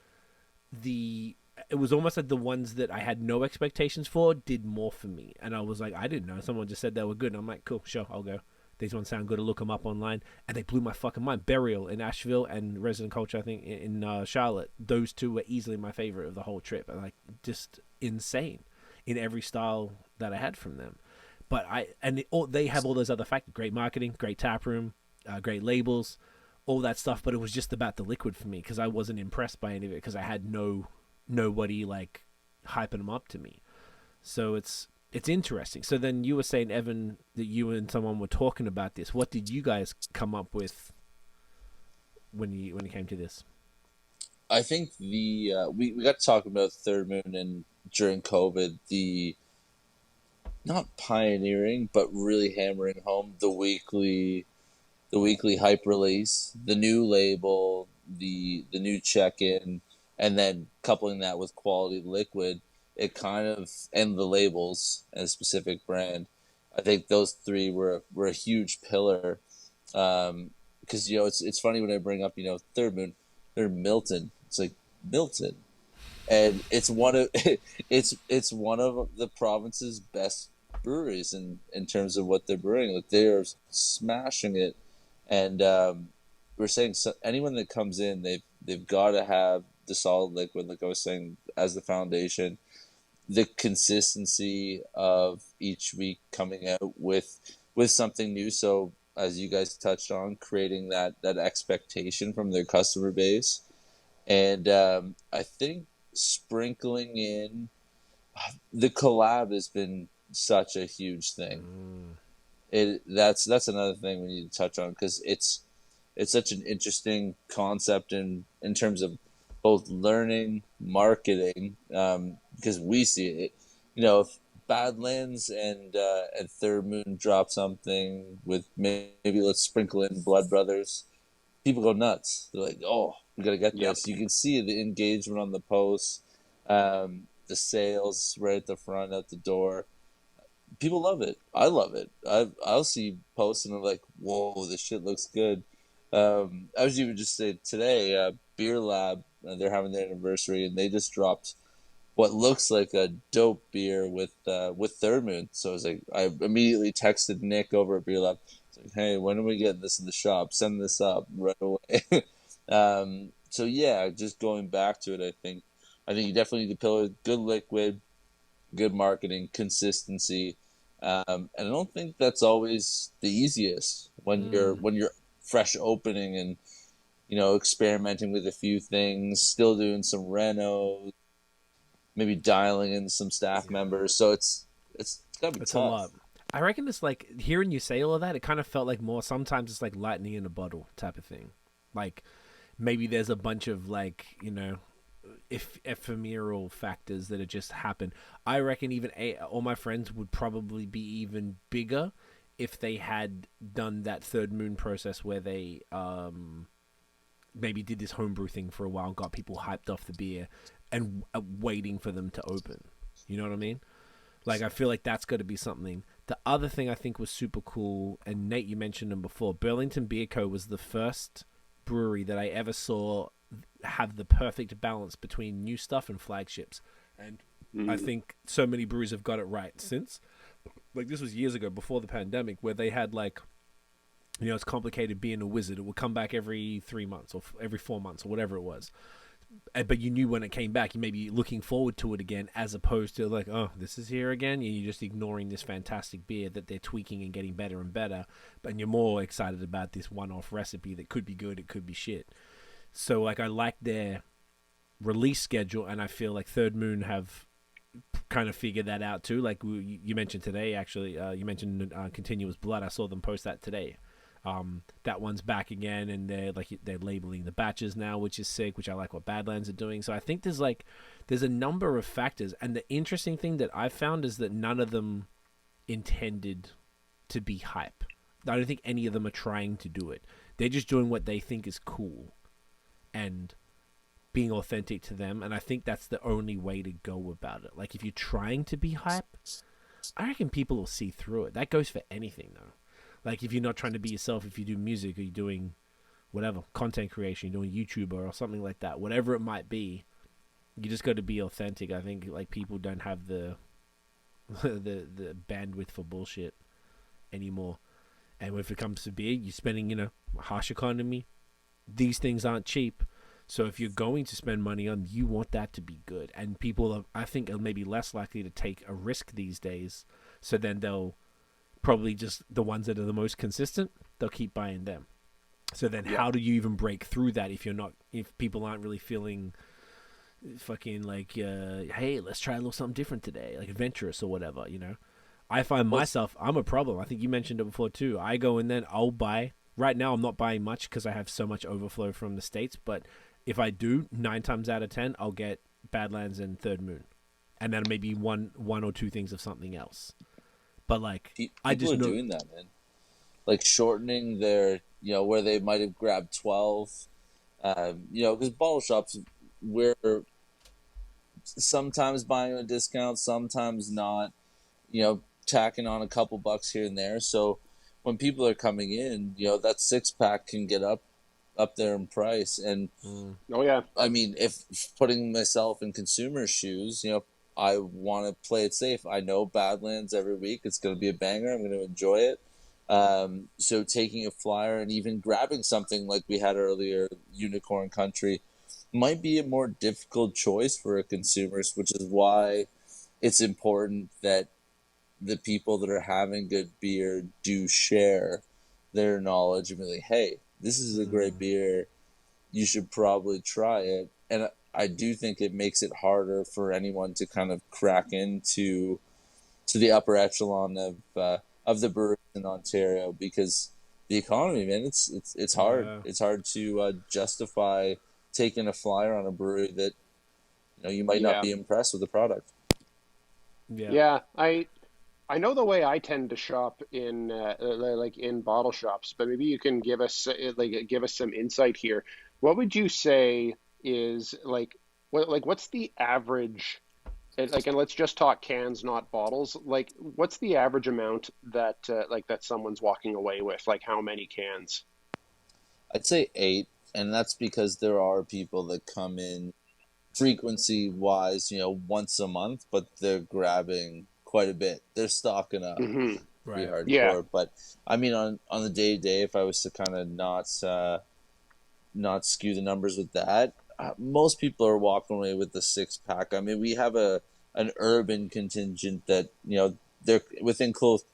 it was almost like the ones that I had no expectations for did more for me. And I was like, I didn't know. Someone just said they were good. And I'm like, cool, sure, I'll go. These ones sound good. I'll look them up online. And they blew my fucking mind. Burial in Asheville and Resident Culture, I think, in Charlotte. Those two were easily my favorite of the whole trip. Like, just insane in every style that I had from them. But they have all those other factors. Great marketing, great tap room, great labels, all that stuff. But it was just about the liquid for me, because I wasn't impressed by any of it, because I had nobody like hyping them up to me. So it's interesting. So then you were saying, Evan, that you and someone were talking about this. What did you guys come up with when you came to this? I think we got to talk about Third Moon, and during COVID, the not pioneering, but really hammering home the weekly hype release, the new label, the new check-in, and then coupling that with quality liquid. It kind of, and the labels and a specific brand, I think those three were a huge pillar. Because it's funny when I bring up Third Moon, they're Milton. It's like Milton, and it's one of it's one of the province's best breweries in terms of what they're brewing. Like, they are smashing it, and we're saying, so anyone that comes in, they've got to have the solid liquid, like I was saying, as the foundation. The consistency of each week coming out with something new. So as you guys touched on, creating that expectation from their customer base. And I think sprinkling in the collab has been such a huge thing. That's another thing we need to touch on, because it's such an interesting concept in terms of both learning, marketing, because we see it. If Badlands and Third Moon drop something with maybe let's sprinkle in Blood Brothers, people go nuts. They're like, oh, we got to get this. You can see the engagement on the posts, the sales right at the front, at the door. People love it. I love it. I'll see posts and I'm like, whoa, this shit looks good. I was even just saying today, Beer Lab, they're having their anniversary, and they just dropped what looks like a dope beer with Third Moon. So I was like, I immediately texted Nick over at Beer Lab. It's like, hey, when are we getting this in the shop? Send this up right away. So yeah, just going back to it, I think you definitely need to pillar good liquid, good marketing, consistency, and I don't think that's always the easiest when you're fresh opening and experimenting with a few things, still doing some renos, maybe dialing in some staff members. So it's gotta be It's tough. a lot. I reckon it's like hearing you say all of that. It kind of felt like more. Sometimes it's like lightning in a bottle type of thing. Like maybe there's a bunch of like ephemeral factors that have just happened. I reckon even all my friends would probably be even bigger if they had done that Third Moon process where they maybe did this homebrew thing for a while and got people hyped off the beer and waiting for them to open. You know what I mean? Like, I feel like that's got to be something. The other thing I think was super cool, and Nate, you mentioned them before, Burlington Beer Co. was the first brewery that I ever saw have the perfect balance between new stuff and flagships. And I think so many breweries have got it right since. Like, this was years ago, before the pandemic, where they had, like, it's complicated being a wizard. It would come back every 3 months or every 4 months or whatever it was. But you knew when it came back, you may be looking forward to it again, as opposed to like, oh, this is here again. You're just ignoring this fantastic beer that they're tweaking and getting better and better. But you're more excited about this one-off recipe that could be good, it could be shit. So like, I like their release schedule, and I feel like Third Moon have kind of figured that out too. Like you mentioned today, actually, you mentioned Continuous Blood. I saw them post that today. That one's back again, and they're labeling the batches now, which is sick, which I like what Badlands are doing. So I think there's a number of factors, and the interesting thing that I've found is that none of them intended to be hype. I don't think any of them are trying to do it. They're just doing what they think is cool and being authentic to them, and I think that's the only way to go about it. Like, if you're trying to be hype, I reckon people will see through it. That goes for anything, though. Like, if you're not trying to be yourself, if you do music or you're doing whatever, content creation, you're doing YouTuber or something like that, whatever it might be, you just got to be authentic. I think, like, people don't have the the bandwidth for bullshit anymore. And if it comes to beer, you're spending, harsh economy. These things aren't cheap. So if you're going to spend money on, you want that to be good. And people, I think, are maybe less likely to take a risk these days. So then they'll probably just the ones that are the most consistent, they'll keep buying them. So then how do you even break through that if people aren't really feeling fucking like, hey, let's try a little something different today, like adventurous or whatever, I find myself, I'm a problem. I think you mentioned it before too. I go and then I'll buy. Right now I'm not buying much because I have so much overflow from the States, but if I do, 9 times out of 10, I'll get Badlands and Third Moon. And then maybe one or two things of something else. But like, I just know doing that, man. Like shortening their, where they might have grabbed 12, because bottle shops, we're sometimes buying a discount, sometimes not, tacking on a couple bucks here and there. So when people are coming in, that 6-pack can get up there in price. And oh yeah, I mean, if putting myself in consumer shoes, I want to play it safe. I know Badlands every week. It's going to be a banger. I'm going to enjoy it. So taking a flyer and even grabbing something like we had earlier, Unicorn Country, might be a more difficult choice for a consumer, which is why it's important that the people that are having good beer do share their knowledge and be like, hey, this is a great beer. You should probably try it. And I do think it makes it harder for anyone to kind of crack into the upper echelon of the breweries in Ontario, because the economy, man, it's hard. Yeah. It's hard to justify taking a flyer on a brewery that you might not be impressed with the product. Yeah, I know the way I tend to shop in in bottle shops, but maybe you can give us some insight here. What would you say is what's the average, and let's just talk cans, not bottles. Like, what's the average amount that that someone's walking away with? Like, how many cans? I'd say 8, and that's because there are people that come in frequency wise, once a month, but they're grabbing quite a bit. They're stocking up pretty hardcore. Yeah. But I mean, on the day to day, if I was to kind of not skew the numbers with that, most people are walking away with the 6-pack. I mean, we have an urban contingent that they're within close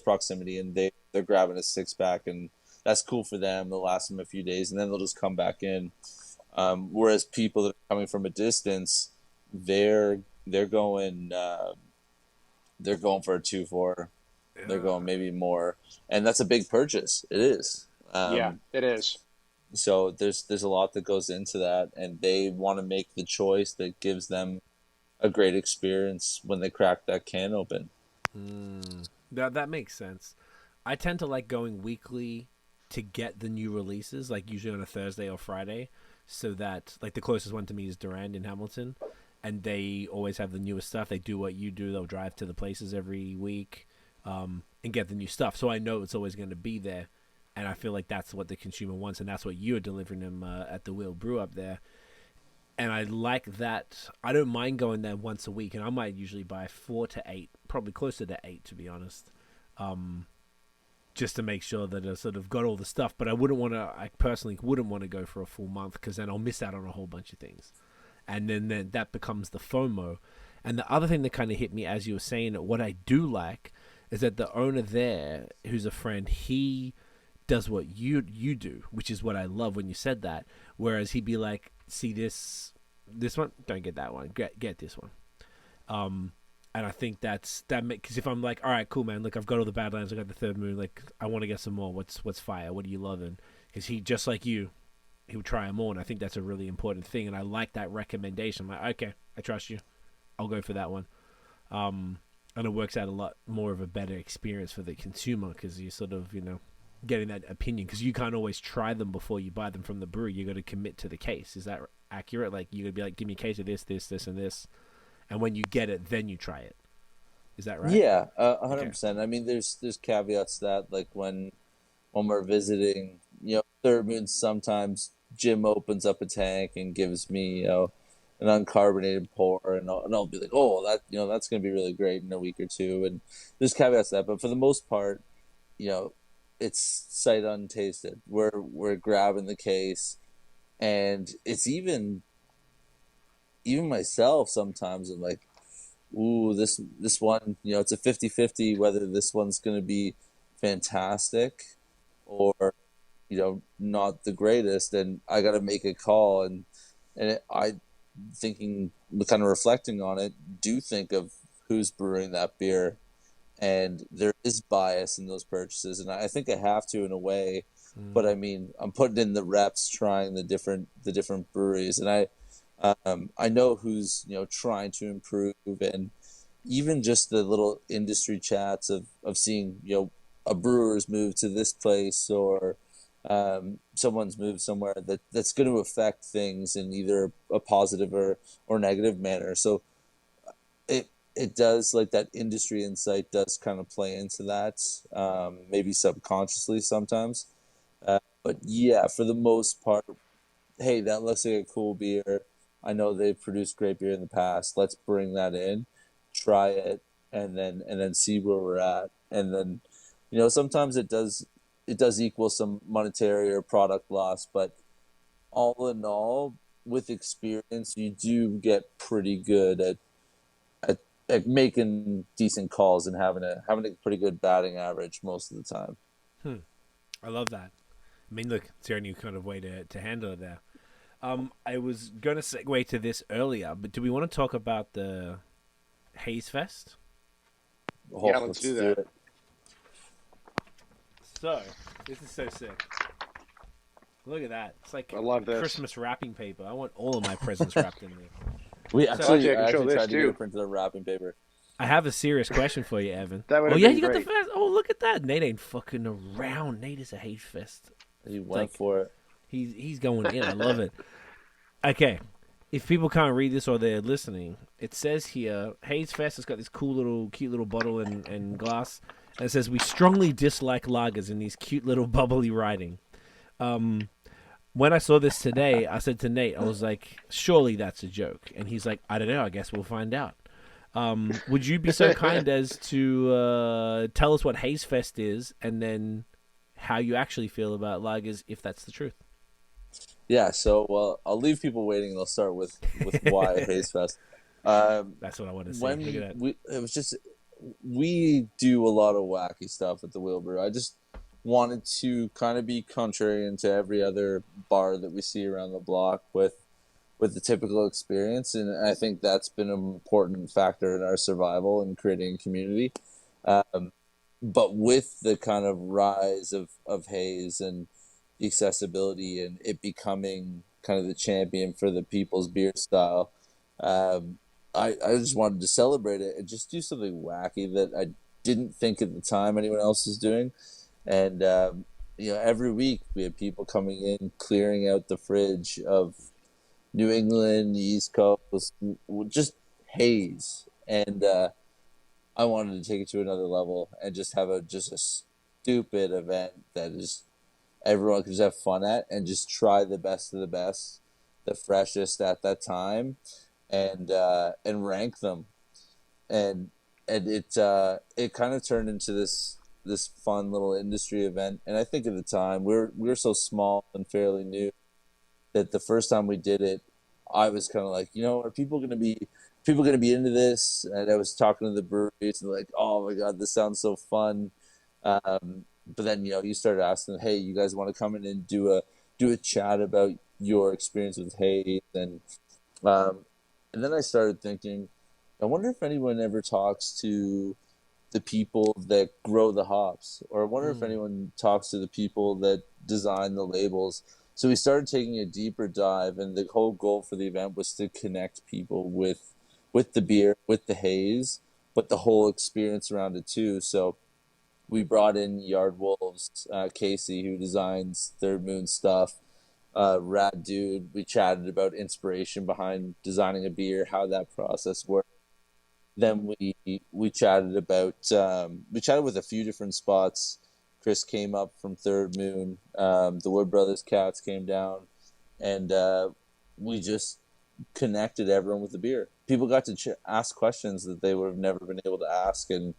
proximity, and they're grabbing a 6-pack, and that's cool for them. They'll last them a few days, and then they'll just come back in. Whereas people that are coming from a distance, they're going for a 2-4. Yeah. They're going maybe more, and that's a big purchase. It is. Yeah, it is. So there's a lot that goes into that, and they want to make the choice that gives them a great experience when they crack that can open. That makes sense. I tend to like going weekly to get the new releases, like usually on a Thursday or Friday, so that like the closest one to me is Durand in Hamilton, and they always have the newest stuff. They do what you do. They'll drive to the places every week and get the new stuff. So I know it's always going to be there. And I feel like that's what the consumer wants, and that's what you're delivering them at the Wheeled Brew up there. And I like that. I don't mind going there once a week, and I might usually buy 4 to 8, probably closer to 8, to be honest, just to make sure that I sort of got all the stuff. But I personally wouldn't want to go for a full month, because then I'll miss out on a whole bunch of things. And then that becomes the FOMO. And the other thing that kind of hit me as you were saying it, what I do like is that the owner there, who's a friend, he does what you do, which is what I love when you said that. Whereas he'd be like, see this one, don't get that one, get this one. And I think that because if I'm like, all right, cool, man, look, I've got all the Badlands, I got the Third Moon, like I want to get some more. What's fire? What are you loving? Because he, just like you, he would try them all, and I think that's a really important thing. And I like that recommendation. I'm like, okay, I trust you, I'll go for that one. And it works out a lot more of a better experience for the consumer, because you sort of getting that opinion, because you can't always try them before you buy them from the brewery. You got to commit to the case. Is that accurate? Like you got to be like, give me a case of this, and this, and when you get it, then you try it. Is that right? Yeah, 100%. I mean, there's caveats to that, like when we're visiting, Third Moon, sometimes Jim opens up a tank and gives me an uncarbonated pour, and I'll be like, oh, that that's gonna be really great in a week or two. And there's caveats to that, but for the most part, it's sight untasted. We're grabbing the case, and it's even myself sometimes. I'm like, ooh, this one, it's a 50-50 whether this one's going to be fantastic or not the greatest, and I got to make a call. And I thinking, kind of reflecting on it, do think of who's brewing that beer. And there is bias in those purchases, and I think I have to in a way. But I mean, I'm putting in the reps, trying the different breweries, and I know who's trying to improve, and even just the little industry chats of seeing a brewer's move to this place, or someone's moved somewhere that's going to affect things in either a positive or negative manner. So it does, like, that industry insight does kind of play into that, maybe subconsciously sometimes. But yeah, for the most part, hey, that looks like a cool beer. I know they've produced great beer in the past. Let's bring that in, try it, and then see where we're at. And then, sometimes it does equal some monetary or product loss, but all in all, with experience, you do get pretty good at making decent calls and having a pretty good batting average most of the time. I love that. I mean, look, it's your new kind of way to handle it there. I was going to segue to this earlier, but do we want to talk about the Haze Fest? Yeah, let's do that. So, this is so sick. Look at that. It's like I love this. Christmas wrapping paper. I want all of my presents wrapped in there. I actually tried to get it printed on wrapping paper. I have a serious question for you, Evan. You got the fest. Oh, look at that. Nate ain't fucking around. Nate is a Haze Fest. He went for it. He's going in. I love it. Okay. If people can't read this or they're listening, it says here, Haze Fest has got this cute little bottle and glass. And it says, we strongly dislike lagers in these cute little bubbly writing. when I saw this today, I said to Nate, I was like, surely that's a joke. And he's like, I don't know. I guess we'll find out. Would you be so kind as to tell us what Haze Fest is and then how you actually feel about lagers, if that's the truth? Yeah, so I'll leave people waiting. I'll start with why Haze Fest. That's what I want to say. Look at that. We do a lot of wacky stuff at the Wheeled Brew. I just wanted to kind of be contrarian to every other bar that we see around the block with the typical experience, and I think that's been an important factor in our survival and creating a community. But with the kind of rise of Haze and the accessibility and it becoming kind of the champion for the people's beer style, I just wanted to celebrate it and just do something wacky that I didn't think at the time anyone else was doing. And, every week we had people coming in, clearing out the fridge of New England, the East Coast, just haze. And I wanted to take it to another level and just have a stupid event that is everyone could just have fun at and just try the best of the best, the freshest at that time, and rank them. And it kind of turned into this fun little industry event. And I think at the time we were so small and fairly new that the first time we did it, I was kind of like, are people going to be into this? And I was talking to the breweries and like, oh my God, this sounds so fun. But then, you started asking, hey, you guys want to come in and do a chat about your experience with Haze? And then I started thinking, I wonder if anyone ever talks to the people that grow the hops, or I wonder if anyone talks to the people that design the labels. So we started taking a deeper dive, and the whole goal for the event was to connect people with the beer, with the haze, but the whole experience around it too. So we brought in Yard Wolves, Casey, who designs Third Moon stuff, rad dude. We chatted about inspiration behind designing a beer, how that process worked. Then we chatted about we chatted with a few different spots. Chris came up from Third Moon. The Wood Brothers cats came down, and we just connected everyone with the beer. People got to ask questions that they would have never been able to ask, and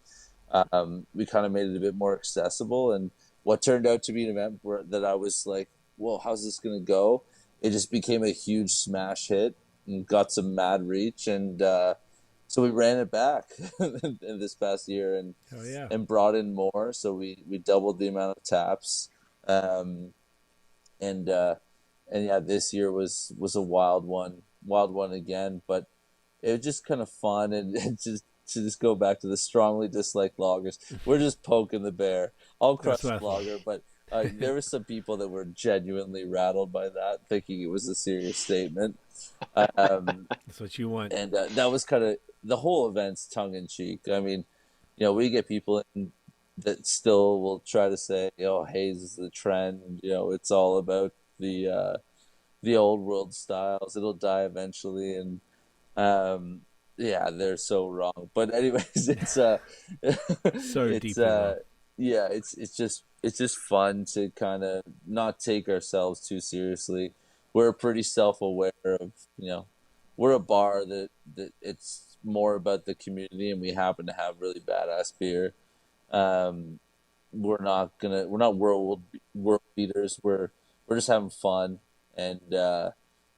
we kind of made it a bit more accessible. And what turned out to be an event that I was like, whoa, how's this going to go? It just became a huge smash hit and got some mad reach. And so we ran it back in this past year and brought in more. So we doubled the amount of taps. And this year was a wild one again, but it was just kind of fun. And just to just go back to the strongly disliked lagers, we're just poking the bear. I'll crush the lager, but there were some people that were genuinely rattled by that, thinking it was a serious statement. That's what you want. And that was kind of the whole event's tongue in cheek. I mean, we get people in that still will try to say, Haze is the trend. It's all about the old world styles. It'll die eventually. And they're so wrong. But anyways, it's so deeply wrong. Yeah, it's just fun to kind of not take ourselves too seriously. We're pretty self-aware of, we're a bar that it's more about the community, and we happen to have really badass beer. We're not world beaters. We're just having fun, and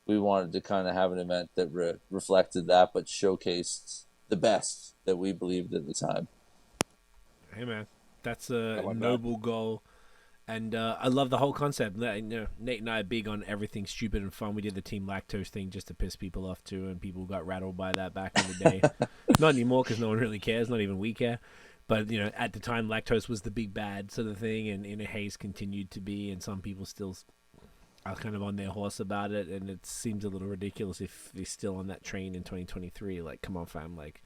we wanted to kind of have an event that reflected that, but showcased the best that we believed at the time. Hey man, that's a noble goal. And I love the whole concept. Nate and I are big on everything stupid and fun. We did the Team Lactose thing just to piss people off too, and people got rattled by that back in the day. Not anymore, because no one really cares. Not even we care. But at the time, lactose was the big bad sort of thing, and Haze continued to be. And some people still are kind of on their horse about it, and it seems a little ridiculous if they're still on that train in 2023. Like, come on, fam. Like,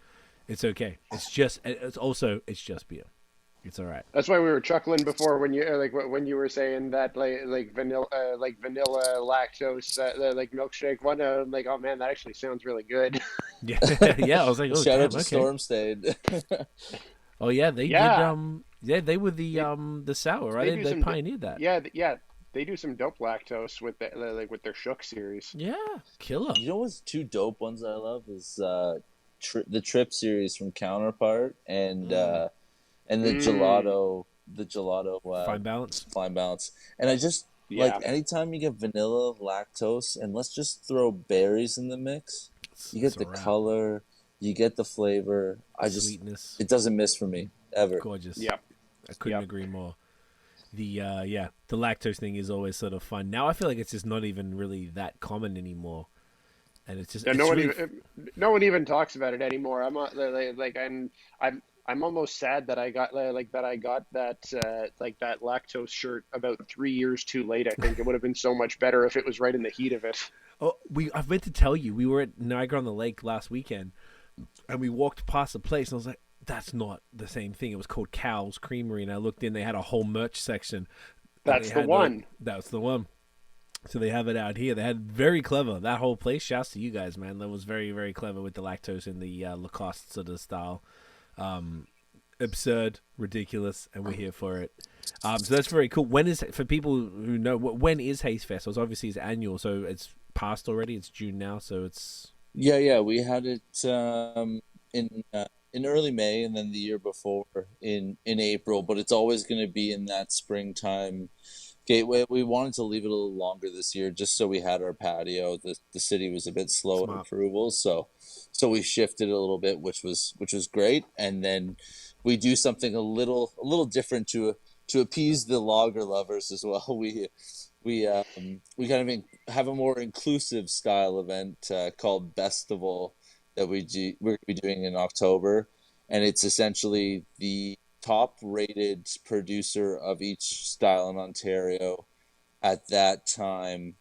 it's okay. It's just beer. It's all right. That's why we were chuckling before when you were saying that like vanilla lactose like milkshake one. Like, oh man, that actually sounds really good. Yeah. I was like, oh, shout out to okay. Storm Stayed. Oh yeah, they did. They were the sour, right? They pioneered that. Yeah. they do some dope lactose with with their Shook series. Yeah, killer. You know what's two dope ones I love is the Trip series from Counterpart and the gelato Fine Balance. Fine Balance. And I just like anytime you get vanilla, lactose, and let's just throw berries in the mix, you get the color, you get the flavor. Sweetness. It doesn't miss for me ever. Gorgeous. Yep. I couldn't agree more. The the lactose thing is always sort of fun. Now I feel like it's just not even really that common anymore, and it's just no one even talks about it anymore. I'm almost sad that I got that that lactose shirt about 3 years too late. I think it would have been so much better if it was right in the heat of it. Oh, I meant to tell you, we were at Niagara on the Lake last weekend, and we walked past a place, and I was like, that's not the same thing. It was called Cow's Creamery, and I looked in. They had a whole merch section. That's the one. That's the one. So they have it out here. They had very clever. That whole place, shouts to you guys, man. That was very, very clever with the lactose and the Lacoste sort of style. Absurd, ridiculous, and we're here for it. So that's very cool. When is, for people who know, when is Haze Fest? It's obviously it's annual, so it's past already. It's June now, so it's... Yeah. We had it in early May, and then the year before in April, but it's always going to be in that springtime gateway. We wanted to leave it a little longer this year just so we had our patio. The city was a bit slow in approval, so we shifted a little bit, which was great. And then we do something a little different to appease the lager lovers as well. We kind of have a more inclusive style event called Bestival that we're going to be doing in October, and it's essentially the top-rated producer of each style in Ontario at that time.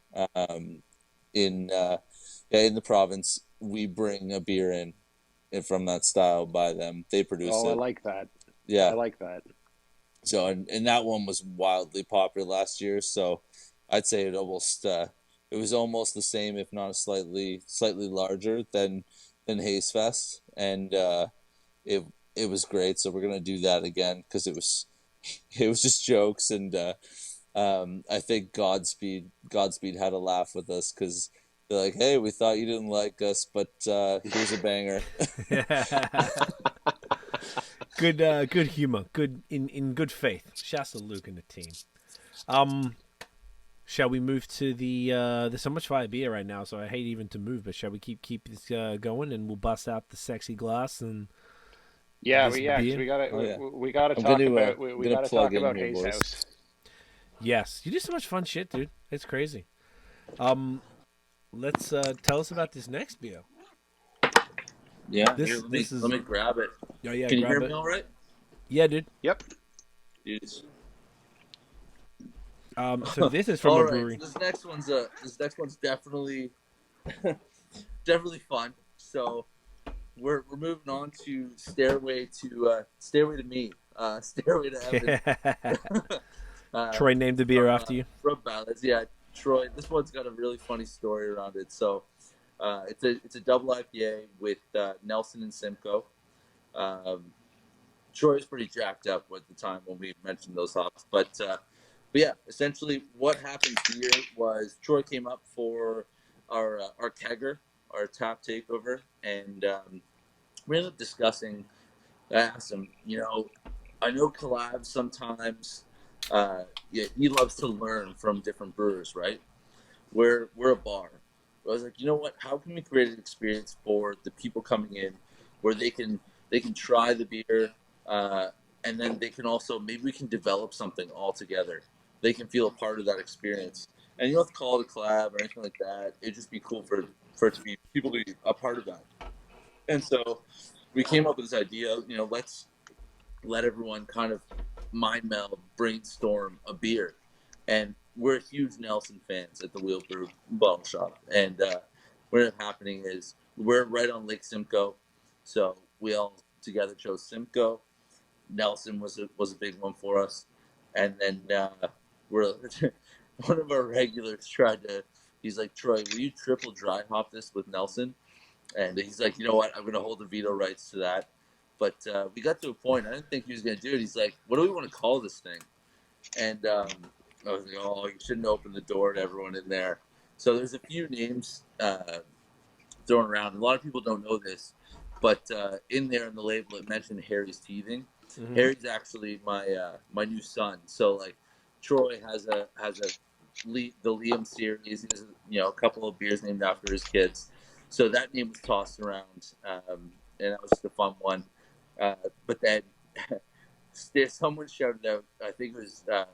In the province, we bring a beer in from that style by them. They produce it. Oh, I like that. Yeah, I like that. So, and that one was wildly popular last year. So, I'd say it was almost the same, if not slightly larger than Haze Fest, and it was great. So we're gonna do that again because it was just jokes, and I think Godspeed had a laugh with us because they're like, "Hey, we thought you didn't like us, but here's a banger." Good humor, good in good faith. Shouts to Luke and the team. Shall we move to the? There's so much fire beer right now, so I hate even to move. But shall we keep this going, and we'll bust out the sexy glass and? Yeah, we gotta talk about Haze House. Yes, you do so much fun shit, dude. It's crazy. Let's tell us about this next beer. Yeah, let me grab it. Oh, yeah, can you hear me all right? Yeah, dude. Yep. Yes. So this is from a brewery. So this next one's definitely fun. So we're moving on to Stairway to Me, Stairway to Evan. Troy named the beer after you. From Badlands, yeah. Troy. This one's got a really funny story around it. So it's a double IPA with Nelson and Simcoe. Troy's pretty jacked up at the time when we mentioned those hops, but yeah, essentially what happened here was Troy came up for our kegger, our tap takeover, and we ended up discussing. I asked him, I know collabs sometimes. He loves to learn from different brewers, right? We're a bar. I was like, you know what? How can we create an experience for the people coming in where they can try the beer, and then they can also, maybe we can develop something all together. They can feel a part of that experience, and you don't have to call it a collab or anything like that. It'd just be cool for it to be people to be a part of that. And so we came up with this idea. Let's let everyone kind of mind meld, brainstorm a beer, and we're huge Nelson fans at the Wheeled Brew bottle shop. And what ended up happening is we're right on Lake Simcoe, so we all together chose Simcoe. Nelson was a big one for us, and then one of our regulars he's like, Troy, will you triple dry hop this with Nelson? And he's like, you know what, I'm going to hold the veto rights to that. But we got to a point, I didn't think he was going to do it. He's like, what do we want to call this thing? And I was like, oh, you shouldn't open the door to everyone in there. So there's a few names thrown around. A lot of people don't know this, but in there in the label it mentioned Harry's Teething. Mm-hmm. Harry's actually my new son. So like Troy has the Liam series. He has, a couple of beers named after his kids. So that name was tossed around, and that was just a fun one. But then someone shouted out, I think it was a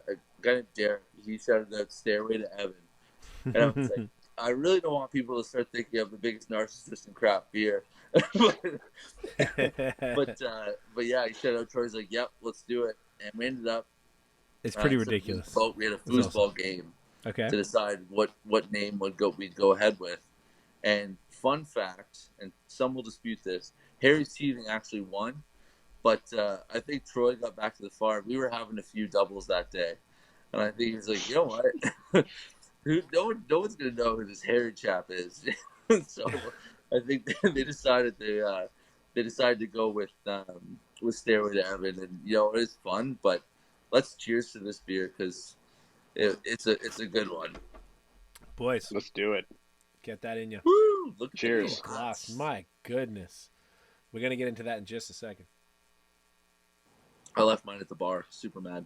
guy named Derek, he shouted out Stairway to Evan. And I was like, I really don't want people to start thinking of the biggest narcissist in craft beer. but yeah, he shouted out Troy's like, yep, let's do it. And we ended up. It's pretty ridiculous. We had a foosball game to decide what name we'd go ahead with. And fun fact, and some will dispute this, Harry's Teething actually won. But I think Troy got back to the farm. We were having a few doubles that day. And I think he was like, you know what? No one's going to know who this Harry chap is. So I think they decided to go with Stairway to Evan. And, it was fun. But let's cheers to this beer because it's a good one. Boys. Let's do it. Get that in you. Woo! Look at cheers. Glass. My goodness. We're going to get into that in just a second. I left mine at the bar. Super mad.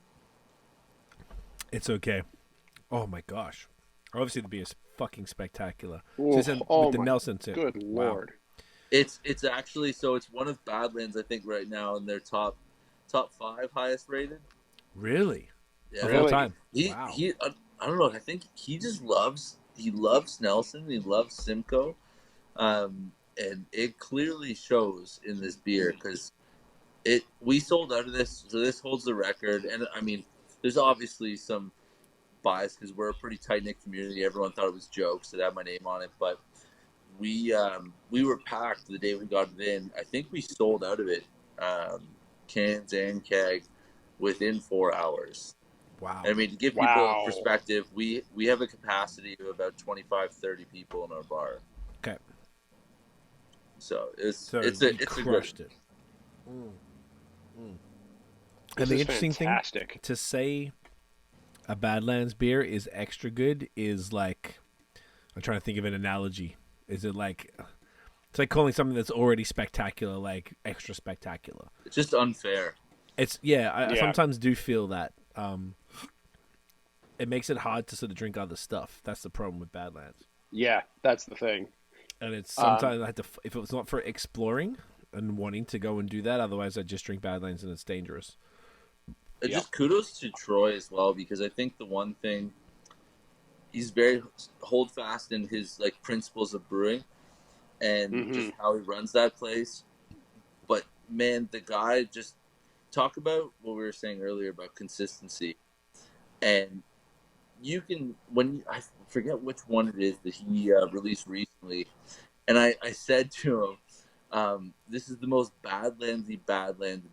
It's okay. Oh my gosh. Obviously the beer is fucking spectacular. Ooh, with the Nelson too. Good lord. It's actually it's one of Badlands I think right now in their top 5 highest rated. Really? Yeah. Of all time. He I don't know. I think he just loves Nelson. He loves Simcoe, and it clearly shows in this beer because we sold out of this, so this holds the record. And I mean, there's obviously some bias because we're a pretty tight-knit community. Everyone thought it was jokes that had my name on it, but we were packed the day we got it in. I think we sold out of it, cans and keg, within 4 hours. Wow. I mean, to give people a perspective, we have a capacity of about 25, 30 people in our bar. Okay. So it's crushed it. And the interesting thing to say a Badlands beer is extra good is like, I'm trying to think of an analogy. Is it like, it's like calling something that's already spectacular like extra spectacular. It's just unfair. It's I sometimes do feel that. It makes it hard to sort of drink other stuff. That's the problem with Badlands. Yeah, that's the thing. And it's sometimes I have to, if it was not for exploring and wanting to go and do that, otherwise I'd just drink Badlands and it's dangerous. Just kudos to Troy as well, because I think the one thing, he's very hold fast in his like principles of brewing and just how he runs that place. But man, the guy just talk about what we were saying earlier about consistency. And you can, I forget which one it is that he released recently, and I said to him, this is the most Badlands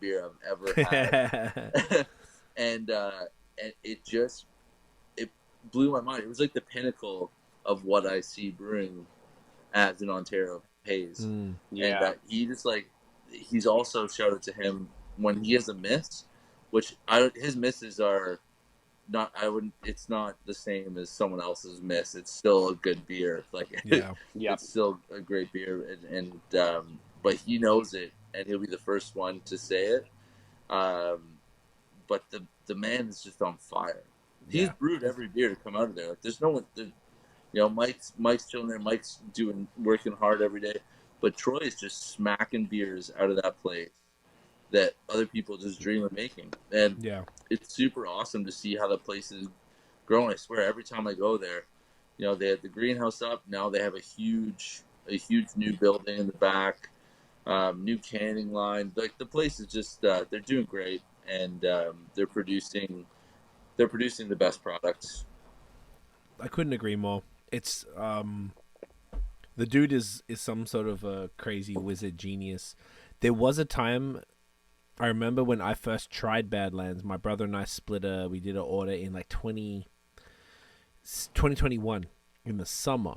beer I've ever had. and it blew my mind. It was like the pinnacle of what I see brewing as in Ontario Haze. And he just he's also shouted to him when he has a miss, which his misses are not, it's not the same as someone else's miss. It's still a good beer. It's still a great beer. And but he knows it and he'll be the first one to say it. But the man is just on fire. He's brewed every beer to come out of there. Like, there's no one, Mike's chilling there. Mike's working hard every day, but Troy is just smacking beers out of that place that other people just dream of making. And it's super awesome to see how the place is growing. I swear, every time I go there, they had the greenhouse up. Now they have a huge new building in the back, new canning line. Like, the place is just, they're doing great, and they're producing the best products. I couldn't agree more. It's the dude is some sort of a crazy wizard genius. There was a time, I remember when I first tried Badlands, my brother and I we did an order in like 2021 in the summer,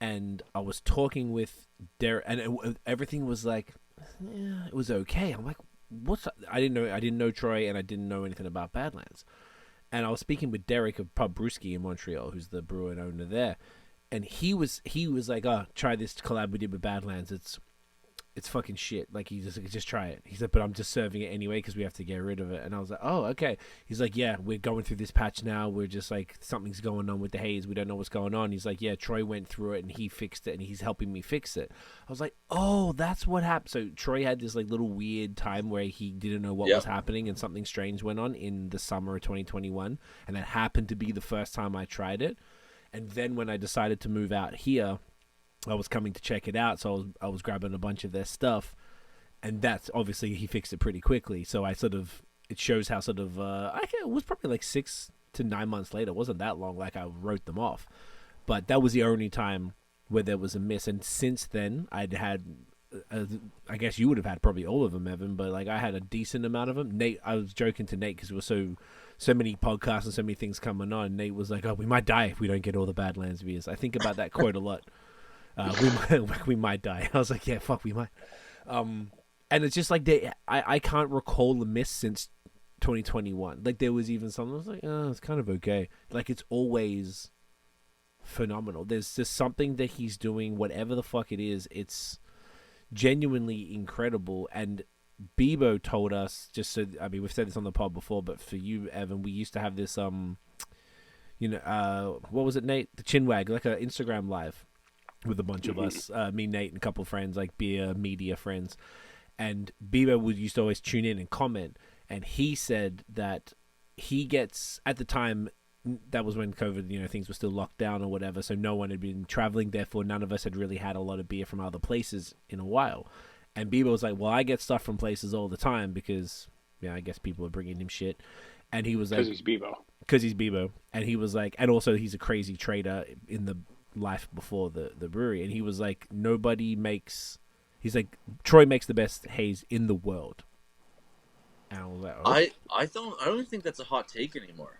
and I was talking with Derek, and everything was like, it was okay. I'm like, I didn't know Troy, and I didn't know anything about Badlands. And I was speaking with Derek of Pub Brewski in Montreal, who's the brewer and owner there, and he was like, "Oh, try this collab we did with Badlands. It's fucking shit. Like, he just try it." He said, "But I'm just serving it anyway because we have to get rid of it." And I was like, "Oh, okay." He's like, "Yeah, we're going through this patch now. We're just like, something's going on with the haze. We don't know what's going on." He's like, "Yeah, Troy went through it and he fixed it and he's helping me fix it." I was like, "Oh, that's what happened." So Troy had this like little weird time where he didn't know what was happening and something strange went on in the summer of 2021, and that happened to be the first time I tried it. And then when I decided to move out here, I was coming to check it out, so I was grabbing a bunch of their stuff, and that's obviously he fixed it pretty quickly. So it shows how sort of it was probably like 6 to 9 months later. It wasn't that long. Like, I wrote them off, but that was the only time where there was a miss. And since then, I'd had, I guess you would have had probably all of them, Evan, but like I had a decent amount of them. Nate, I was joking to Nate because there were so many podcasts and so many things coming on. Nate was like, "Oh, we might die if we don't get all the Badlands beers." I think about that quote a lot. We might die. I was like, yeah, fuck, we might. And it's just like I can't recall a miss since 2021. Like, there was even something I was like, oh, it's kind of okay. Like, it's always phenomenal. There's just something that he's doing, whatever the fuck it is. It's genuinely incredible. And Bebo told us, just so, I mean, we've said this on the pod before, but for you, Evan, we used to have this what was it, Nate? The Chinwag, like an Instagram live with a bunch of us, me, Nate, and a couple of friends, like beer media friends. And Bieber used to always tune in and comment. And he said that he gets, at the time, that was when COVID, things were still locked down or whatever. So no one had been traveling. Therefore, none of us had really had a lot of beer from other places in a while. And Bieber was like, well, I get stuff from places all the time because, I guess people are bringing him shit. And he was like, because he's Bebo. And he was like, and also he's a crazy trader in the life before the brewery. And he was like, he's like, Troy makes the best haze in the world. And I was like, oh. I don't think that's a hot take anymore.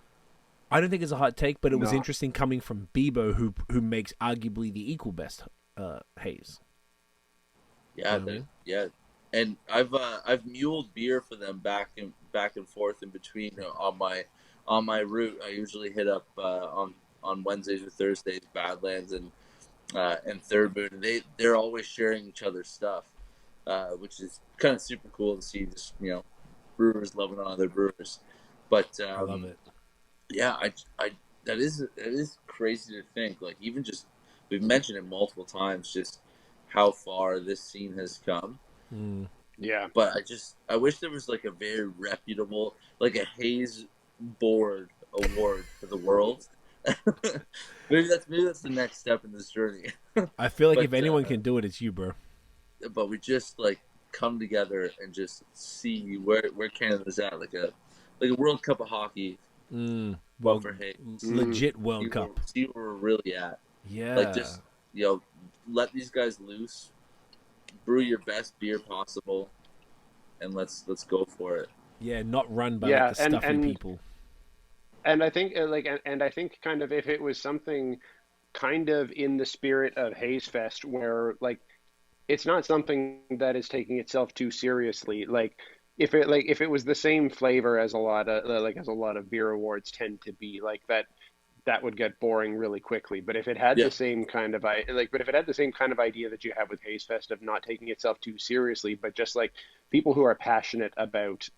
I don't think it's a hot take, but it was interesting coming from Bebo, who makes arguably the equal best haze. Yeah, yeah. And I've muled beer for them back and forth in between on my route. I usually hit up on Wednesdays or Thursdays Badlands and Third Moon, and they're always sharing each other's stuff, which is kind of super cool to see. Just brewers loving on other brewers, but I love it. Yeah, I that is crazy to think. Like, even just, we've mentioned it multiple times, just how far this scene has come. Yeah, but I wish there was like a very reputable, like a Haze board award for the world. maybe that's the next step in this journey. I feel like if anyone can do it, it's you, bro. But we just like come together and just see where Canada's at, like a World Cup of hockey. Well, for Haze. Legit World Cup. See where we're really at. Yeah. Like, just let these guys loose, brew your best beer possible, and let's go for it. Yeah, not run by like the stuffy people. And I think I think kind of if it was something kind of in the spirit of Haze Fest, where like it's not something that is taking itself too seriously. Like if it was the same flavor as a lot of beer awards tend to be, like that would get boring really quickly. But if it had the same kind of idea that you have with Haze Fest of not taking itself too seriously, but just like people who are passionate about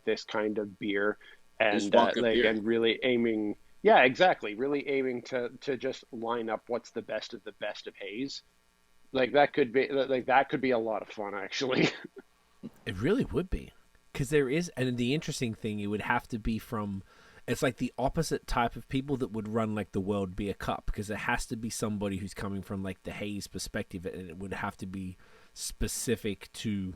this kind of beer and and really aiming, really aiming to just line up what's the best of haze. Like that could be a lot of fun, actually. It really would be, because there is, and the interesting thing, it would have to be from, it's like the opposite type of people that would run like the World Beer Cup, because it has to be somebody who's coming from like the haze perspective, and it would have to be specific to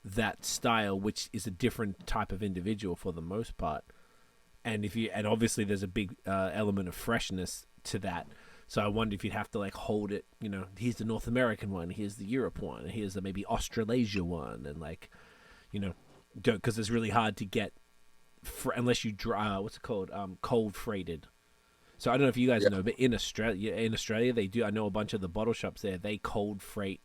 that style, which is a different type of individual for the most part. And obviously there's a big element of freshness to that. So I wonder if you'd have to like hold it, here's the North American one, here's the Europe one, here's the maybe Australasia one, and like, because it's really hard to get, unless you what's it called, cold freighted. So I don't know if you guys know, but in Australia they do. I know a bunch of the bottle shops there, they cold freight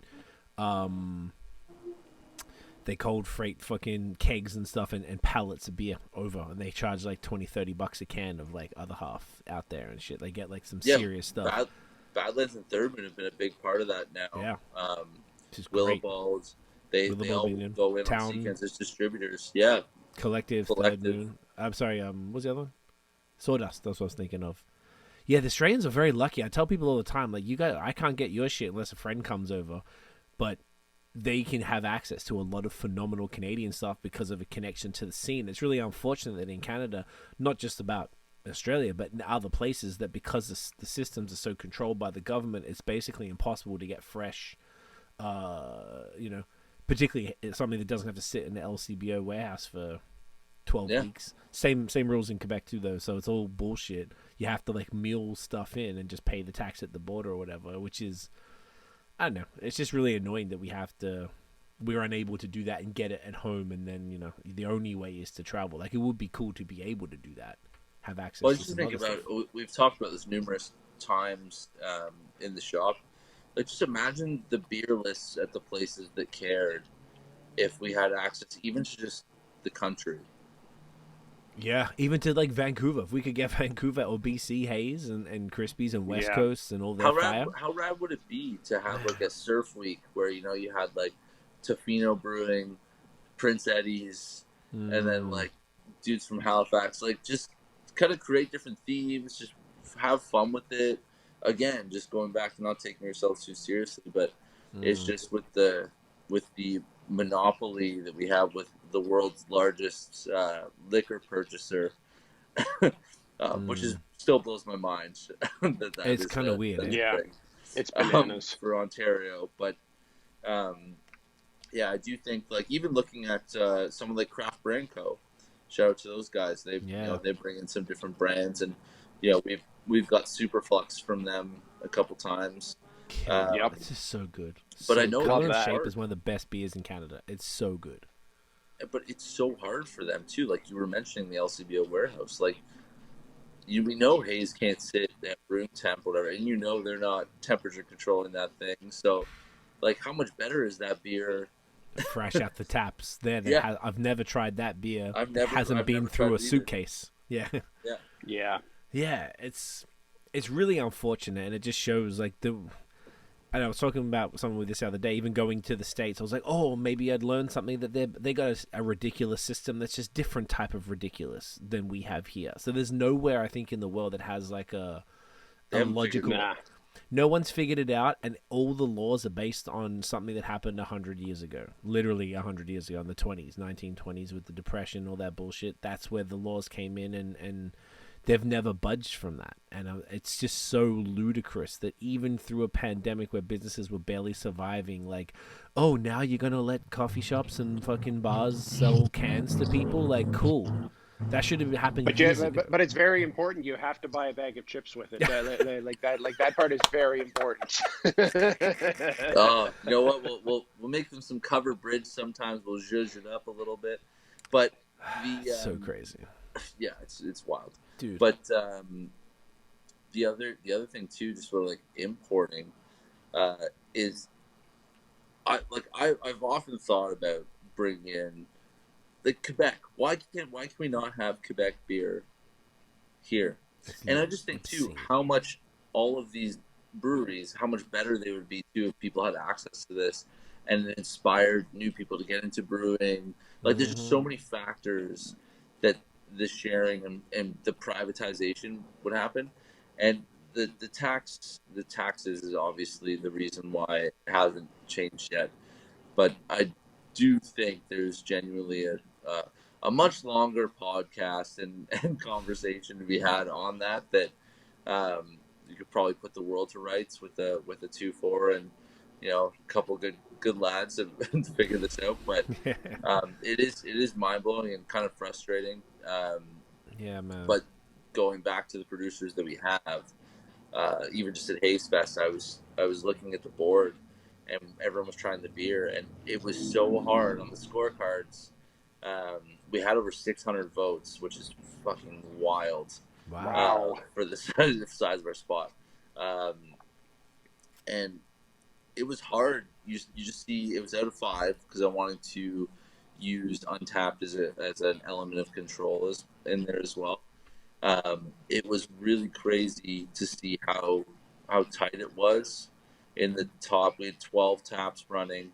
they cold freight fucking kegs and stuff and pallets of beer over, and they charge like $20-$30 a can of like other half out there and shit. They get like some serious stuff. Badlands and Thurman have been a big part of that now. Yeah. Willibald, they all go in on weekends as distributors. Yeah. Collective. Third Moon. I'm sorry, what's the other one? Sawdust, that's what I was thinking of. Yeah, the Australians are very lucky. I tell people all the time, like, I can't get your shit unless a friend comes over, but they can have access to a lot of phenomenal Canadian stuff because of a connection to the scene. It's really unfortunate that in Canada, not just about Australia, but in other places, that because the systems are so controlled by the government, it's basically impossible to get fresh, particularly something that doesn't have to sit in the LCBO warehouse for 12 weeks. Same rules in Quebec too, though, so it's all bullshit. You have to like mule stuff in and just pay the tax at the border or whatever, which is, I don't know, it's just really annoying that we're unable to do that and get it at home, and then the only way is to travel. Like, it would be cool to be able to do that, have access to some other stuff. We've talked about this numerous times in the shop. Like, just imagine the beer lists at the places that cared if we had access even to just the country. Yeah, even to like Vancouver. If we could get Vancouver or BC Haze and Crispies and West Coast and all that fire. How rad would it be to have like a surf week where you had like Tofino Brewing, Prince Eddie's, and then like dudes from Halifax, like just kind of create different themes, just have fun with it. Again, just going back to not taking yourself too seriously, but it's just with the monopoly that we have with the world's largest liquor purchaser, which still blows my mind. It's kind of weird. It's bananas for Ontario, but I do think like even looking at someone like Craft Brand Co. Shout out to those guys. They bring in some different brands, and we've got Superflux from them a couple times. It's just so good. But I know Color and Shape is one of the best beers in Canada. It's so good. But it's so hard for them too. Like you were mentioning the LCBO warehouse. Like we know Haze can't sit at room temp or whatever, and they're not temperature controlling that thing. So, like, how much better is that beer? Fresh out the taps. I've never tried that beer. I've never been through a suitcase. Yeah. It's really unfortunate, and it just shows like I was talking about someone with this the other day, even going to the States. I was like, oh, maybe I'd learn something that they got a ridiculous system that's just different type of ridiculous than we have here. So there's nowhere, I think, in the world that has like a logical... No one's figured it out, and all the laws are based on something that happened 100 years ago. Literally 100 years ago, in the 1920s with the Depression, all that bullshit. That's where the laws came in, and they've never budged from that. And it's just so ludicrous that even through a pandemic where businesses were barely surviving, like, oh, now you're going to let coffee shops and fucking bars sell cans to people? Like, cool. That should have happened years ago. But it's very important. You have to buy a bag of chips with it. Like that part is very important. Oh, you know what? We'll make them some cover bridge sometimes. We'll zhuzh it up a little bit. But so crazy. Yeah, it's wild, dude. But the other thing too, just for like importing, is I've often thought about bringing in like Quebec. Why can we not have Quebec beer here? And I just think too how much all of these breweries, how much better they would be too if people had access to this and it inspired new people to get into brewing. Like there's just so many factors that the sharing and the privatization would happen, and the taxes is obviously the reason why it hasn't changed yet. But I do think there's genuinely a much longer podcast and conversation to be had on that you could probably put the world to rights with the 2-4 and a couple good lads to figure this out. But it is mind blowing and kind of frustrating. Yeah, man. But going back to the producers that we have, even just at Haze Fest, I was looking at the board and everyone was trying the beer, and it was so hard on the scorecards. We had over 600 votes, which is fucking wild. Wow. For the size of our spot. And it was hard you just see it was out of 5 because I wanted to use Untapped as an element of control in there as well. It was really crazy to see how tight it was in the top. We had 12 taps running,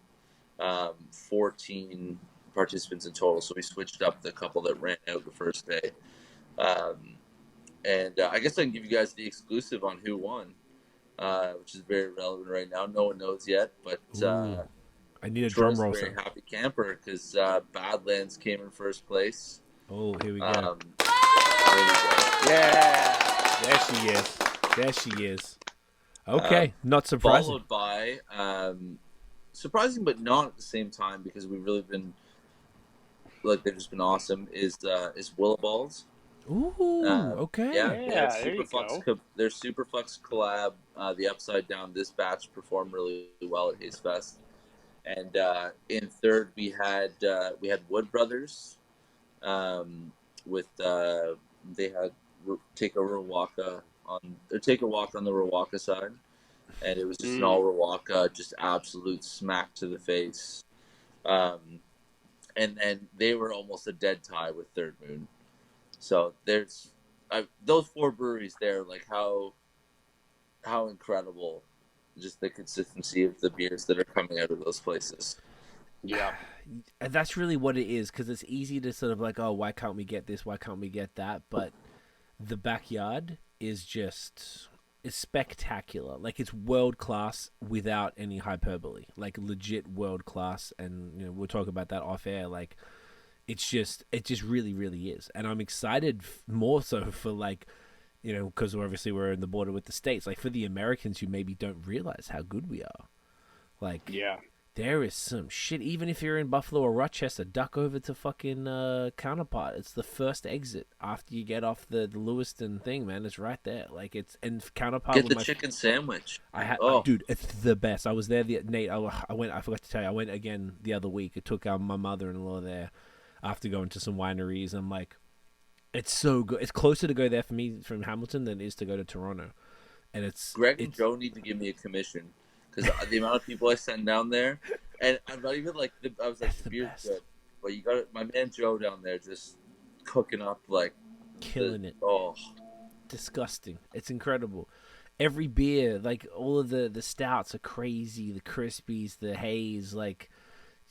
14 participants in total. So we switched up the couple that ran out the first day. And I guess I can give you guys the exclusive on who won, which is very relevant right now. No one knows yet, but I need a Troy's drum roll. Very happy camper because Badlands came in first place. Oh, here we go. Yeah, there she is. There she is. Okay, not surprising. Followed by surprising, but not at the same time because we've really been they've just been awesome. Is Willibald. Ooh, okay. Yeah, there you go. Their Superflux collab, the Upside Down, this batch performed really well at Haze Fest. And in third, we had Wood Brothers, with they had take a walk on the Rorschach side, and it was just an all Rorschach, just absolute smack to the face. And then they were almost a dead tie with Third Moon. So there's those 4 breweries there, like how incredible just the consistency of the beers that are coming out of those places. Yeah. And that's really what it is, because it's easy to sort of like, oh, why can't we get this? Why can't we get that? But the backyard is spectacular. Like, it's world class without any hyperbole. Like, legit world class. And we'll talk about that off air. Like, it just really, really is. And I'm excited more so for because obviously we're in the border with the States. Like, for the Americans who maybe don't realize how good we are. Like, yeah. There is some shit. Even if you're in Buffalo or Rochester, duck over to fucking Counterpart. It's the first exit after you get off the Lewiston thing, man. It's right there. Like, it's and Counterpart. Get the chicken sandwich. Dude, it's the best. I was there. Nate, I went. I forgot to tell you. I went again the other week. I took my mother-in-law there after going to some wineries. I'm like, it's so good. It's closer to go there for me from Hamilton than it is to go to Toronto. And Greg and Joe need to give me a commission. Because the amount of people I send down there, and I'm not even I was like, the beer's good, but you got my man Joe down there just cooking up killing it. Oh, disgusting! It's incredible. Every beer, like all of the stouts are crazy. The Crispies, the Haze,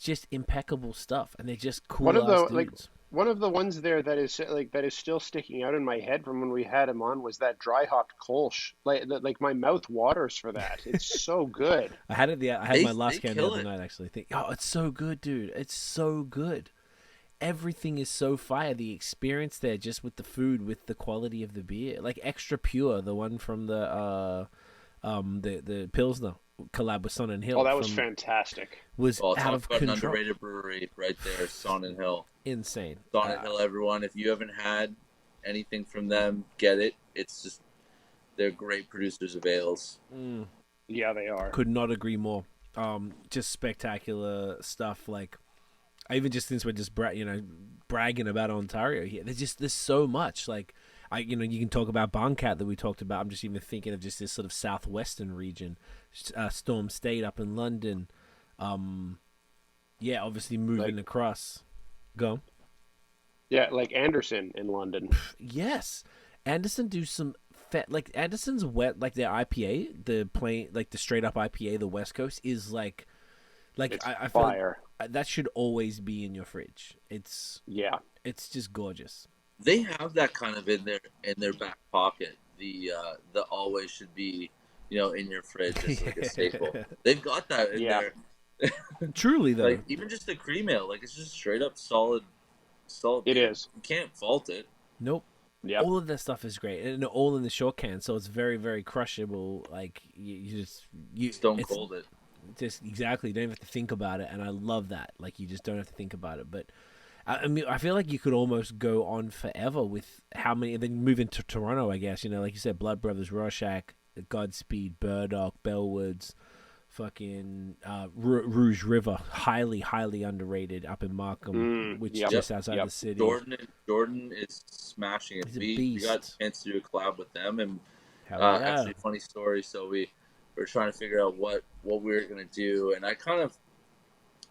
just impeccable stuff, and they're just cool dudes. One of the ones there that is still sticking out in my head from when we had him on was that dry hopped Kolsch. Like my mouth waters for that. It's so good. I had my last can the other night actually. It's so good, dude. It's so good. Everything is so fire. The experience there, just with the food, with the quality of the beer, like Extra Pure, the one from the Pilsner collab with Sun and Hill. Oh, that was fantastic. Was out of control. An underrated brewery right there, Sun and Hill. Insane. Sun and Hill, everyone. If you haven't had anything from them, get it. It's just they're great producers of ales. Yeah, they are. Could not agree more. Just spectacular stuff. Like, even just since we're just bragging about Ontario here, there's so much. Like, you can talk about Barncat that we talked about. I'm just even thinking of just this sort of southwestern region, Storm State up in London. Obviously moving across. Go. Yeah, like Anderson in London. Yes, Anderson do some Anderson's wet, like their IPA, the straight up IPA, the West Coast is like I feel fire. That should always be in your fridge. It's just gorgeous. They have that kind of in their back pocket. The always should be in your fridge as like a staple. They've got that in there. Truly though, even just the cream ale, it's just straight up solid. It beer. is. You can't fault it. Nope. Yeah. All of that stuff is great, and all in the short can, so it's very, very crushable. Like you stone cold it. Just exactly. You don't even have to think about it, and I love that. Like, you just don't have to think about it. But I mean, I feel like you could almost go on forever with how many, and then move into Toronto. I guess like you said, Blood Brothers, Rorschach, Godspeed, Burdock, Bellwoods. Fucking Rouge River, highly, highly underrated up in Markham, which is just outside the city. Jordan is smashing it. We got a chance to do a collab with them, and actually, funny story. So we were trying to figure out what we were gonna do, and I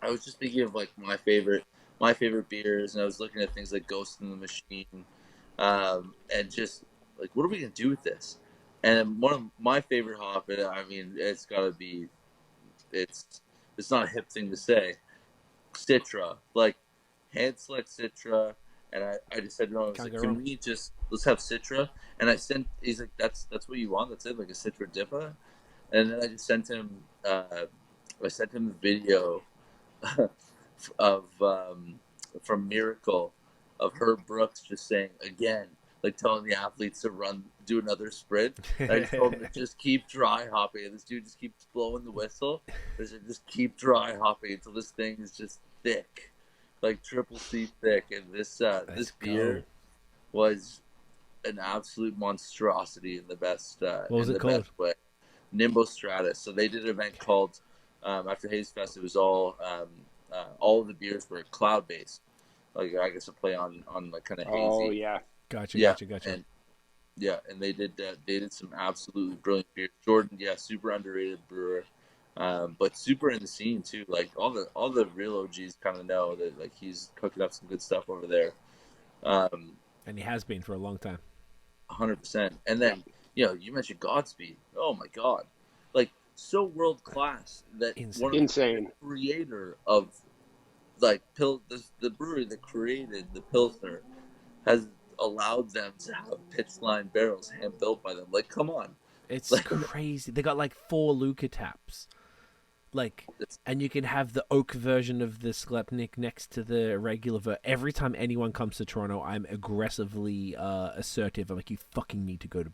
was just thinking of like my favorite beers, and I was looking at things like Ghost in the Machine, and just like, what are we gonna do with this? And one of my favorite hop, I mean, it's gotta be, it's not a hip thing to say, Citra, like hand select Citra, and I just said no. I was like, can we just let's have Citra? And he's like, that's what you want? That's it, like a Citra Dippa? And then I just sent him a video of from Miracle of Herb Brooks just saying again, like telling the athletes to do another sprint. And I just told them to just keep dry hopping, and this dude just keeps blowing the whistle. They said just keep dry hopping until this thing is just thick, like triple C thick. And this beer was an absolute monstrosity in the best what was it called? Best way. Nimbo Stratus. So they did an event called after Haze Fest. It was all of the beers were cloud based, like I guess a play on like kind of hazy. Oh yeah, gotcha. And they did some absolutely brilliant beers. Jordan, super underrated brewer, but super in the scene too. Like all the real OGs kind of know that like he's cooking up some good stuff over there. And he has been for a long time. 100%. And then you mentioned Godspeed. Oh my God, like so world class that insane creator of like the brewery that created the Pilsner has allowed them to have pitch line barrels hand built by them. Like, come on, it's like crazy. They got like 4 Luca taps, like, and you can have the oak version of the Sklepnik next to the regular. Every time anyone comes to Toronto, I'm aggressively assertive. I'm like, you fucking need to go to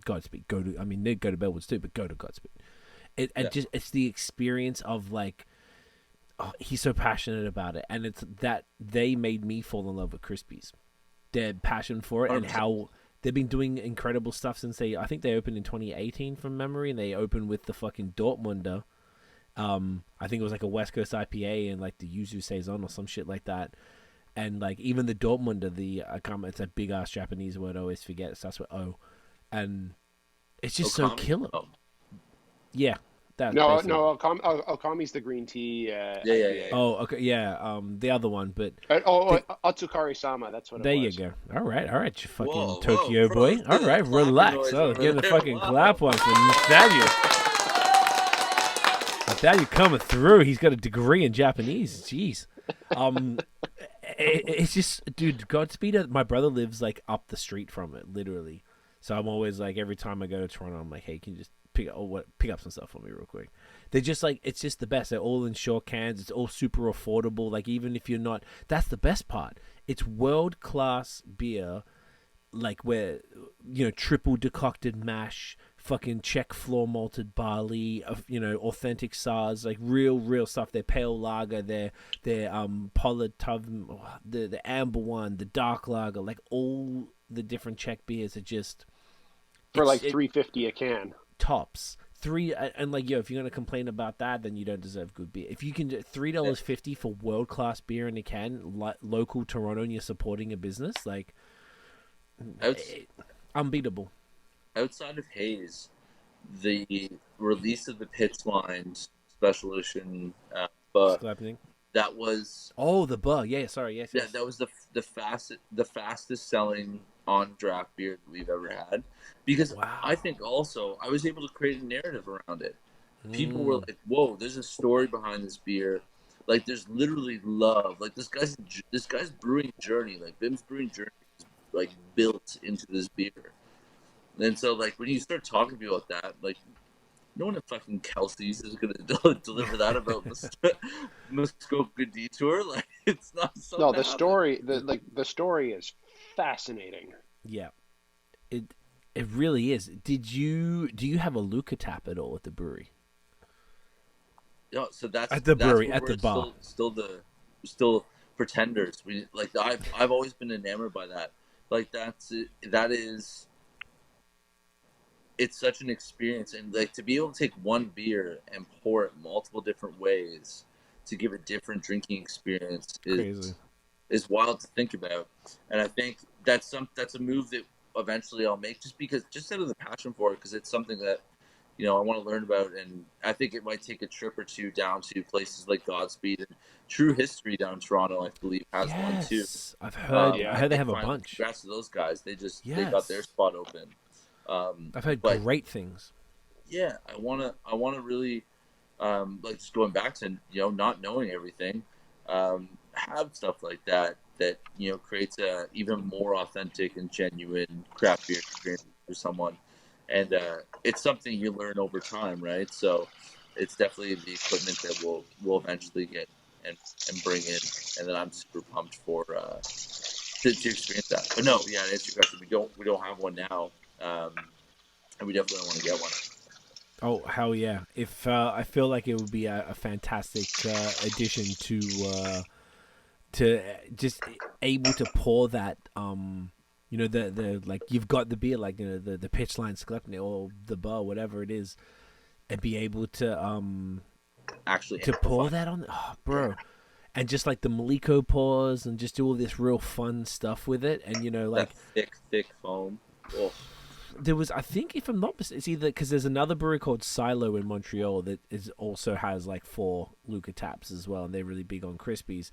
Godspeed. They go to Bellwoods too, but go to Godspeed. It's the experience of like, oh, he's so passionate about it, and it's that they made me fall in love with Crispies. Their passion for it 100%. And how they've been doing incredible stuff since I think they opened in 2018 from memory, and they opened with the fucking Dortmunder. I think it was like a West Coast IPA and like the Yuzu Saison or some shit like that. And like even the Dortmunder, it's a big ass Japanese word I always forget. It starts with O, and it's just so killer. Oh. Yeah. Okami's the green tea. Yeah. Oh, okay, yeah. The other one, but Atsukari-sama. That's what. There you go. All right, you fucking Tokyo boy. All right, relax. Oh, getting the fucking clap one from Nathaniel. Nathaniel coming through. He's got a degree in Japanese. Jeez. It's just, dude. Godspeed. My brother lives like up the street from it, literally. So I'm always like, every time I go to Toronto, I'm like, hey, can you just pick up some stuff for me real quick? They're just like, it's just the best. They're all in short cans. It's all super affordable. Like, even if you're not, that's the best part. It's world class beer, like where triple decocted mash, fucking Czech floor malted barley, authentic SARS, like real stuff. Their pale lager, their pollard the amber one, the dark lager, like all the different Czech beers are just for like $3.50 a can. Tops. And like, if you're gonna complain about that, then you don't deserve good beer. If you can do $3.50 for world class beer in a can, local Toronto, and you're supporting a business, like unbeatable. Outside of Haze, the release of the Pitch Lines special edition book, that was the bug. Yeah, sorry, yes. Yeah, that was the fastest selling on draft beer that we've ever had, because I think also I was able to create a narrative around it. People were like, "Whoa, there's a story behind this beer. Like, there's literally love. Like, this guy's brewing journey, like Bim's brewing journey, is like built into this beer." And so, like, when you start talking to people about that, like, no one in fucking Kelsey's is going to deliver that about Muskoka Detour. Like, it's not so. No, the story is fascinating. Yeah, it really is. Do you have a Luca tap at all at the brewery? Yeah, so that's at the brewery, at the bar. Still pretenders. We like I've always been enamored by that. Like that is. It's such an experience, and like to be able to take one beer and pour it multiple different ways to give a different drinking experience is wild to think about. And I think that's a move that eventually I'll make, just out of the passion for it, because it's something that I want to learn about, and I think it might take a trip or two down to places like Godspeed and True History down in Toronto. I believe has one too. I've heard. I heard they have a finally, bunch. Congrats to those guys. They got their spot open. I've heard great things. Yeah, I wanna really like just going back to not knowing everything, have stuff like that creates a even more authentic and genuine craft beer experience for someone. And it's something you learn over time, right? So it's definitely the equipment that we'll eventually get and bring in, and then I'm super pumped for to experience that. But no, yeah, to answer your question, we don't have one now, and we definitely want to get one. Oh hell yeah! If I feel like it would be a fantastic addition to just able to pour that the like you've got the beer like the pitch line Sklepnik or the bar whatever it is, and be able to actually to pour that on bro, and just like the Maliko pours and just do all this real fun stuff with it, and like that thick foam. Oh. There was, I think, if I'm not mistaken, it's either because there's another brewery called Silo in Montreal that also has like 4 Luca taps as well, and they're really big on Crispies.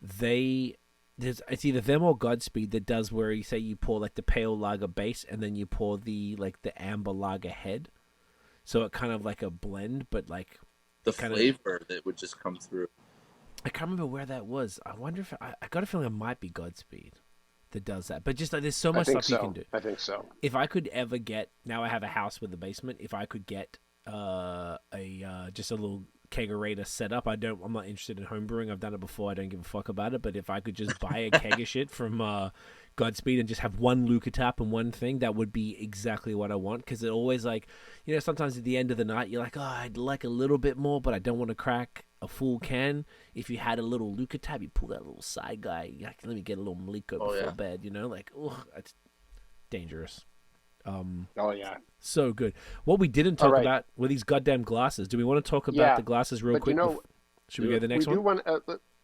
It's either them or Godspeed that does where you say you pour like the pale lager base and then you pour the amber lager head, so it kind of like a blend, but like the flavor that would just come through. I can't remember where that was. I wonder if I got a feeling it might be Godspeed that does that, but just like there's so much stuff you can do. I think so. If I could ever get, now I have a house with a basement, if I could get just a little kegerator set up, I'm not interested in home brewing. I've done it before. I don't give a fuck about it. But if I could just buy a keg of shit from Godspeed and just have one Luca tap and one thing, that would be exactly what I want. Because it always sometimes at the end of the night you're like, oh, I'd like a little bit more, but I don't want to crack a full can. If you had a little Luca tab, you pull that little side guy. You're like, let me get a little Maliko before bed. It's dangerous. So good. What we didn't talk about were these goddamn glasses. Do we want to talk about the glasses real quick? Should we go to the next one?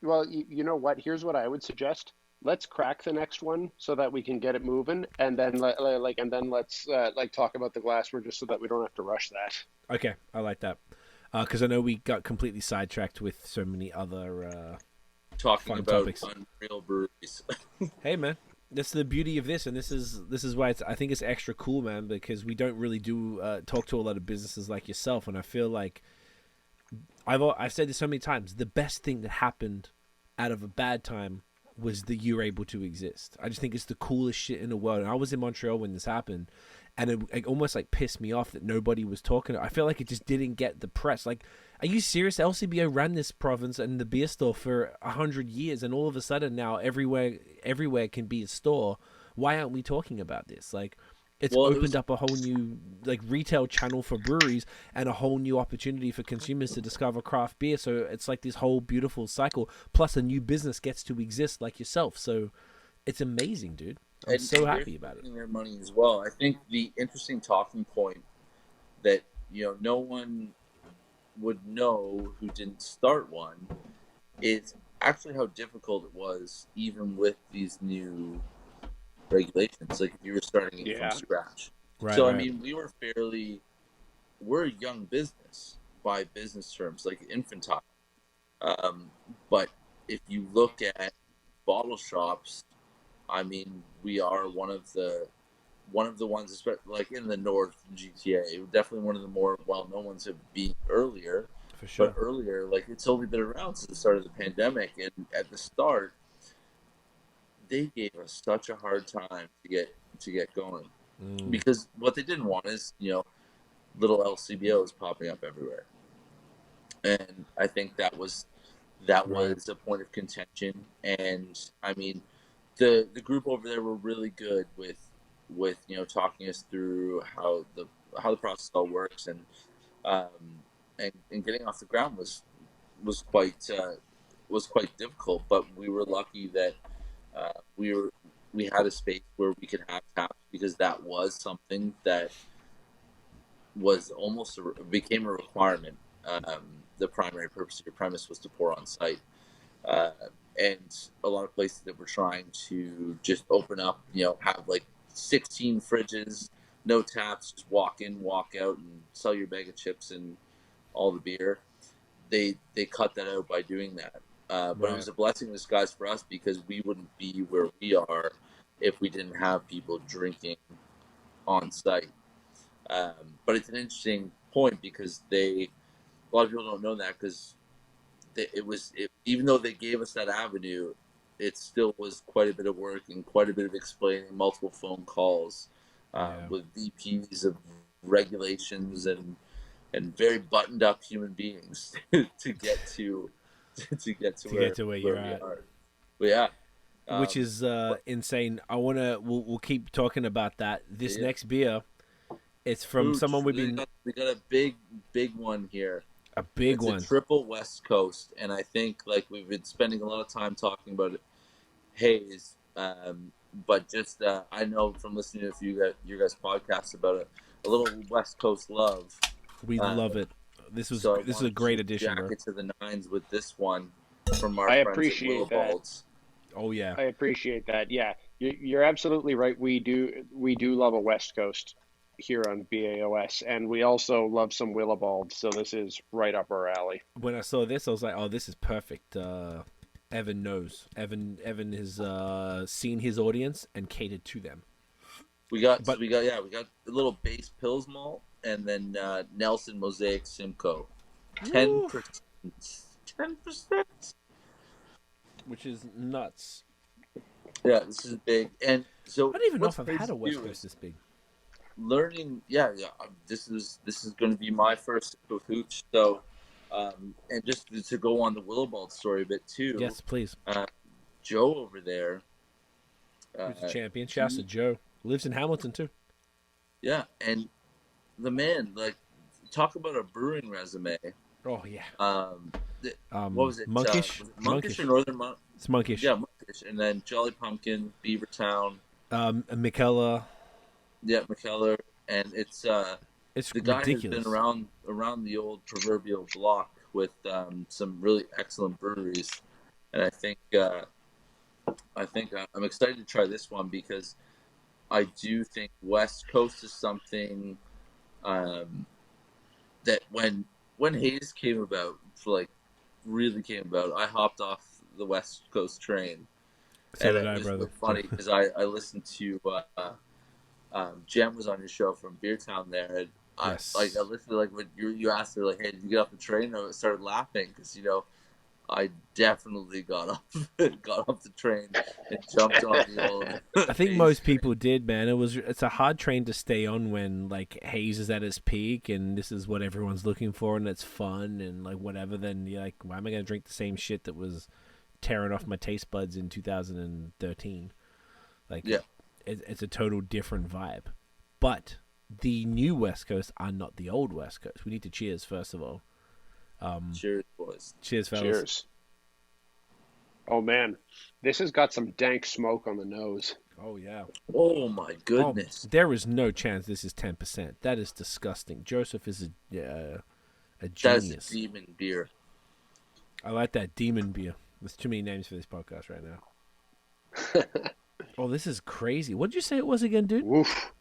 Well, you know what? Here's what I would suggest. Let's crack the next one so that we can get it moving, and then let's talk about the glassware just so that we don't have to rush that. Okay, I like that. Because I know we got completely sidetracked with so many other talking about topics. Unreal breweries. Hey man, that's the beauty of this, and this is why I think it's extra cool, man. Because we don't really talk to a lot of businesses like yourself, and I feel like I've said this so many times. The best thing that happened out of a bad time was that you're able to exist. I just think it's the coolest shit in the world. And I was in Montreal when this happened, and it almost like pissed me off that nobody was talking. I feel like it just didn't get the press. Like, are you serious? LCBO ran this province and the beer store for 100 years, and all of a sudden now everywhere can be a store. Why aren't we talking about this? Like, it's opened up a whole new retail channel for breweries and a whole new opportunity for consumers to discover craft beer. So it's like this whole beautiful cycle. Plus, a new business gets to exist like yourself. So it's amazing, dude. I'm so happy about it. Their money as well. I think the interesting talking point that no one would know who didn't start one is actually how difficult it was, even with these new regulations. Like if you were starting it from scratch. Right, so right. I mean, we're a young business by business terms, like infantile. But if you look at bottle shops, I mean, we are one of the ones, especially like in the North GTA, definitely one of the more well-known ones to be earlier. For sure. But earlier, like it's only been around since the start of the pandemic, and at the start, they gave us such a hard time to get going because what they didn't want is little LCBOs popping up everywhere, and I think that was a point of contention. And I mean, the group over there were really good with talking us through how the process all works, and getting off the ground was quite difficult. But we were lucky that we had a space where we could have taps, because that was something that was almost became a requirement. The primary purpose of your premise was to pour on site, and a lot of places that were trying to just open up, have like 16 fridges no taps, just walk in, walk out, and sell your bag of chips and all the beer. They cut that out by doing that. But it was a blessing in disguise for us because we wouldn't be where we are if we didn't have people drinking on site. But it's an interesting point because a lot of people don't know that because even though they gave us that avenue, it still was quite a bit of work and quite a bit of explaining, multiple phone calls with VPs of regulations and very buttoned up human beings to get to where you're at. But yeah. Which is insane. We'll keep talking about that. This next beer, it's from Hooch, someone we got a big one here. A big one. A triple West Coast, and I think like we've been spending a lot of time talking about it, Haze. But just I know from listening to your guys' podcasts about it, a little West Coast love. We love it. This is a great addition. Jacket to the nines with this one from our I friends appreciate at that. Willibald. Oh yeah, I appreciate that. Yeah, you're absolutely right. We do love a West Coast here on BAOS, and we also love some Willibald. So this is right up our alley. When I saw this, I was like, "Oh, this is perfect." Evan knows. Evan has seen his audience and catered to them. We got a little base Pils malt, and then Nelson Mosaic Simcoe, 10%, 10%, which is nuts. Yeah, this is big, and so I don't even know if I've had a West Coast this big. Learning, this is going to be my first with Hooch, so and just to go on the Willibald story a bit too. Yes, please. Joe over there, who's a champion. Shouts to Joe. Lives in Hamilton too. Yeah, and the man, like, talk about a brewing resume. Oh yeah. What was it? Monkish? Was it Monkish or Northern Monk? It's Monkish. Yeah, Monkish, and then Jolly Pumpkin, Beavertown. McKellar. Yeah, McKellar, and it's the guy ridiculous. Has been around the old proverbial block with some really excellent breweries, and I think I'm excited to try this one because I do think West Coast is something that when Haze came about, really came about, I hopped off the West Coast train. So and did it I, was brother. Funny because I listened to Jem was on your show from Beertown there, and Yes. I listened to when you asked her hey, did you get off the train? And I started laughing because I definitely got off the train and jumped on the old. I think most people did, man. It's a hard train to stay on when Haze is at its peak and this is what everyone's looking for and it's fun and whatever. Then you're like, why am I gonna drink the same shit that was tearing off my taste buds in 2013? It's a total different vibe. But the new West Coast are not the old West Coast. We need to cheers first of all. Cheers, boys. Cheers, fellas. Cheers. Oh man, this has got some dank smoke on the nose. Oh yeah. Oh my goodness. There is no chance this is 10%. That is disgusting. Joseph is a genius. That's a demon beer. I like that demon beer. There's too many names for this podcast right now. Oh, this is crazy. What did you say it was again, dude? Woof.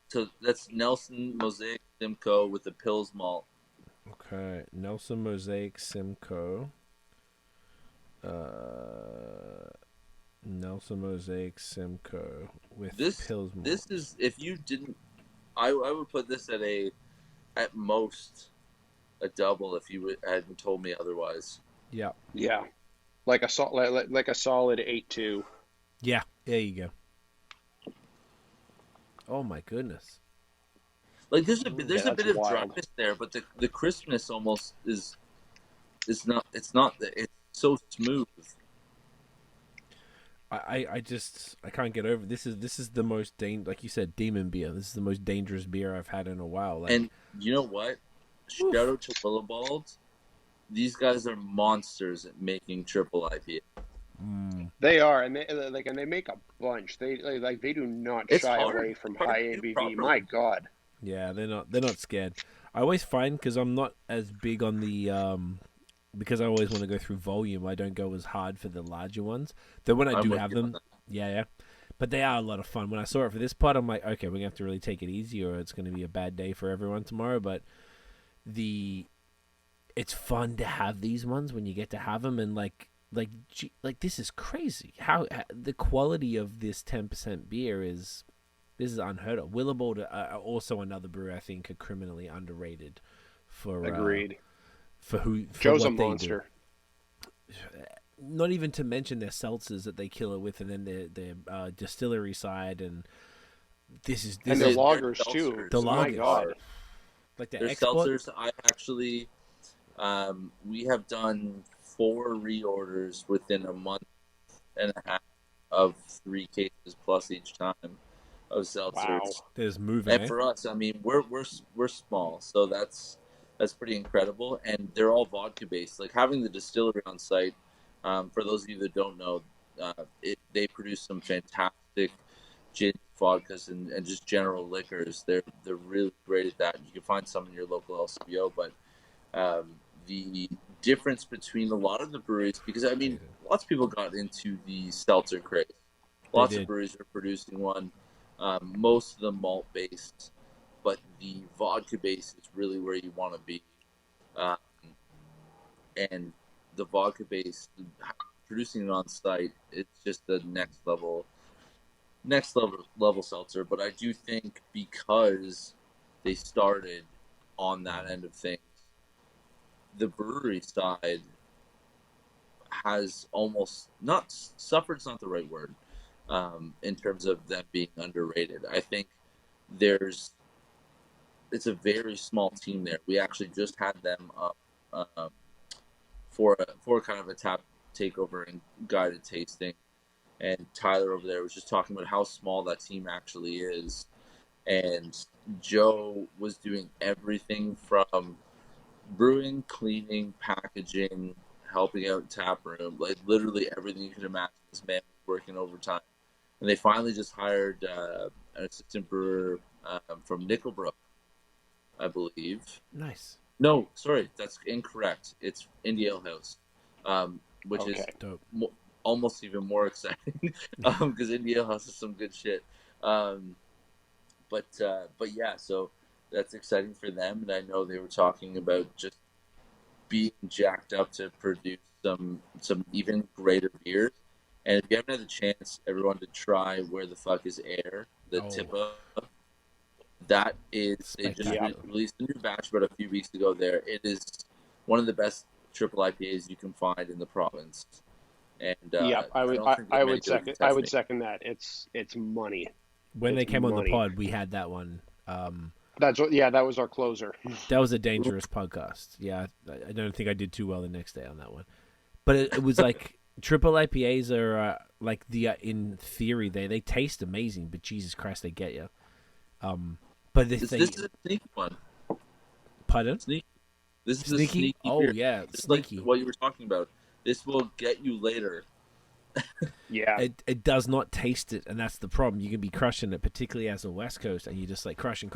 So that's Nelson Mosaic Simcoe with the Pils malt. Okay, Nelson Mosaic Simcoe. Nelson Mosaic Simcoe with Pils malt. This is, if you didn't, I would put this at most a double if you hadn't told me otherwise. Yeah. Yeah. Like a solid 8.2. Yeah, there you go. Oh my goodness. There's a bit of wild. dryness there, but the crispness almost is not. It's so smooth. I can't get over this is the most like you said, demon beer. This is the most dangerous beer I've had in a while. And you know what? Shout out to Willibald. These guys are monsters at making triple IPA. They are, and they make a bunch. They do not shy away from high ABV. My God. Yeah, they're not scared. I always find, because I'm not as big on the because I always want to go through volume, I don't go as hard for the larger ones. Though when I do have them, yeah. But they are a lot of fun. When I saw it for this pod, I'm like, okay, we're going to have to really take it easy or it's going to be a bad day for everyone tomorrow. But it's fun to have these ones when you get to have them. And like this is crazy. How the quality of this 10% beer is unheard of. Willibald are also another brew I think are criminally underrated for agreed. For Joe's what a monster. Not even to mention their seltzers that they kill it with, and then their distillery side, and this and their lagers too. The lagers, my God, like their seltzers. I actually, we have done 4 reorders within a month and a half of 3 cases plus each time of seltzers. Wow, there's moving. And for us, I mean, we're small, so that's pretty incredible, and they're all vodka based. Like having the distillery on site. For those of you that don't know, they produce some fantastic gin, vodkas, and just general liquors. They're really great at that. You can find some in your local LCBO, but the difference between a lot of the breweries, because I mean, lots of people got into the seltzer craze. Lots of breweries are producing one. Most of them malt based, but the vodka base is really where you want to be, and the vodka base, producing it on site, it's just the next level seltzer. But I do think because they started on that end of things, the brewery side has almost not suffered. It's not the right word in terms of them being underrated. I think it's a very small team there. We actually just had them up. For kind of a tap takeover and guided tasting, and Tyler over there was just talking about how small that team actually is, and Joe was doing everything from brewing, cleaning, packaging, helping out tap room, like literally everything you could imagine. This man was working overtime, and they finally just hired an assistant brewer from Nickelbrook, I believe. Nice. No, sorry, that's incorrect. It's Indie Ale House, which is dope. Almost even more exciting because Indie Ale House is some good shit. But yeah, so that's exciting for them, and I know they were talking about just being jacked up to produce some even greater beers. And if you haven't had the chance, everyone, to try Where the Fuck is Air, the Tippa. That is, they just released a new batch about a few weeks ago there. It is one of the best triple IPAs you can find in the province. And I would second that. It's money. When they came on the pod, we had that one. That was our closer. That was a dangerous podcast. Yeah, I don't think I did too well the next day on that one. But it was like triple IPAs are like in theory they taste amazing, but Jesus Christ, they get you. But this is a sneaky one. Pardon? Sneaky. This is a sneaky beer. Yeah, it's sneaky. Like what you were talking about. This will get you later. Yeah. It does not taste it, and that's the problem. You can be crushing it, particularly as a West Coast, and you just like crushing.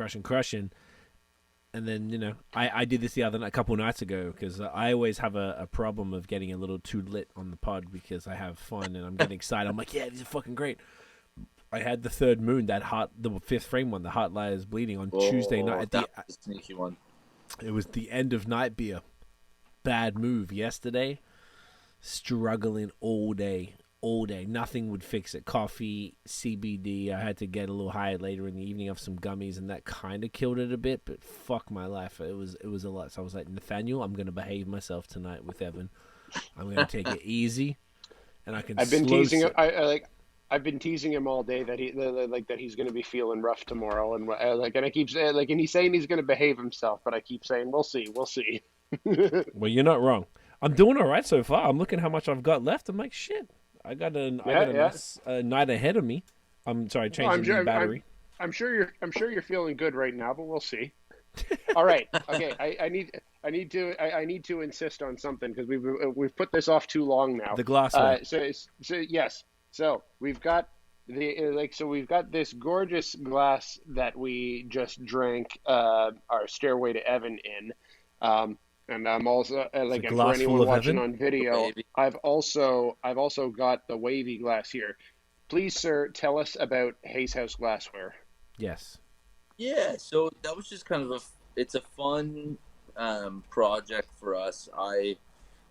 And then, I did this a couple nights ago, because I always have a problem of getting a little too lit on the pod because I have fun and I'm getting excited. I'm like, yeah, these are fucking great. I had the Third Moon, the Fifth Frame one, the Heart Lies Bleeding, on Tuesday night. That was a sneaky one. It was the end of night beer. Bad move yesterday. Struggling all day. Nothing would fix it. Coffee, CBD. I had to get a little high later in the evening of some gummies, and that kind of killed it a bit. But fuck my life, it was a lot. So I was like, Nathaniel, I'm gonna behave myself tonight with Evan. I'm gonna take it easy, and I can. I've been teasing him. I've been teasing him all day that he's going to be feeling rough tomorrow, and and I keep saying and he's saying he's going to behave himself, but I keep saying we'll see. Well, you're not wrong. I'm doing all right so far. I'm looking how much I've got left. I'm like, shit. I got a nice night ahead of me. I'm sorry, changing the battery. I'm sure you're feeling good right now, but we'll see. All right. Okay. I need to insist on something, because we've put this off too long now. The glassware. Yes. So we've got we've got this gorgeous glass that we just drank our Stairway to Evan in, and I'm also and for anyone watching on video, I've also got the wavy glass here. Please, sir, tell us about Haze House glassware. Yes. Yeah, so that was just kind of it's a fun project for us.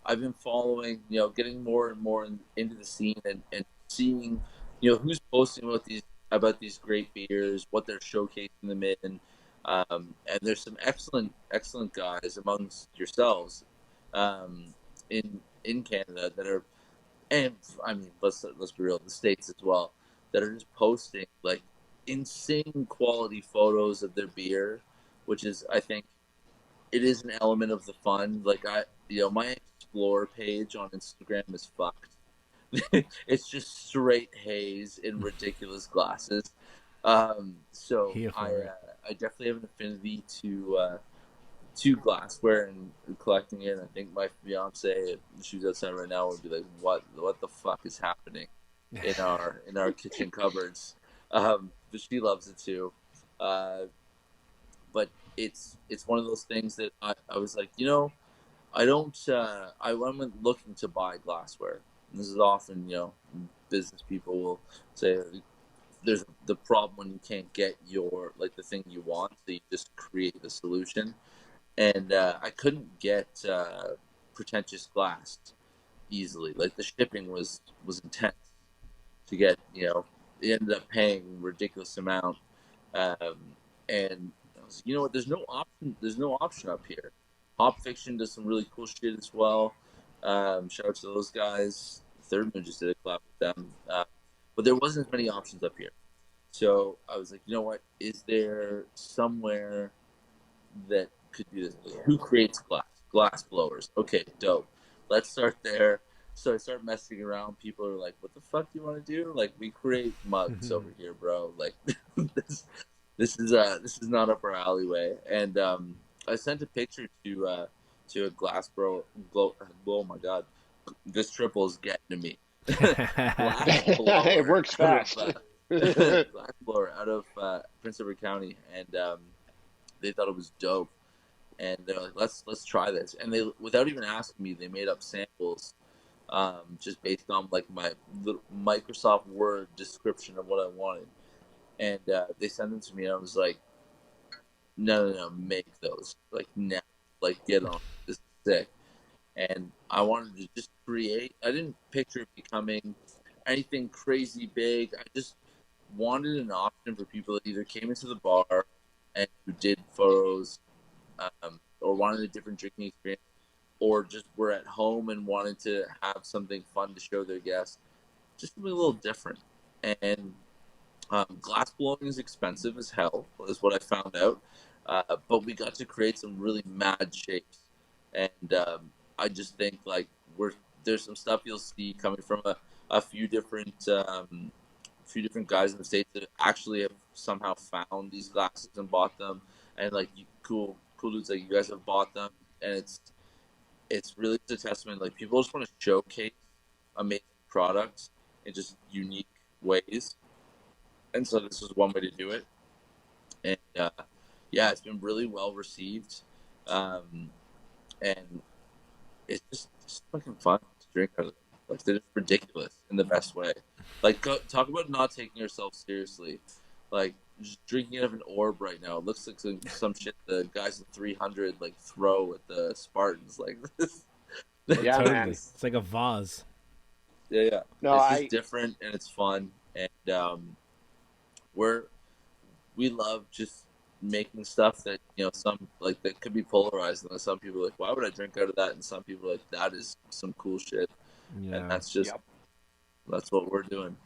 I've been following, getting more and more into the scene and seeing, who's posting about these great beers, what they're showcasing them in, and there's some excellent guys amongst yourselves, um, in Canada that are, and I mean, let's be real, the states as well, that are just posting like insane quality photos of their beer, which is, I think, it is an element of the fun. Like my explore page on Instagram is fucked. It's just straight haze in ridiculous glasses. So Here for it. I definitely have an affinity to glassware and collecting it. I think my fiance, if she was outside right now, would be like, "What the fuck is happening in our kitchen cupboards?" But she loves it too. Uh, but it's one of those things that I was like, I don't. I wasn't looking to buy glassware. And this is often, business people will say there's the problem when you can't get the thing you want, so you just create the solution. And I couldn't get pretentious glass easily. Like the shipping was intense to get. It ended up paying a ridiculous amount, um, and I was, what? There's no option. There's no option up here. Hop Fiction does some really cool shit as well. Shout out to those guys. Third Moon just did a collab with them, but there wasn't as many options up here. So I was like, you know what? Is there somewhere that could do this? Who creates glass? Glass blowers. Okay, dope. Let's start there. So I start messing around. People are like, "What the fuck do you want to do?" Like, we create mugs over here, bro. Like, this this is not up our alleyway. And I sent a picture to a glass bro. Oh my god, this triple is getting to me. Glass blower. It works fast. Glass blower out of Prince Edward County, and they thought it was dope. And they're like, let's try this. And they, without even asking me, they made up samples, just based on like my little Microsoft Word description of what I wanted. And they sent them to me, and I was like, no, make those like now, like get on. This is sick. And I wanted to just create. I didn't picture it becoming anything crazy big. I just wanted an option for people that either came into the bar and who did photos, or wanted a different drinking experience, or just were at home and wanted to have something fun to show their guests, just something a little different. And glass blowing is expensive as hell, is what I found out. But we got to create some really mad shapes, and I just think like there's some stuff you'll see coming from a few different guys in the states that actually have somehow found these glasses and bought them, and like cool dudes like you guys have bought them, and it's really a testament. Like people just want to showcase amazing products in just unique ways, and so this is one way to do it. And yeah, it's been really well received, and it's just fucking fun to drink out of it. Like they're just ridiculous in the best way. Like talk about not taking yourself seriously. Like just drinking out of an orb right now. It looks like some shit the guys in 300 like throw at the Spartans. Like this. Yeah, totally. man. It's like a vase. Yeah. No, it's just different and it's fun, and we love just making stuff that some like that could be polarized, and some people are like, why would I drink out of that? And some people are like, that is some cool shit. Yeah. And that's just that's what we're doing.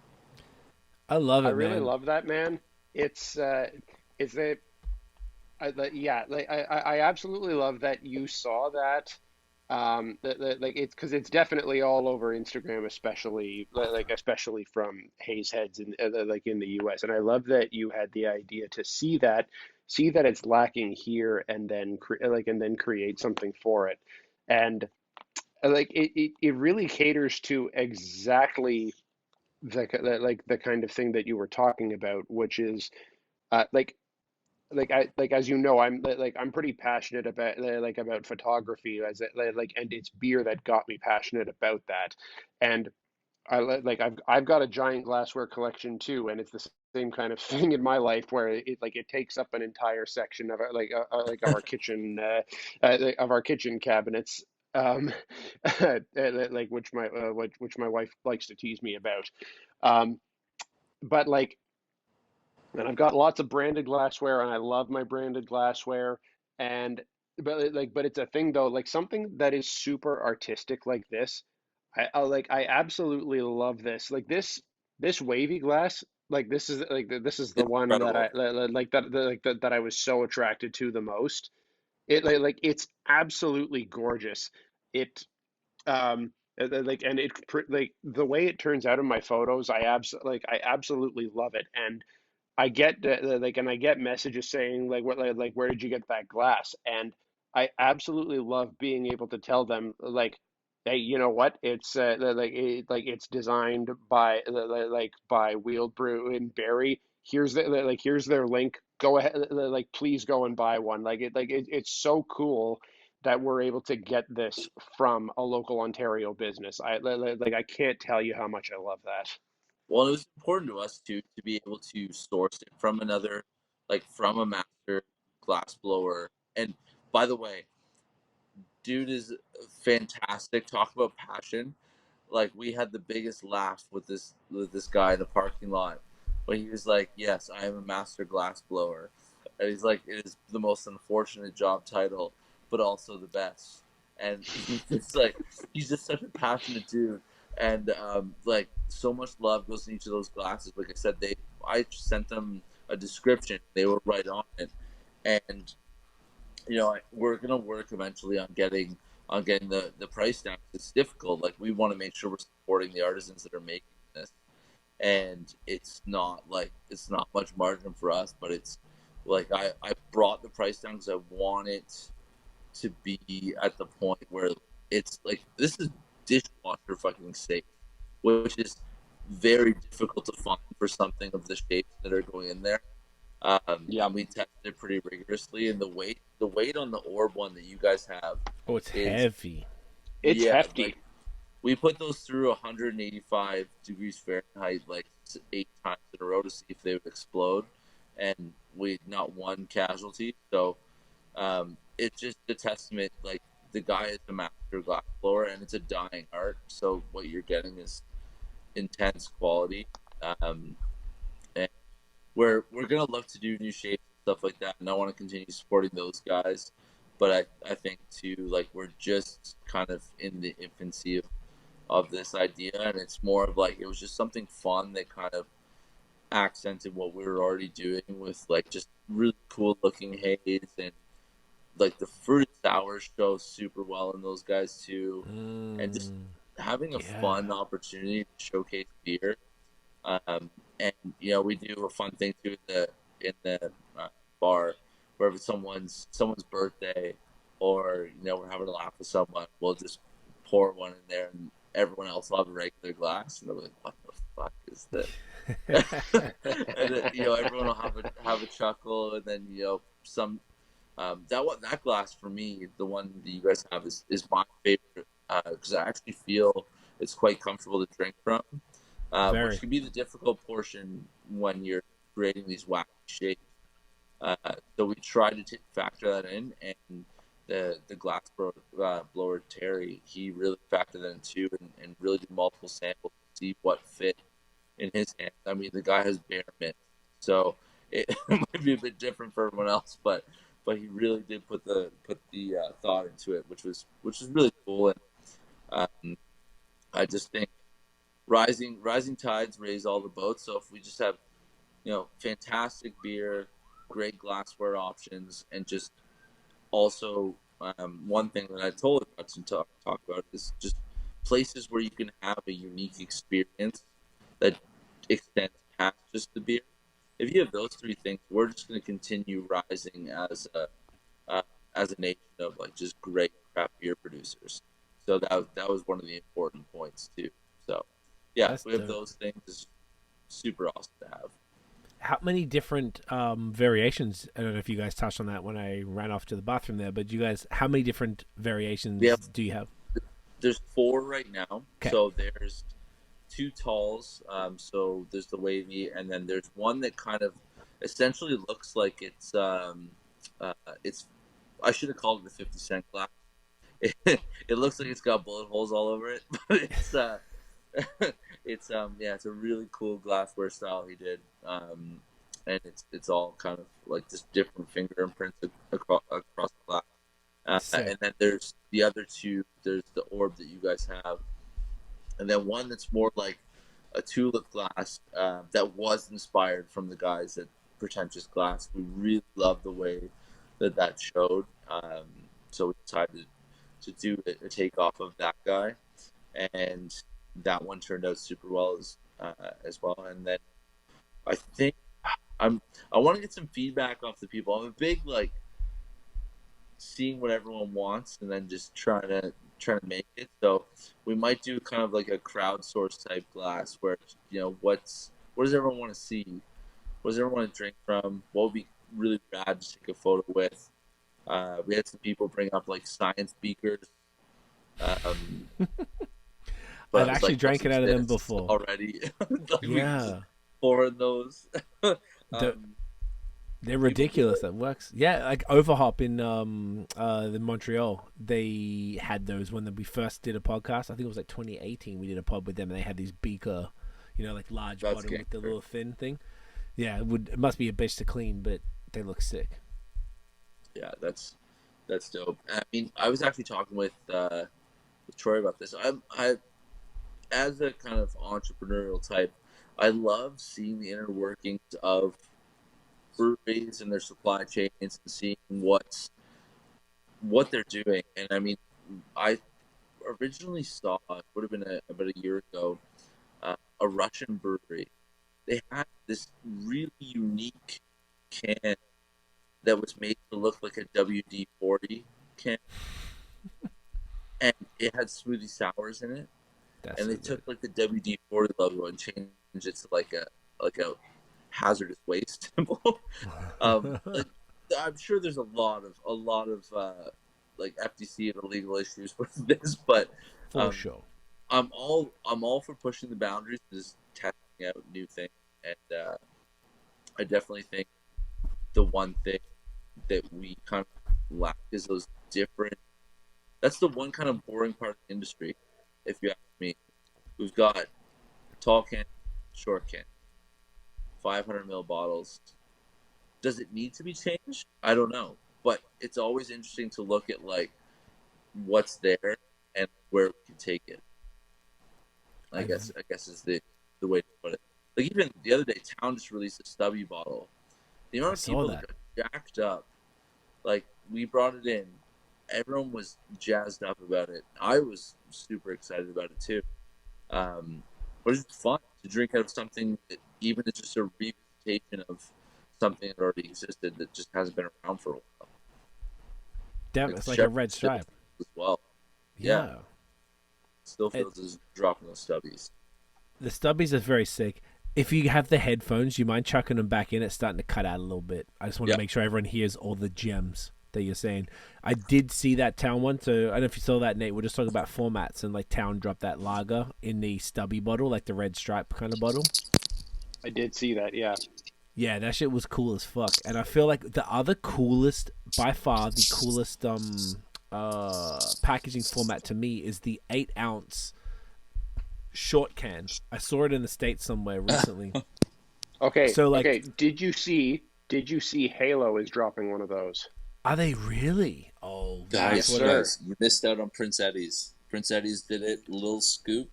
I love it. I really man. love that, man. It's it. I absolutely love that you saw that. Like it's because it's definitely all over Instagram, especially from Haze heads in like in the U.S. And I love that you had the idea to see that it's lacking here, and then create something for it, and like it really caters to exactly the kind of thing that you were talking about, which is uh, like as you know, I'm pretty passionate about about photography, and it's beer that got me passionate about that. And I've got a giant glassware collection too, and it's the same kind of thing in my life where it takes up an entire section of of our kitchen of our kitchen cabinets, um, which my wife likes to tease me about. Um, but and I've got lots of branded glassware, and I love my branded glassware. And but it's a thing though, like something that is super artistic like this. I absolutely love this. Like this wavy glass. This is the It's one that incredible. that I was so attracted to the most. It's absolutely gorgeous. It and like the way it turns out in my photos, I absolutely love it. And I get and I get messages saying like where did you get that glass? And I absolutely love being able to tell them like, hey, you know what? It's designed by by Wheeled Brew in Barrie. Here's their link. Go ahead, please go and buy one. It's so cool that we're able to get this from a local Ontario business. I can't tell you how much I love that. Well, it was important to us to be able to source it from another, like from a master glass blower. And by the way, dude is fantastic. Talk about passion. Like we had the biggest laugh with this guy in the parking lot, but he was like, "Yes, I am a master glass blower," and he's like, "It is the most unfortunate job title, but also the best." And it's like he's just such a passionate dude, and like so much love goes in each of those glasses. Like I said, I sent them a description; they were right on it, and we're gonna work eventually on getting the price down. It's difficult. Like we want to make sure we're supporting the artisans that are making this, and it's not much margin for us, but it's like I brought the price down because I want it to be at the point where it's like this is dishwasher fucking safe, which is very difficult to find for something of the shapes that are going in there. Yeah. And we tested it pretty rigorously, and the weight on the orb one that you guys have, Oh, it's is heavy. It's yeah, hefty. like we put those through 185 degrees Fahrenheit like 8 times in a row to see if they would explode, and we not one casualty. So it's just a testament. Like the guy is a master glass blower, and it's a dying art. So what you're getting is intense quality. Um, and we're gonna look to do new shapes and stuff like that, and I want to continue supporting those guys. But I think too, like we're just kind of in the infancy of this idea, and it's more of like it was just something fun that kind of accented what we were already doing with like just really cool looking haze, and like the fruit sours show super well in those guys too, and just having a fun opportunity to showcase beer. And we do a fun thing too in the bar, where if it's someone's birthday, or we're having a laugh with someone, we'll just pour one in there, and everyone else will have a regular glass, and they're like, "What the fuck is this?" And then, everyone will have a chuckle, and then some that glass for me, the one that you guys have is my favorite, because I actually feel it's quite comfortable to drink from. Which can be the difficult portion when you're creating these wacky shapes. So we try to factor that in, and the glass blower Terry, he really factored that in too, and really did multiple samples to see what fit in his hand. I mean, the guy has bare mitts, so it might be a bit different for everyone else, but he really did put the thought into it, which was really cool. And I just think rising tides raise all the boats. So if we just have fantastic beer, great glassware options, and just also one thing that I totally forgot to talk about is just places where you can have a unique experience that extends past just the beer. If you have those three things, we're just going to continue rising as a nation of like just great craft beer producers. So that was one of the important points too. So yeah, we have those things. It's super awesome to have. How many different variations? I don't know if you guys touched on that when I ran off to the bathroom there, but how many different variations do you have? There's 4 right now. Okay. So there's two talls. So there's the wavy, and then there's one that kind of essentially looks like it's I should have called it the 50-cent glass. It looks like it's got bullet holes all over it, but it's it's a really cool glassware style he did, and it's all kind of like just different finger imprints across the glass. And then there's the other two. There's the orb that you guys have, and then one that's more like a tulip glass that was inspired from the guys at Pretentious Glass. We really love the way that showed, so we decided to do a takeoff of that guy, and that one turned out super well as well. And then I think I want to get some feedback off the people. I'm a big like seeing what everyone wants and then just trying to make it. So we might do kind of like a crowdsource type glass where, you know, what does everyone want to see? What does everyone want to drink from? What would be really rad to take a photo with? We had some people bring up like science beakers. I've actually drank it out of them before already. Like yeah, pouring those. They're ridiculous. That works. Yeah, like Overhop in the Montreal, they had those when we first did a podcast. I think it was like 2018. We did a pod with them, and they had these beaker, you know, like large bottle with the little thin thing. Yeah, it must be a bitch to clean, but they look sick. Yeah, that's dope. I mean, I was actually talking with Troy about this. I as a kind of entrepreneurial type, I love seeing the inner workings of breweries and their supply chains and seeing what they're doing. And I mean, I originally saw, it would have been about a year ago, a Russian brewery. They had this really unique can that was made to look like a WD-40 can, and it had smoothie sours in it. And they took like the WD-40 logo and changed it to like a hazardous waste symbol. Like, I'm sure there's a lot of like FTC and illegal issues with this, but for sure, I'm all for pushing the boundaries and just testing out new things. And I definitely think the one thing that we kind of lack is those different. That's the one kind of boring part of the industry, if you ask me. We've got tall can, short can, 500 ml bottles. Does it need to be changed? I don't know, but it's always interesting to look at like what's there and where we can take it. I guess is the way to put it. Like even the other day, Town just released a stubby bottle. The amount of people that got jacked up, like we brought it in, everyone was jazzed up about it. I was super excited about it too. But it's fun to drink out of something that even is just a revisitation of something that already existed that just hasn't been around for a while. Damn, it's like a red stripe as well. Yeah. Still feels as dropping those stubbies. The stubbies are very sick. If you have the headphones, you mind chucking them back in? It's starting to cut out a little bit. I just want to make sure everyone hears all the gems that you're saying. I did see that Town one, so I don't know if you saw that, Nate. We're just talking about formats, and like Town dropped that lager in the stubby bottle, like the red stripe kind of bottle. I did see that, yeah. Yeah, that shit was cool as fuck. And I feel like the other coolest, by far the coolest packaging format to me is the 8-ounce short can. I saw it in the States somewhere recently. Okay, so did you see Halo is dropping one of those? Are they really? Oh, yes, sir. You missed out on Prince Eddie's. Prince Eddie's did it. Little Scoop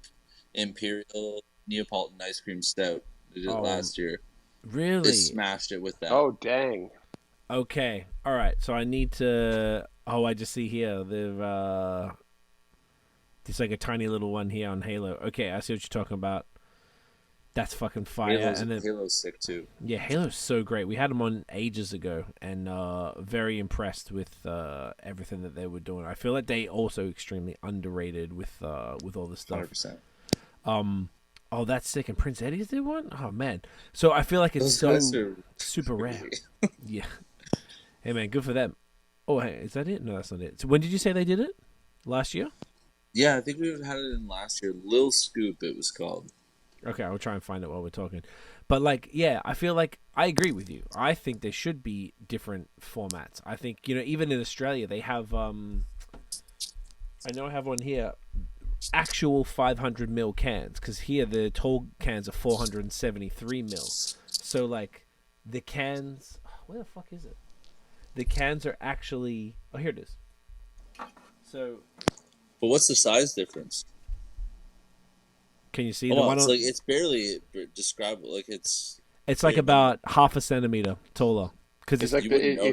Imperial Neapolitan Ice Cream Stout. They did it last year. Really? They smashed it with that. Oh, dang. Okay. All right. So I need to... Oh, I just see here. They've... There's like a tiny little one here on Halo. Okay, I see what you're talking about. That's fucking fire. Halo's sick too. Yeah, Halo's so great. We had them on ages ago, and very impressed with everything that they were doing. I feel like they also extremely underrated with all the stuff. 100%. Oh, that's sick. And Prince Eddie's did one? Oh, man. So I feel like it's so super rare. Yeah. Hey, man, good for them. Oh, hey, is that it? No, that's not it. So when did you say they did it? Last year? Yeah, I think we had it in last year. Lil Scoop, it was called. Okay, I'll try and find it while we're talking. But like, yeah, I feel like I agree with you. I think there should be different formats. I think, you know, even in Australia they have I know I have one here, actual 500 ml cans, because here the tall cans are 473 ml. So like the cans, where the fuck is it? The cans are actually, oh, here it is. So, but what's the size difference? Can you see the one? It's like it's barely describable. Like it's like about half a centimeter taller, because it's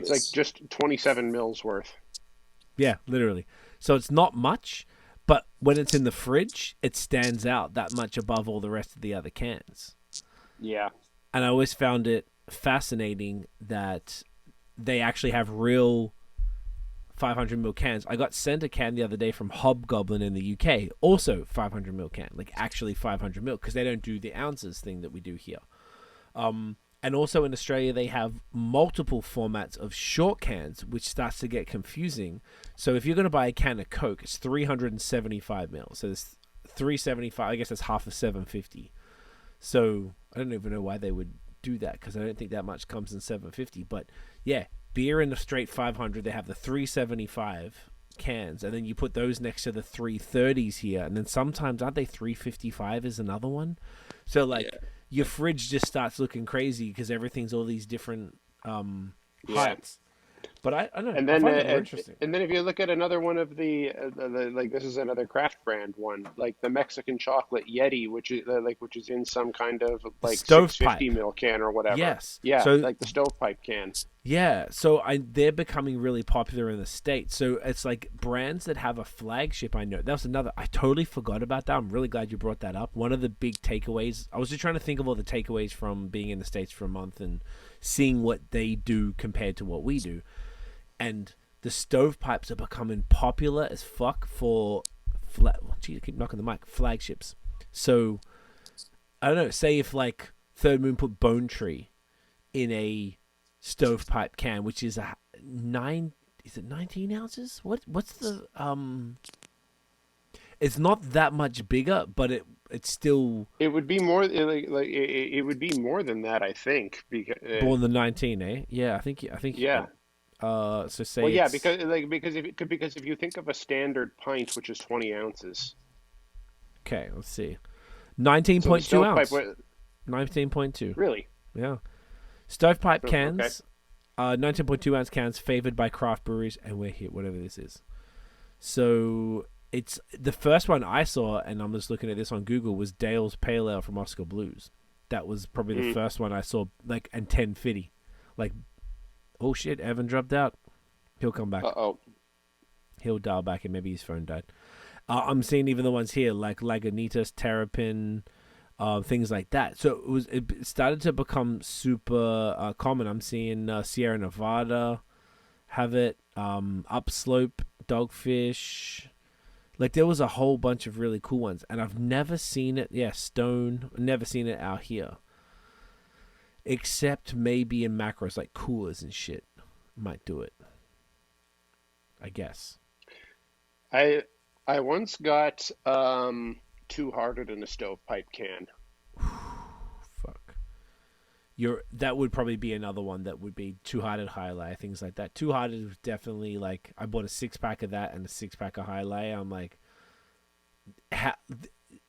like just 27 mils worth. Yeah, literally. So it's not much, but when it's in the fridge, it stands out that much above all the rest of the other cans. Yeah. And I always found it fascinating that they actually have real 500 ml cans. I got sent a can the other day from Hobgoblin in the UK, also 500 ml can, like actually 500 ml, because they don't do the ounces thing that we do here. And also in Australia, they have multiple formats of short cans, which starts to get confusing. So if you're going to buy a can of Coke, it's 375 ml. So it's 375. I guess that's half of 750. So I don't even know why they would do that, because I don't think that much comes in 750. But yeah, beer in the straight 500, they have the 375 cans, and then you put those next to the 330s here, and then sometimes aren't they 355 is another one? So like your fridge just starts looking crazy because everything's all these different heights. But I don't know. And then, I find it more interesting. And then if you look at another one of the like, this is another craft brand one, like the Mexican chocolate Yeti, which is in some kind of like 650 ml can or whatever. Yes. Yeah. So, like the stovepipe can. Yeah. So they're becoming really popular in the States. So it's like brands that have a flagship. I know that was another. I totally forgot about that. I'm really glad you brought that up. One of the big takeaways. I was just trying to think of all the takeaways from being in the States for a month and seeing what they do compared to what we do. And the stovepipes are becoming popular as fuck for, I keep knocking the mic, flagships. So, I don't know, say if like Third Moon put Bone Tree in a stovepipe can, which is is it 19 ounces? What's the, it's not that much bigger, but it's still. It would be more it would be more than that, I think. Because, born the 19, eh? Yeah, I think. Yeah. So say. Well, yeah, because if you think of a standard pint, which is 20 ounces. Okay, let's see. 19.2 ounce. 19.2. Really? Yeah. Stovepipe cans, 19.2 ounce cans, favored by craft breweries, and we're here, whatever this is. So it's the first one I saw, and I'm just looking at this on Google, was Dale's Pale Ale from Oscar Blues. That was probably the first one I saw, like, and 1050. Like, oh shit, Evan dropped out. He'll come back. Uh-oh. He'll dial back, and maybe his phone died. I'm seeing even the ones here, like Lagunitas, Terrapin, things like that. So it started to become super common. I'm seeing Sierra Nevada have it, Upslope, Dogfish. Like, there was a whole bunch of really cool ones, and I've never seen it. Yeah, Stone, never seen it out here. Except maybe in macros, like coolers and shit. Might do it, I guess. I once got Two Hearted in a stovepipe can. Fuck. That would probably be another one that would be Two Hearted Highlight, things like that. Two Hearted was definitely like, I bought a 6-pack of that and a 6-pack of Highlight. I'm like,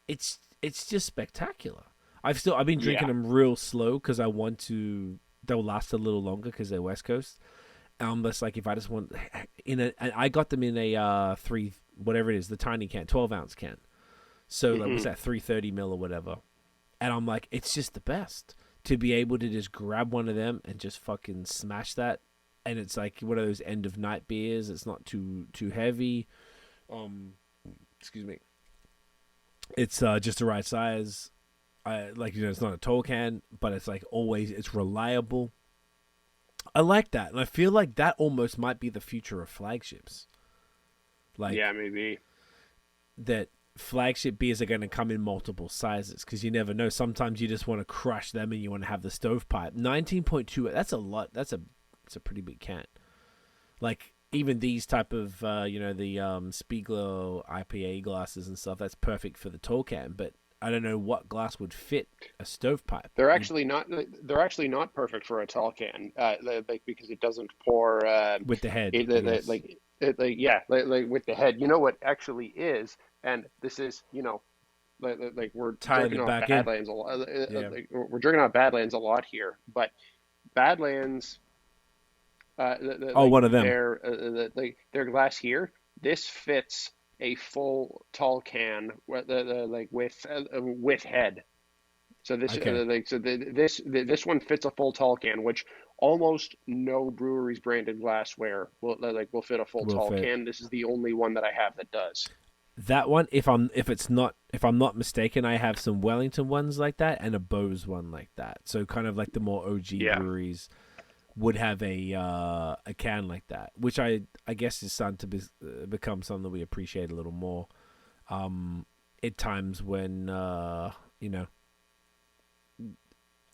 it's just spectacular. I've been drinking them real slow because I want to. They'll last a little longer because they're West Coast. But like, if I just want I got them in a 3, whatever it is, the tiny can, 12 ounce can. So like, what's that, 330 ml or whatever? And I'm like, it's just the best to be able to just grab one of them and just fucking smash that. And it's like one of those end of night beers. It's not too heavy. Excuse me. It's just the right size. It's not a tall can, but it's like always, it's reliable. I like that, and I feel like that almost might be the future of flagships. Like, yeah, maybe that flagship beers are going to come in multiple sizes because you never know. Sometimes you just want to crush them and you want to have the stovepipe. 19.2, that's a lot. It's a pretty big can. Like, even these type of the Spiegler IPA glasses and stuff, that's perfect for the tall can, but I don't know what glass would fit a stovepipe. They're actually not. They're actually not perfect for a tall can, like because it doesn't pour with the head. like with the head. You know what actually is, and this is like we're tying drinking it off back Badlands a lot. Like, we're drinking off Badlands a lot here, but Badlands. One of them. Their glass here. This fits a full tall can with head. So this this one fits a full tall can, which almost no breweries branded glassware will fit a full tall can. This is the only one that I have that does. That one, if I'm not mistaken, I have some Wellington ones like that and a BAOS one like that. So kind of like the more OG breweries would have a can like that, which I guess is starting to become something that we appreciate a little more at times when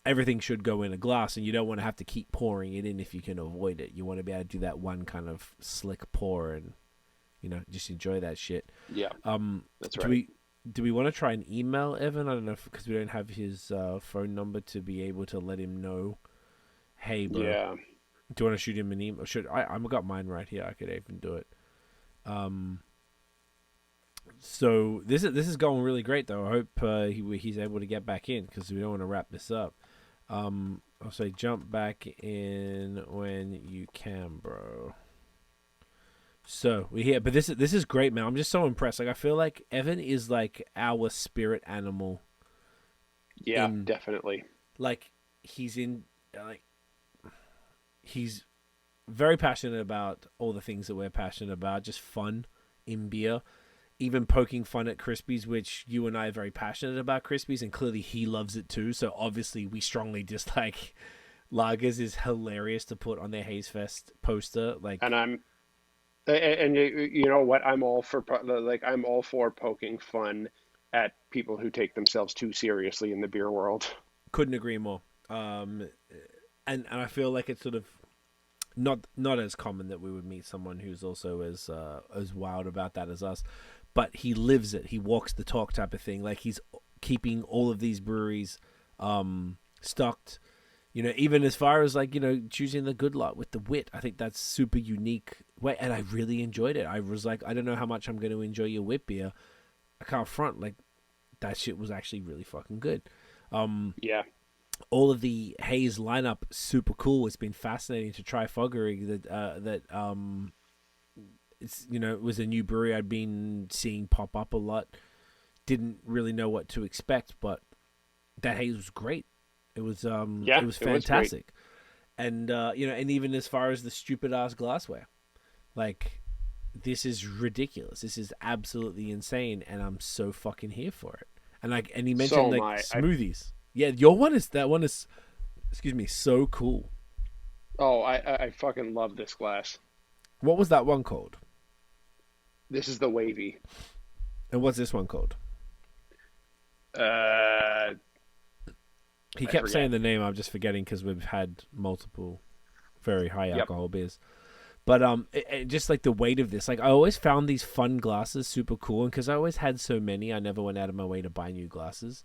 everything should go in a glass and you don't want to have to keep pouring it in if you can avoid it. You want to be able to do that one kind of slick pour and just enjoy that shit. Yeah, that's right. Do we want to try and email Evan? I don't know, because we don't have his phone number to be able to let him know. Hey, bro. Yeah. Do you want to shoot him an email? I've got mine right here. I could even do it. So this is going really great, though. I hope he's able to get back in, because we don't want to wrap this up. I'll say jump back in when you can, bro. So we're here, but this is great, man. I'm just so impressed. Like, I feel like Evan is like our spirit animal. Yeah, definitely. Like he's very passionate about all the things that we're passionate about. Just fun in beer, even poking fun at Crispies, which you and I are very passionate about Crispies, and clearly he loves it too. So obviously we strongly dislike lagers. Is hilarious to put on their Haze Fest poster. And you know what? I'm all for poking fun at people who take themselves too seriously in the beer world. Couldn't agree more. And I feel like it's sort of not as common that we would meet someone who's also as wild about that as us, but he lives it. He walks the talk type of thing. Like, he's keeping all of these breweries stocked. Even as far as choosing the Goodlot with the wit, I think that's super unique. And I really enjoyed it. I was like, I don't know how much I'm going to enjoy your wit beer. I can't front. Like, that shit was actually really fucking good. Yeah. All of the Haze lineup, super cool. It's been fascinating to try Fogorig. That it was a new brewery I'd been seeing pop up a lot. Didn't really know what to expect, but that Haze was great. It was it was fantastic. And and even as far as the stupid ass glassware, like, this is ridiculous. This is absolutely insane, and I'm so fucking here for it. And he mentioned smoothies. Yeah, that one is so cool. Oh, I fucking love this glass. What was that one called? This is the wavy. And what's this one called? He kept saying the name. I'm just forgetting because we've had multiple very high alcohol beers. But just like the weight of this, like, I always found these fun glasses super cool, and because I always had so many, I never went out of my way to buy new glasses.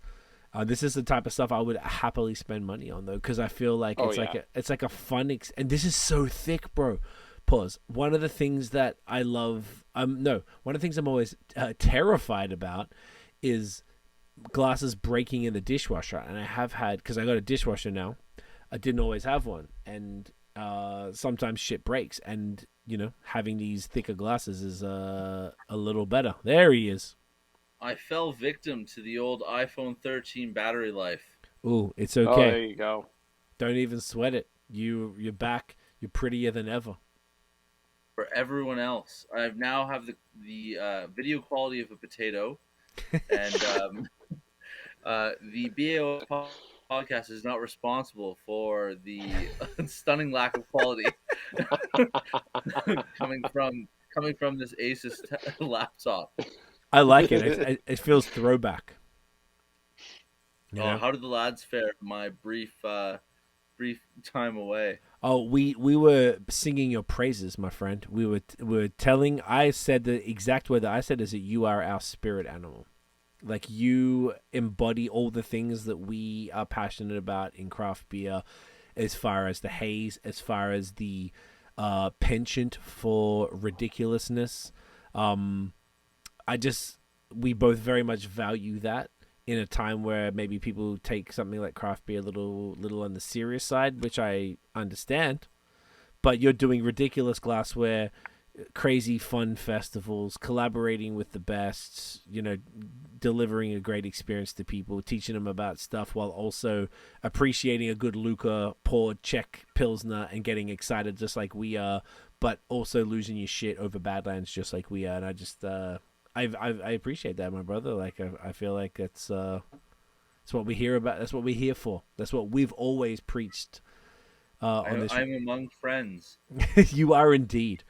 This is the type of stuff I would happily spend money on, though, because I feel like it's like a fun and this is so thick, bro. Pause. One of the things that I love, one of the things I'm always terrified about is glasses breaking in the dishwasher, and I have had, because I got a dishwasher now. I didn't always have one, and sometimes shit breaks, and having these thicker glasses is a little better. There he is. I fell victim to the old iPhone 13 battery life. Ooh, it's okay. Oh, there you go. Don't even sweat it. You're back. You're prettier than ever. For everyone else, I now have the video quality of a potato, and the BAOS podcast is not responsible for the stunning lack of quality coming from this Asus laptop. I like it. It feels throwback. How did the lads fare? My brief time away. Oh, we were singing your praises, my friend. We were telling. I said the exact word that I said is that you are our spirit animal. Like, you embody all the things that we are passionate about in craft beer, as far as the haze, as far as the penchant for ridiculousness. We both very much value that in a time where maybe people take something like craft beer a little on the serious side, which I understand. But you're doing ridiculous glassware, crazy fun festivals, collaborating with the best, delivering a great experience to people, teaching them about stuff while also appreciating a good Luca poured Czech Pilsner and getting excited just like we are, but also losing your shit over Badlands just like we are. And I just, I appreciate that, my brother. Like, I feel like it's what we hear about. That's what we're here for. That's what we've always preached. I'm among friends. You are indeed.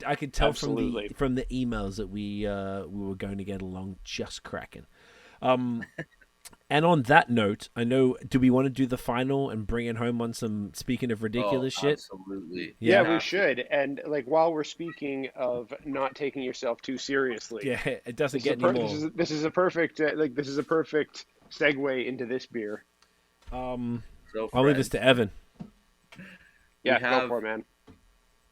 I could tell Absolutely. from the emails that we were going to get along just cracking. And on that note, I know. Do we want to do the final and bring it home on some? Speaking of ridiculous shit, absolutely. Yeah, we should. And like, while we're speaking of not taking yourself too seriously, yeah, it doesn't get any more. This is a perfect segue into this beer. I'll leave this to Evan. Yeah, go for it, man.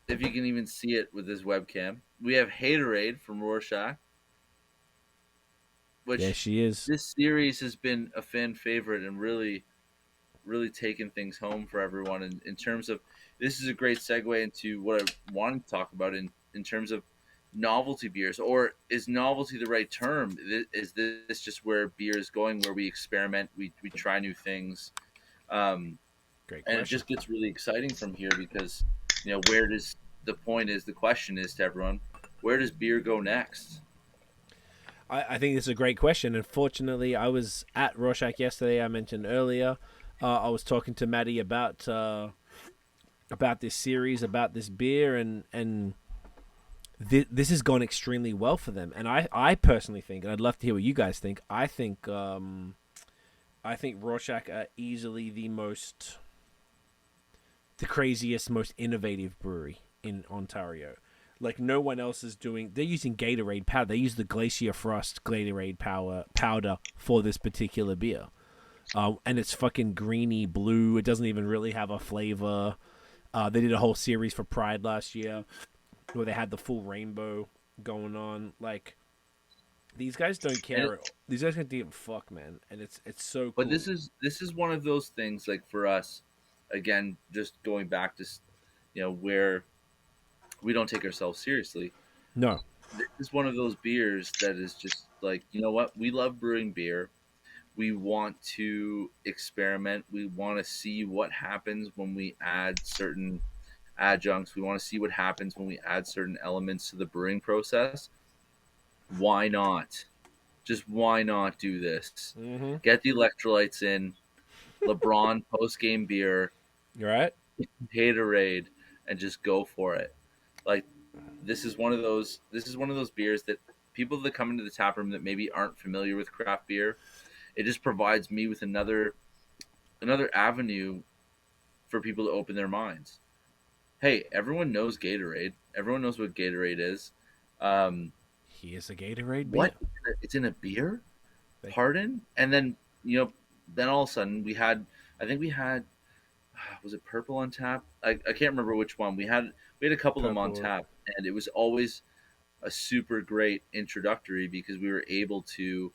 If you can even see it with this webcam, we have Haterade from Rorschach. Which, yeah, she is. This series has been a fan favorite and really, really taken things home for everyone. In terms of, this is a great segue into what I wanted to talk about in terms of novelty beers. Or is novelty the right term? Is this just where beer is going, where we experiment, we try new things? Great question. And it just gets really exciting from here because, the question is to everyone, where does beer go next? I think this is a great question. Unfortunately, I was at Rorschach yesterday. I mentioned earlier. I was talking to Maddie about this series, about this beer, and this has gone extremely well for them. And I personally think, and I'd love to hear what you guys think. I think Rorschach are easily the craziest, most innovative brewery in Ontario. Like, no one else is doing. They're using Gatorade powder. They use the Glacier Frost Gatorade powder for this particular beer, and it's fucking greeny blue. It doesn't even really have a flavor. They did a whole series for Pride last year where they had the full rainbow going on. Like, these guys don't care. These guys don't give a fuck, man. And it's so cool. But this is one of those things, like, for us, again, just going back to where we don't take ourselves seriously. No. This is one of those beers that is just like, you know what? We love brewing beer. We want to experiment. We want to see what happens when we add certain adjuncts. We want to see what happens when we add certain elements to the brewing process. Why not? Just why not do this? Mm-hmm. Get the electrolytes in. LeBron post-game beer. You're right. Haterade, and just go for it. Like, this is one of those beers that people that come into the tap room that maybe aren't familiar with craft beer, it just provides me with another avenue for people to open their minds. Hey, everyone knows Gatorade. Everyone knows what Gatorade is. He is a Gatorade beer. What? It's in a beer? Pardon? And then, then all of a sudden we had was it purple on tap? I can't remember which one. We had a couple of them on tap, and it was always a super great introductory because we were able to,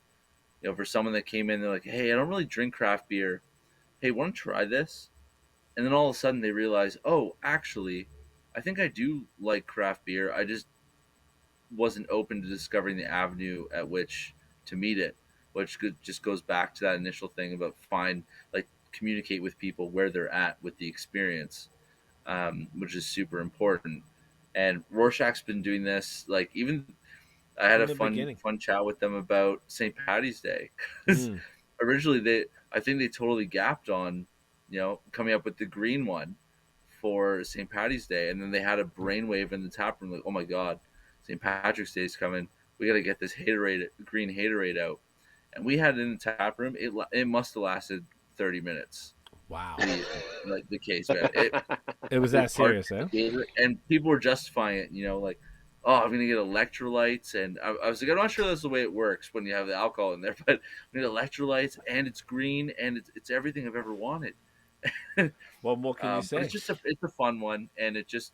for someone that came in, they're like, hey, I don't really drink craft beer. Hey, want to try this? And then all of a sudden they realize, oh, actually, I think I do like craft beer. I just wasn't open to discovering the avenue at which to meet it, which just goes back to that initial thing about communicate with people where they're at with the experience, which is super important. And Rorschach's been doing this, like, even I had a fun chat with them about St. Paddy's Day. Because originally I think they totally gapped on, coming up with the green one for St. Paddy's Day. And then they had a brainwave in the tap room, like, oh my God, St. Patrick's Day is coming. We got to get this green Haterade out. And we had it in the tap room. It must have lasted 30 minutes. Wow. The case, man. It was that serious, eh? And people were justifying it, like, oh, I'm gonna get electrolytes, and I was like, I'm not sure that's the way it works when you have the alcohol in there, but we need electrolytes, and it's green, and it's everything I've ever wanted. What more can you say? But it's a fun one, and it just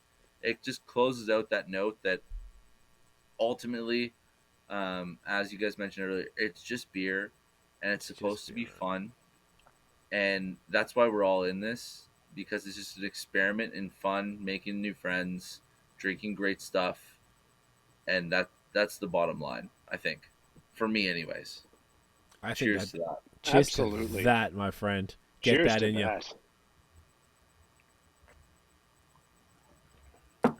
closes out that note that ultimately, as you guys mentioned earlier, it's just beer, and it's supposed to be fun, and that's why we're all in this, because it's just an experiment in fun, making new friends, drinking great stuff, and that's the bottom line, I think, for me, anyways. Cheers to that. Cheers Absolutely. To that, my friend. Get Cheers that to in you.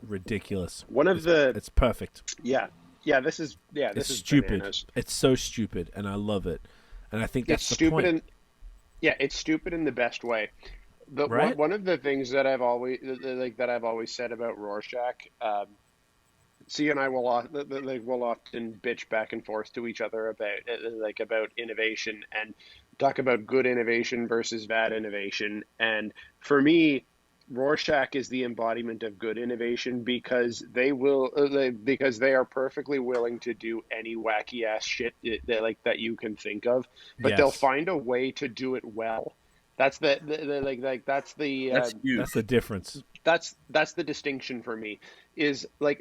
Ridiculous. It's perfect. Yeah. This is stupid. Bananas. It's so stupid, and I love it. And I think that's it's the stupid point. It's stupid in the best way. Right? One of the things that I've always said about Rorschach, Cee and I will often bitch back and forth to each other about innovation and talk about good innovation versus bad innovation. And for me, Rorschach is the embodiment of good innovation because they are perfectly willing to do any wacky ass shit that you can think of, but they'll find a way to do it well. That's that's huge. That's the difference. That's the distinction for me. Is they're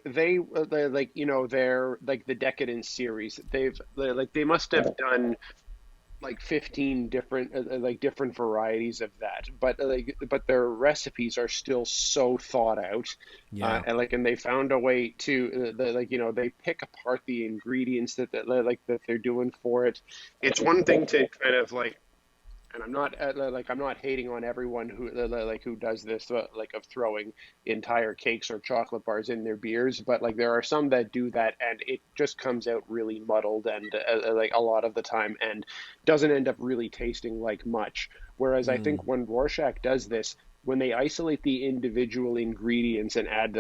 the Decadent series. They must have done 15 different varieties of that, but their recipes are still so thought out, and they found a way to they pick apart the ingredients that they're doing for it. It's one thing to kind of and I'm not hating on everyone who does this of throwing entire cakes or chocolate bars in their beers, but there are some that do that and it just comes out really muddled and a lot of the time and doesn't end up really tasting like much. Whereas I think when Rorschach does this, when they isolate the individual ingredients and add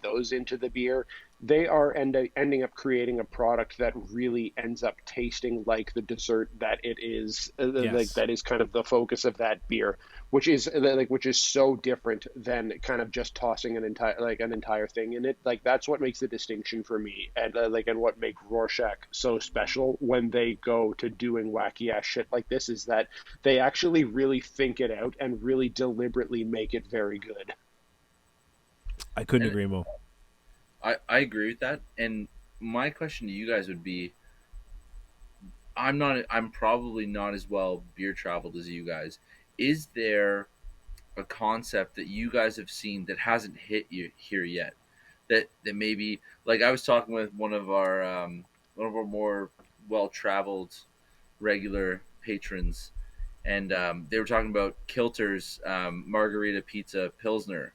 those into the beer, they are ending up creating a product that really ends up tasting like the dessert that it is. That is kind of the focus of that beer, which is so different than kind of just tossing an entire thing in it. That's what makes the distinction for me, and what makes Rorschach so special when they go to doing wacky ass shit like this is that they actually really think it out and really deliberately make it very good. I couldn't agree more. I agree with that. And my question to you guys would be, I'm probably not as well beer traveled as you guys. Is there a concept that you guys have seen that hasn't hit you here yet? That maybe, I was talking with one of our more well traveled regular patrons, and they were talking about Kilter's margarita pizza pilsner.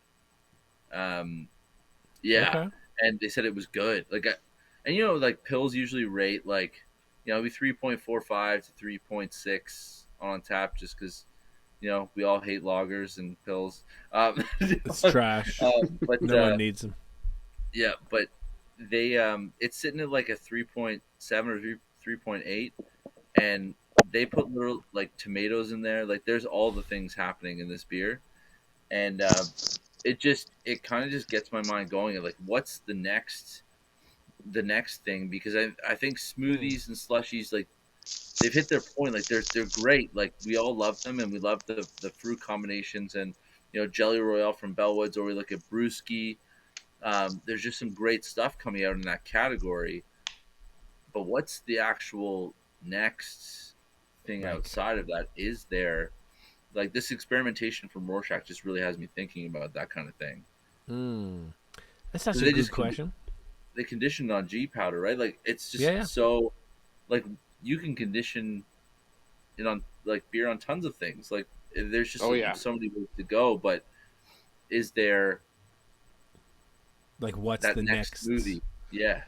Okay. And they said it was good. Pills usually rate be 3.45 to 3.6 on tap, just because we all hate lagers and pills. It's trash. But no one needs them. Yeah, but they it's sitting at a 3.7 or 3.8, and they put little tomatoes in there. There's all the things happening in this beer, and it kind of just gets my mind going at what's the next thing, because I think smoothies and slushies they've hit their point. They're great. We all love them, and we love the fruit combinations, and Jelly Royale from Bellwoods, or we look at Brewski. There's just some great stuff coming out in that category. But what's the actual next thing outside of that? Is there this experimentation from Rorschach just really has me thinking about that kind of thing. That's such a good question. They conditioned on G powder, right? It's just so you can condition it on beer on tons of things. There's just so many ways to go. But is there what's the next smoothie? Yeah.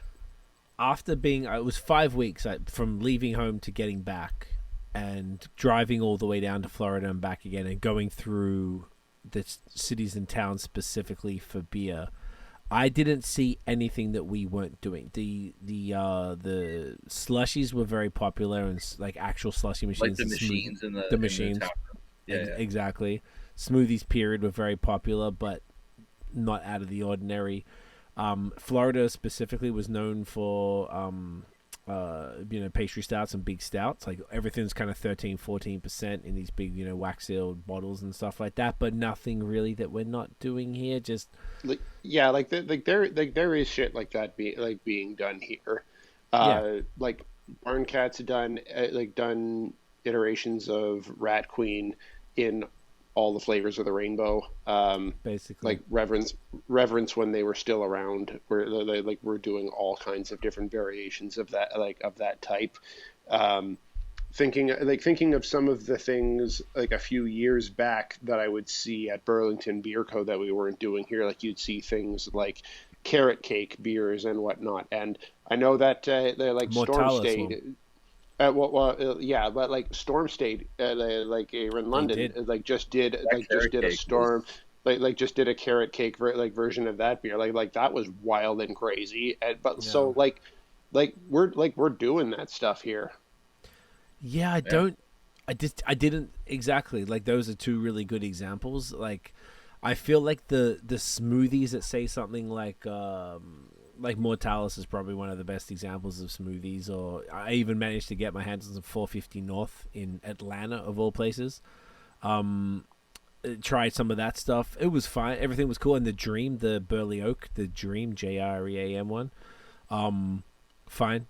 After it was 5 weeks from leaving home to getting back, and driving all the way down to Florida and back again, and going through the cities and towns specifically for beer, I didn't see anything that we weren't doing. The slushies were very popular, and actual slushy machines, the machines in the machines. Yeah, exactly. Smoothies period were very popular, but not out of the ordinary. Florida specifically was known for pastry stouts and big stouts. Like everything's kind of 13-14% in these big, wax sealed bottles and stuff like that, but nothing really that we're not doing here. Just there is shit like that being done here. Like Barn Cat's done iterations of Rat Queen in all the flavors of the rainbow. Basically, like Reverence when they were still around, we're doing all kinds of different variations of that type. Thinking of some of the things like a few years back that I would see at Burlington Beer Co. that we weren't doing here. Like you'd see things like carrot cake beers and whatnot. And I know that they're like Storm State. But like Storm State, here in London, just did a storm. Just did a carrot cake version of that beer. Like that was wild and crazy. So we're doing that stuff here. Yeah, I didn't exactly. Like those are two really good examples. Like I feel like the smoothies that say something like Mortalis is probably one of the best examples of smoothies. Or I even managed to get my hands on some 450 North in Atlanta of all places. Tried some of that stuff. It was fine. Everything was cool. And the Dream, the Burley Oak, the Dream JREAM one, fine.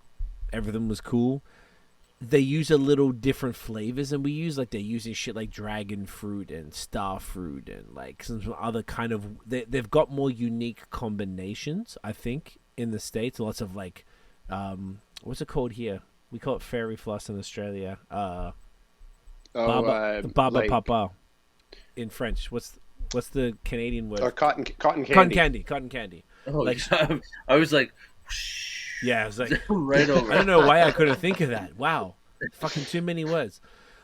Everything was cool. They use a little different flavors than we use. Like they're using shit like dragon fruit and star fruit and like some other kind of. They've got more unique combinations, I think, in the States. Lots of like, what's it called here? We call it fairy floss in Australia. Baba Papa in French. What's the Canadian word? Or cotton candy. Cotton candy. Oh, like I was like. Yeah, I was like, right over. I don't know why I couldn't think of that. Wow, fucking too many words.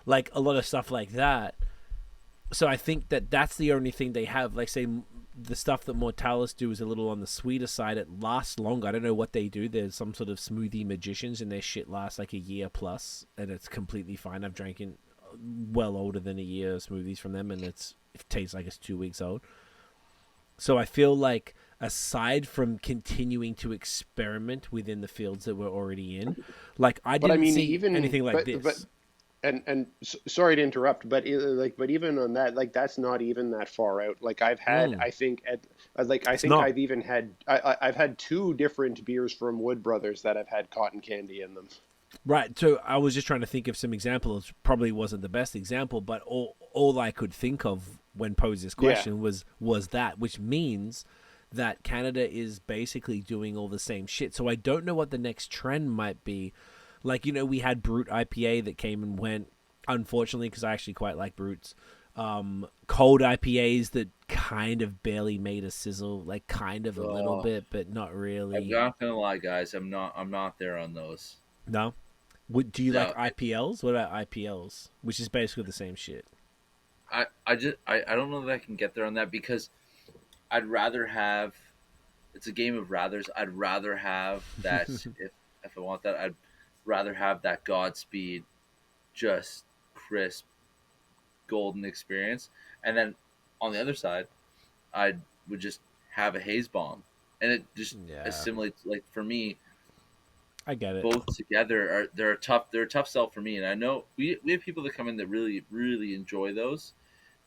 Like a lot of stuff like that. So I think that's the only thing they have. Like, say, the stuff that Mortalis do is a little on the sweeter side. It lasts longer. I don't know what they do. There's some sort of smoothie magicians, and their shit lasts like a year plus, and it's completely fine. I've drank in well older than a year smoothies from them, and it tastes like it's 2 weeks old. So I feel like, aside from continuing to experiment within the fields that we're already in, like I didn't see anything like this. Sorry to interrupt, but even on that, like that's not even that far out. Like I've had, I've had two different beers from Wood Brothers that have had cotton candy in them. Right. So I was just trying to think of some examples. Probably wasn't the best example, but all I could think of when posed this question was that, which means that Canada is basically doing all the same shit. So I don't know what the next trend might be. Like, we had Brute IPA that came and went, unfortunately, because I actually quite like Brutes. Cold IPAs that kind of barely made a sizzle, like kind of a little bit, but not really. I'm not gonna lie, guys. I'm not there on those. No? Do you like IPLs? What about IPLs? Which is basically the same shit. I don't know that I can get there on that, because I'd rather have, it's a game of rathers. I'd rather have that if I want that, I'd rather have that Godspeed, just crisp, golden experience. And then on the other side, I would just have a haze bomb, and it just assimilates. Like for me, I get it. Both together they're a tough sell for me. And I know we have people that come in that really, really enjoy those,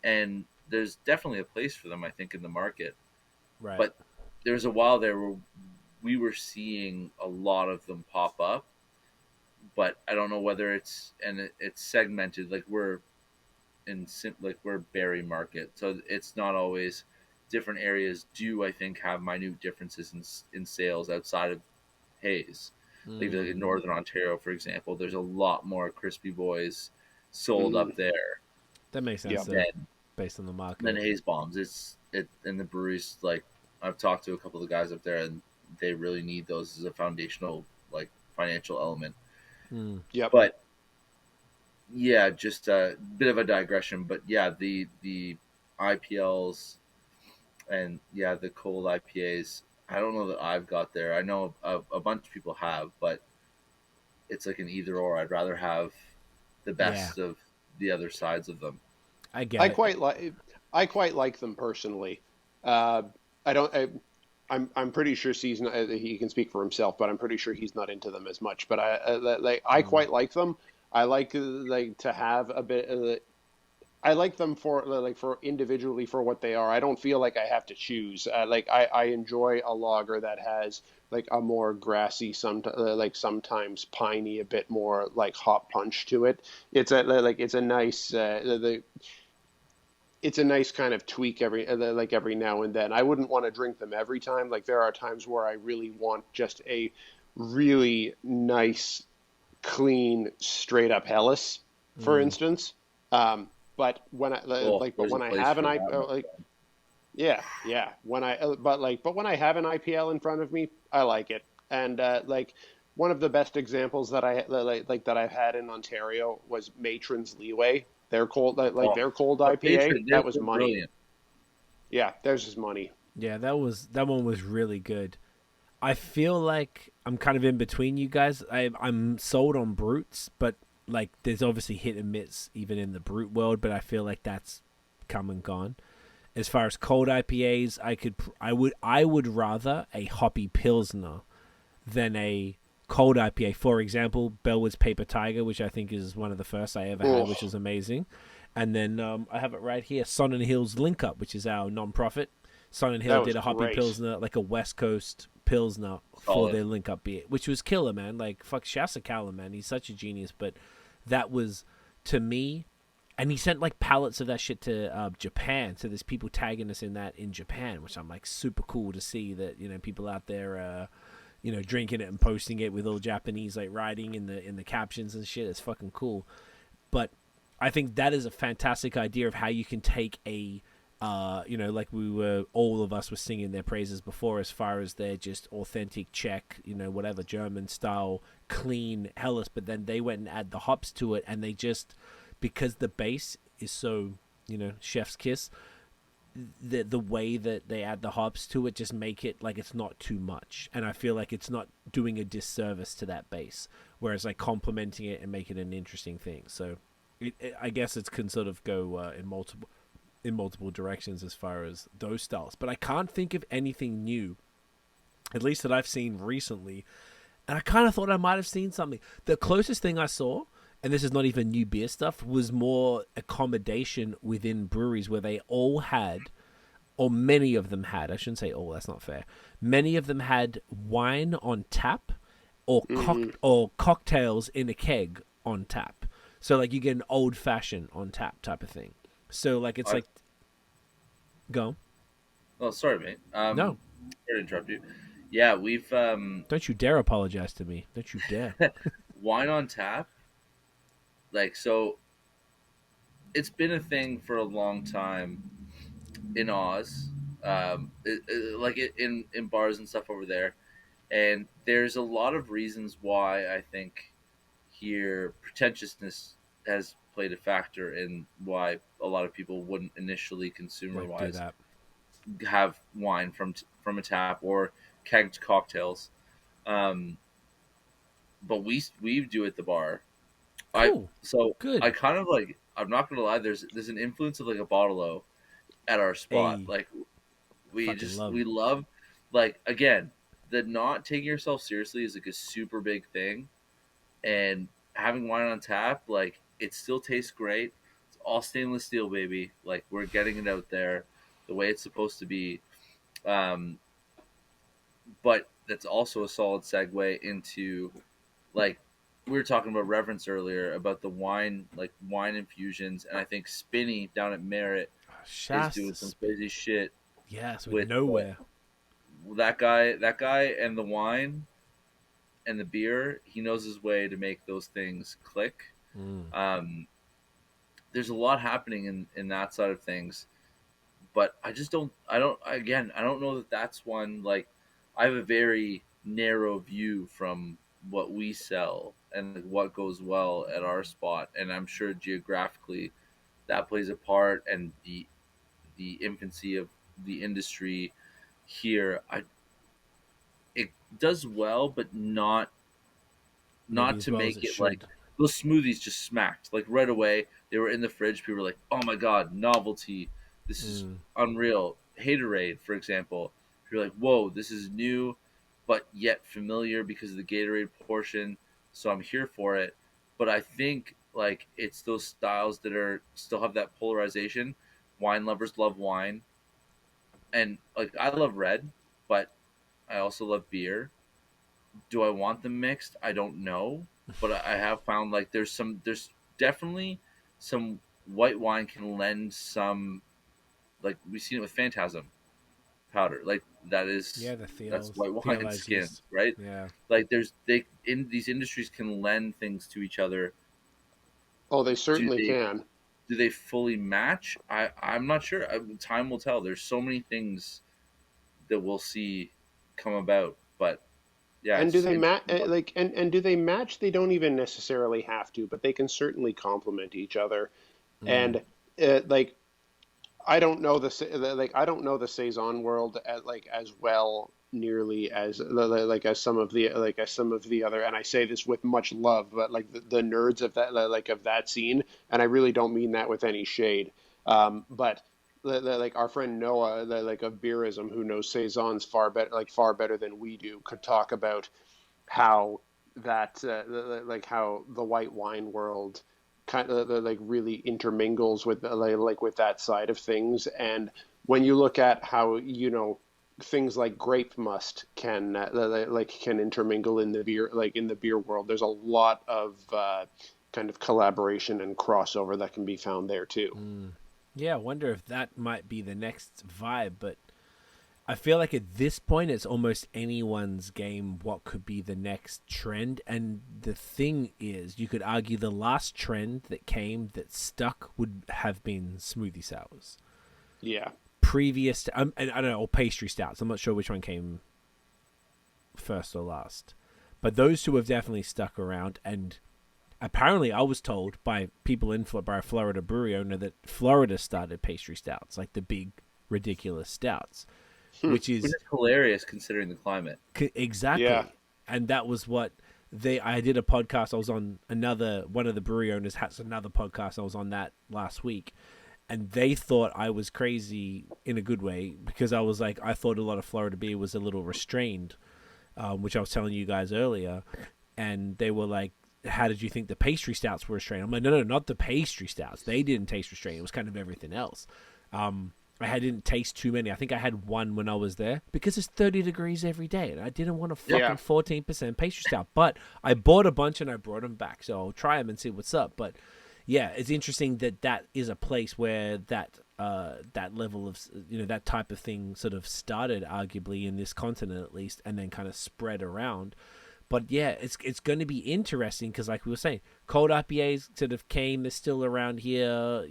and there's definitely a place for them, I think, in the market. Right. But there was a while there where we were seeing a lot of them pop up, but I don't know whether it's segmented. Like we're Barrie market, so it's not always. Different areas do, I think, have minute differences in sales outside of Haze. Like in Northern Ontario, for example, there's a lot more Crispy Boys sold up there. That makes sense. Based on the market. Then Haze Bombs, and the breweries, like I've talked to a couple of the guys up there, and they really need those as a foundational, like, financial element. Yeah. But yeah, just a bit of a digression. But yeah, the IPLs and the cold IPAs, I don't know that I've got there. I know a bunch of people have, but it's like an either or. I'd rather have the best of the other sides of them. I quite like them personally. I I'm pretty sure Cee's not, he can speak for himself, but I'm pretty sure he's not into them as much. But I quite like them. I like to have a bit. I like them for individually for what they are. I don't feel like I have to choose. I enjoy a lager that has like a more grassy, sometimes piney, a bit more like hop punch to it. It's a nice it's a nice kind of tweak every now and then. I wouldn't want to drink them every time. Like there are times where I really want just a really nice, clean, straight up Helles, for instance. But when I have an IPL, but when I have an IPL in front of me, I like it. And one of the best examples that that I've had in Ontario was Matron's Leeway. Their cold their cold IPA. That was money. Brilliant. Yeah, there's just money. Yeah, that one was really good. I feel like I'm kind of in between you guys. I'm sold on brutes, but like there's obviously hit and miss even in the brute world, but I feel like that's come and gone. As far as cold IPAs, I would rather a hoppy pilsner than a cold IPA. For example, Bellwood's Paper Tiger, which I think is one of the first I ever had, which is amazing. And then I have it right here, Sun and Hill's Link Up, which is our non-profit. Sun and Hill did a hoppy pilsner, like a West Coast pilsner for their Link Up beer, which was killer, man. Like, fuck, shouts to Callum, man. He's such a genius. But that was, to me, and he sent like pallets of that shit to Japan. So there's people tagging us in that in Japan, which I'm like super cool to see that, you know, people out there, drinking it and posting it with all Japanese like writing in the captions and shit. It's fucking cool. But I think that is a fantastic idea of how you can take a, like all of us were singing their praises before, as far as their just authentic Czech, whatever German style clean Helles, but then they went and add the hops to it, and they just, because the base is so, chef's kiss, the way that they add the hops to it just make it like it's not too much, and I feel like it's not doing a disservice to that base, whereas like complementing it and making it an interesting thing. So I guess it can sort of go in multiple directions as far as those styles, but I can't think of anything new, at least that I've seen recently, and I kind of thought I might have seen something. The closest thing I saw, and this is not even new beer stuff, was more accommodation within breweries where they all had, or many of them had, I shouldn't say all, that's not fair, many of them had wine on tap or cocktails in a keg on tap. So like you get an old fashioned on tap type of thing. So like it's like, go. Oh, sorry, mate. No, sorry to interrupt you. Yeah, we've Don't you dare apologize to me. Don't you dare. Wine on tap. Like, so it's been a thing for a long time in Oz, in bars and stuff over there, and there's a lot of reasons why I think here pretentiousness has played a factor in why a lot of people wouldn't initially consumer-wise have wine from a tap or kegged cocktails, but we do at the bar. Cool. I kind of like, I'm not gonna lie, there's an influence of like a bottle-o at our spot. Hey, like we love like, again, the not taking yourself seriously is like a super big thing, and having wine on tap, like, it still tastes great. It's all stainless steel, baby. Like, we're getting it out there the way it's supposed to be. But that's also a solid segue into, like, we were talking about reverence earlier about the wine infusions, and I think Spinny down at Merritt is doing some crazy shit. Yes, with nowhere. That guy, and the wine and the beer, he knows his way to make those things click. There's a lot happening in that side of things, but I don't know that that's one. Like, I have a very narrow view from what we sell and what goes well at our spot, and I'm sure geographically that plays a part, and the infancy of the industry here, it does well, but not to make it like those smoothies just smacked like right away. They were in the fridge. People were like, "Oh my god, novelty! This is unreal." Haterade, for example, you're like, whoa, this is new, but yet familiar because of the Gatorade portion. So I'm here for it. But I think like it's those styles that are still have that polarization. Wine lovers love wine, and like I love red, but I also love beer. Do I want them mixed? I don't know, but I have found like there's definitely some white wine can lend some, like we've seen it with Phantasm powder, like that's white wine skins, right? Yeah. Like they in these industries can lend things to each other. Oh, they certainly can. Do they fully match? I'm not sure. Time will tell. There's so many things that we'll see come about, but yeah. And do they match? And do they match? They don't even necessarily have to, but they can certainly complement each other. And like, I don't know the saison world as well nearly as some of the other, and I say this with much love, but like the nerds of that scene, and I really don't mean that with any shade. But like our friend Noah, of Beerism, who knows saisons far better than we do, could talk about how how the white wine world kind of really intermingles with with that side of things. And when you look at how things like grape must can intermingle in the beer world, there's a lot of kind of collaboration and crossover that can be found there too. Yeah, I wonder if that might be the next vibe, but I feel like at this point it's almost anyone's game what could be the next trend. And the thing is, you could argue the last trend that came that stuck would have been smoothie sours. Yeah. Previous to, and I don't know, or pastry stouts. I'm not sure which one came first or last. But those two have definitely stuck around. And apparently I was told by people by a Florida brewery owner that Florida started pastry stouts, like the big, ridiculous stouts. Which is hilarious considering the climate. Exactly. Yeah. And that was what I did a podcast. I was on one of the brewery owners has another podcast. I was on that last week. And they thought I was crazy in a good way because I was like, I thought a lot of Florida beer was a little restrained, which I was telling you guys earlier. And they were like, how did you think the pastry stouts were restrained? I'm like, no, not the pastry stouts. They didn't taste restrained. It was kind of everything else. I didn't taste too many. I think I had one when I was there because it's 30 degrees every day, and I didn't want a fucking 14% pastry stout. But I bought a bunch and I brought them back, so I'll try them and see what's up. But yeah, it's interesting that is a place where that level of that type of thing sort of started, arguably in this continent at least, and then kind of spread around. But yeah, it's going to be interesting because, like we were saying, cold IPAs sort of came. They're still around here,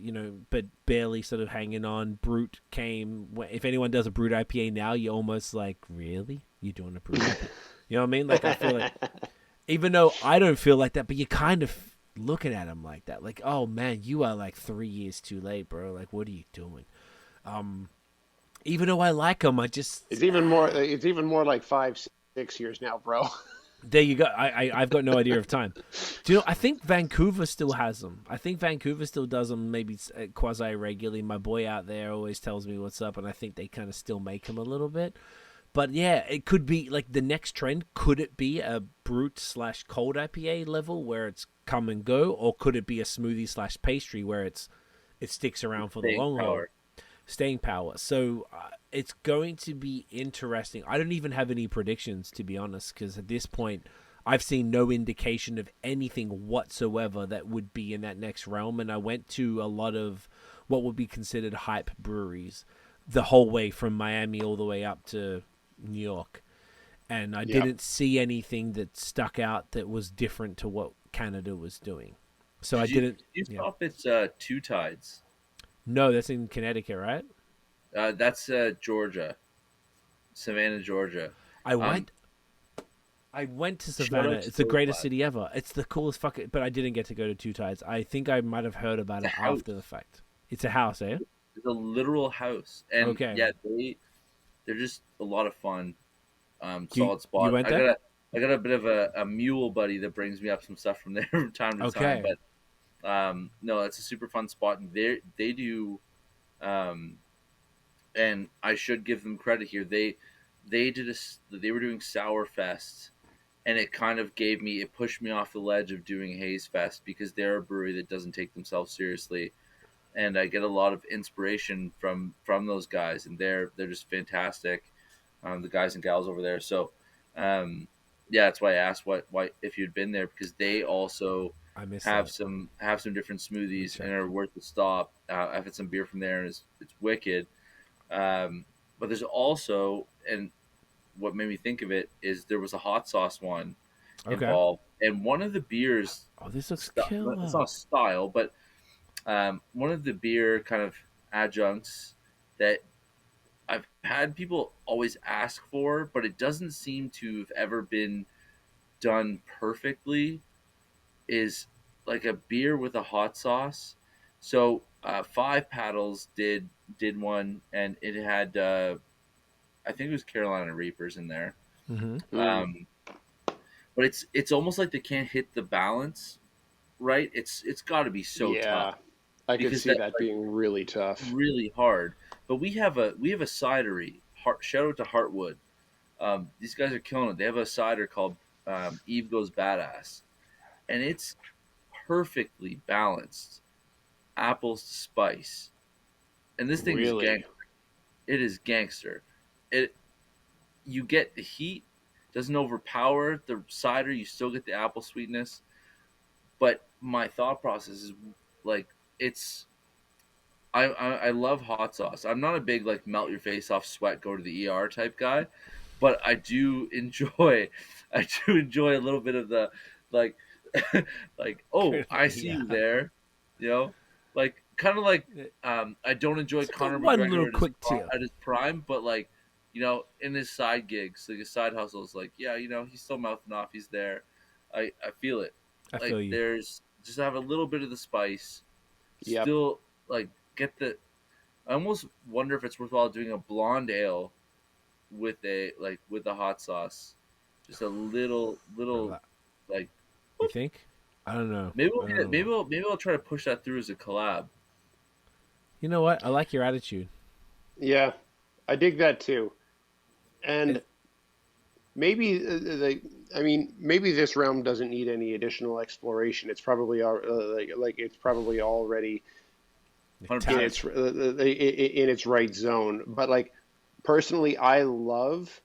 but barely sort of hanging on. Brute came. If anyone does a Brute IPA now, you're almost like, really? You're doing a Brute IPA? You know what I mean? Like, I feel like, even though I don't feel like that, but you're kind of looking at them like that. Like, oh, man, you are like 3 years too late, bro. Like, what are you doing? Even though I like them, I just... It's even more like 5-6 years now, bro. There you go. I've got no idea of time. Do you know? I think Vancouver still has them. I think Vancouver still does them, maybe quasi regularly. My boy out there always tells me what's up, and I think they kind of still make them a little bit. But yeah, it could be like the next trend. Could it be a brute/cold IPA level where it's come and go, or could it be a smoothie/pastry where it sticks around for the long haul? Staying power. So it's going to be interesting. I don't even have any predictions, to be honest, because at this point I've seen no indication of anything whatsoever that would be in that next realm. And I went to a lot of what would be considered hype breweries the whole way from Miami all the way up to New York, and I didn't see anything that stuck out that was different to what Canada was doing. So Did you stop at Two Tides? No, that's in Connecticut, right? That's Georgia, Savannah, Georgia. I went to Savannah. It's the greatest city ever. It's the coolest fucking. But I didn't get to go to Two Tides. I think I might have heard about it after the fact. It's a house, eh? It's a literal house, and yeah, they're just a lot of fun. Solid spot. You went there? I got a bit of a mule buddy that brings me up some stuff from there from time to time. But no, it's a super fun spot, and they do, and I should give them credit here. they were doing Sour Fest, and it kind of pushed me off the ledge of doing Haze Fest, because they're a brewery that doesn't take themselves seriously, and I get a lot of inspiration from those guys, and they're just fantastic, the guys and gals over there. So, yeah, that's why I asked why if you'd been there, because they also have some different smoothies and are worth the stop. I've had some beer from there, and it's wicked. But there's also, and what made me think of it is there was a hot sauce one involved, and one of the beers. Oh, this looks killer. It's not a style, but one of the beer kind of adjuncts that I've had people always ask for, but it doesn't seem to have ever been done perfectly, is like a beer with a hot sauce. So Five Paddles did one, and it had I think it was Carolina Reapers in there. Mm-hmm. But it's almost like they can't hit the balance right. It's got to be so tough. I could see that being really tough, really hard. But we have a cidery. Shout out to Heartwood. These guys are killing it. They have a cider called Eve Goes Badass, and it's perfectly balanced, apples to spice. And this thing is gangster. It is gangster. You get the heat, doesn't overpower the cider. You still get the apple sweetness. But my thought process is like, I love hot sauce. I'm not a big like melt your face off, sweat, go to the ER type guy, but I do enjoy a little bit of the like like, oh, I see you there, like kind of like I don't enjoy Conor McGregor at his prime, but like, in his side gigs, like his side hustles, like, yeah, he's still mouthing off, he's there. I feel it. I feel you. There's just have a little bit of the spice. Yep. Still like I almost wonder if it's worthwhile doing a blonde ale with a hot sauce. Just a little like. You think? I don't know. Maybe I'll try to push that through as a collab. You know what? I like your attitude. Yeah, I dig that too. And maybe maybe this realm doesn't need any additional exploration. It's probably it's probably already in its right zone. But like personally, I love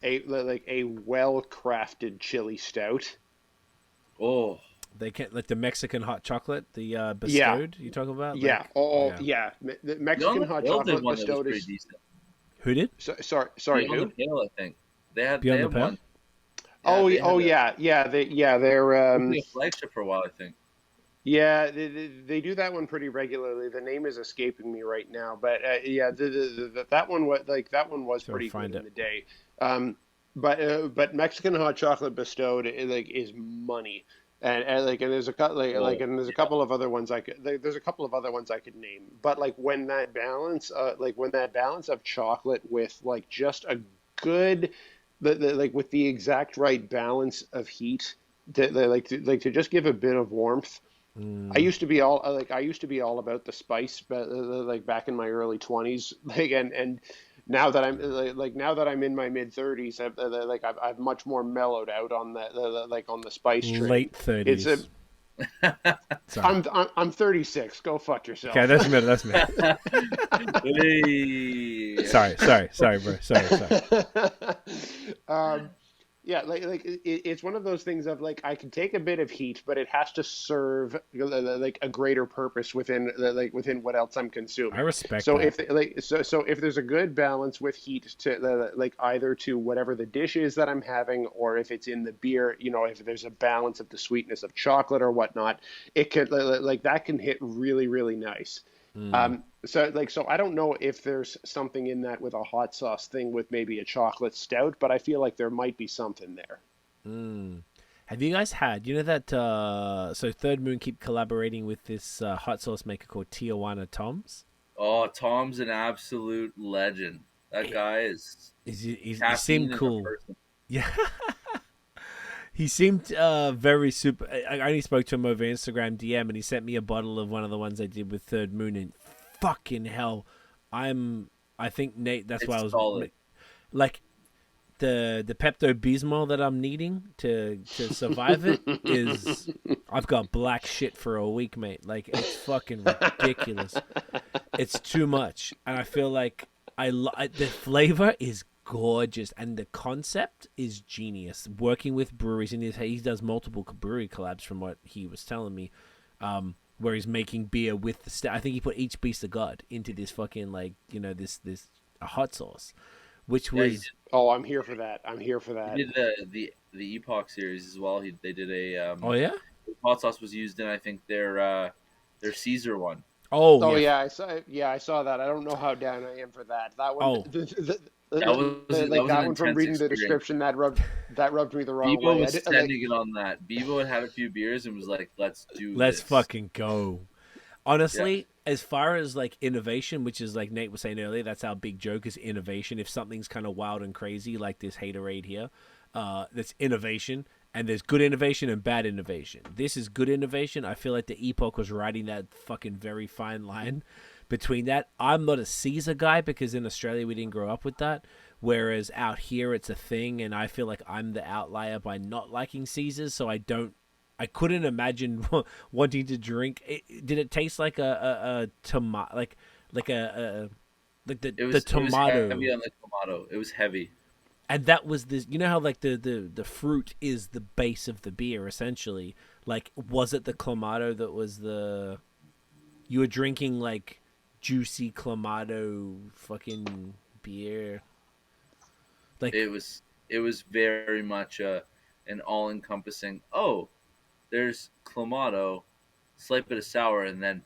a well-crafted chili stout. Oh, they can't like the Mexican hot chocolate, the bestowed. You talking about? Yeah. The Mexican hot chocolate bestowed is. Who did? Sorry, who? Pale, I think they had one. Yeah. They're a flagship for a while, I think. Yeah, they do that one pretty regularly. The name is escaping me right now, but that one was pretty good in the day. But Mexican hot chocolate bestowed is money, and there's a couple of other ones I could name. But like when that balance of chocolate with like just a good with the exact right balance of heat to just give a bit of warmth. I used to be all about the spice, but back in my early 20s, and now that I'm in my mid 30s, I've much more mellowed out on on the spice train. Late 30s. I'm 36. Go fuck yourself. Okay, that's me. Hey. Sorry, bro. Sorry. Yeah, it's one of those things of like I can take a bit of heat, but it has to serve like a greater purpose within what else I'm consuming. I respect. So that. if there's a good balance with heat to either to whatever the dish is that I'm having, or if it's in the beer, if there's a balance of the sweetness of chocolate or whatnot, it could that can hit really, really nice. So I don't know if there's something in that with a hot sauce thing with maybe a chocolate stout, but I feel like there might be something there. Have you guys had, that, so Third Moon keep collaborating with this hot sauce maker called Tijuana Tom's? Oh, Tom's an absolute legend. That guy he seemed cool. Yeah. He seemed very super. I only spoke to him over Instagram DM, and he sent me a bottle of one of the ones I did with Third Moon. And fucking hell, I think Nate. That's why I was. Solid. like the Pepto Bismol that I'm needing to survive it is I've got black shit for a week, mate. Like it's fucking ridiculous. It's too much, and I feel like the flavor is gorgeous, and the concept is genius. Working with breweries, and he does multiple brewery collabs from what he was telling me, where he's making beer with the I think he put each beast of God into this fucking this a hot sauce, which was I'm here for that. I'm here for that. He did the Epoch series as well. They did a oh yeah, hot sauce was used in I think their Caesar one. Oh yeah, I saw that. I don't know how down I am for that. That one. Oh. That one from reading the description that rubbed me the wrong Bebo way. was sending it on that. Bebo had a few beers and was like, "Let's this. Fucking go." Honestly, as far as like innovation, which is like Nate was saying earlier, that's our big joke is innovation. If something's kind of wild and crazy like this Haterade here, that's innovation. And there's good innovation and bad innovation. This is good innovation. I feel like the Epoch was riding that fucking very fine line between that. I'm not a Caesar guy because in Australia we didn't grow up with that. Whereas out here it's a thing, and I feel like I'm the outlier by not liking Caesars. So I couldn't imagine wanting to drink. Did it taste like a tomato, like the tomato? It was heavy on the tomato. It was heavy. And that was this, you know how like the fruit is the base of the beer essentially. Like, was it the Clamato that was you were drinking like juicy Clamato fucking beer? Like it was very much an all encompassing. Oh, there's Clamato, slight bit of sour, and then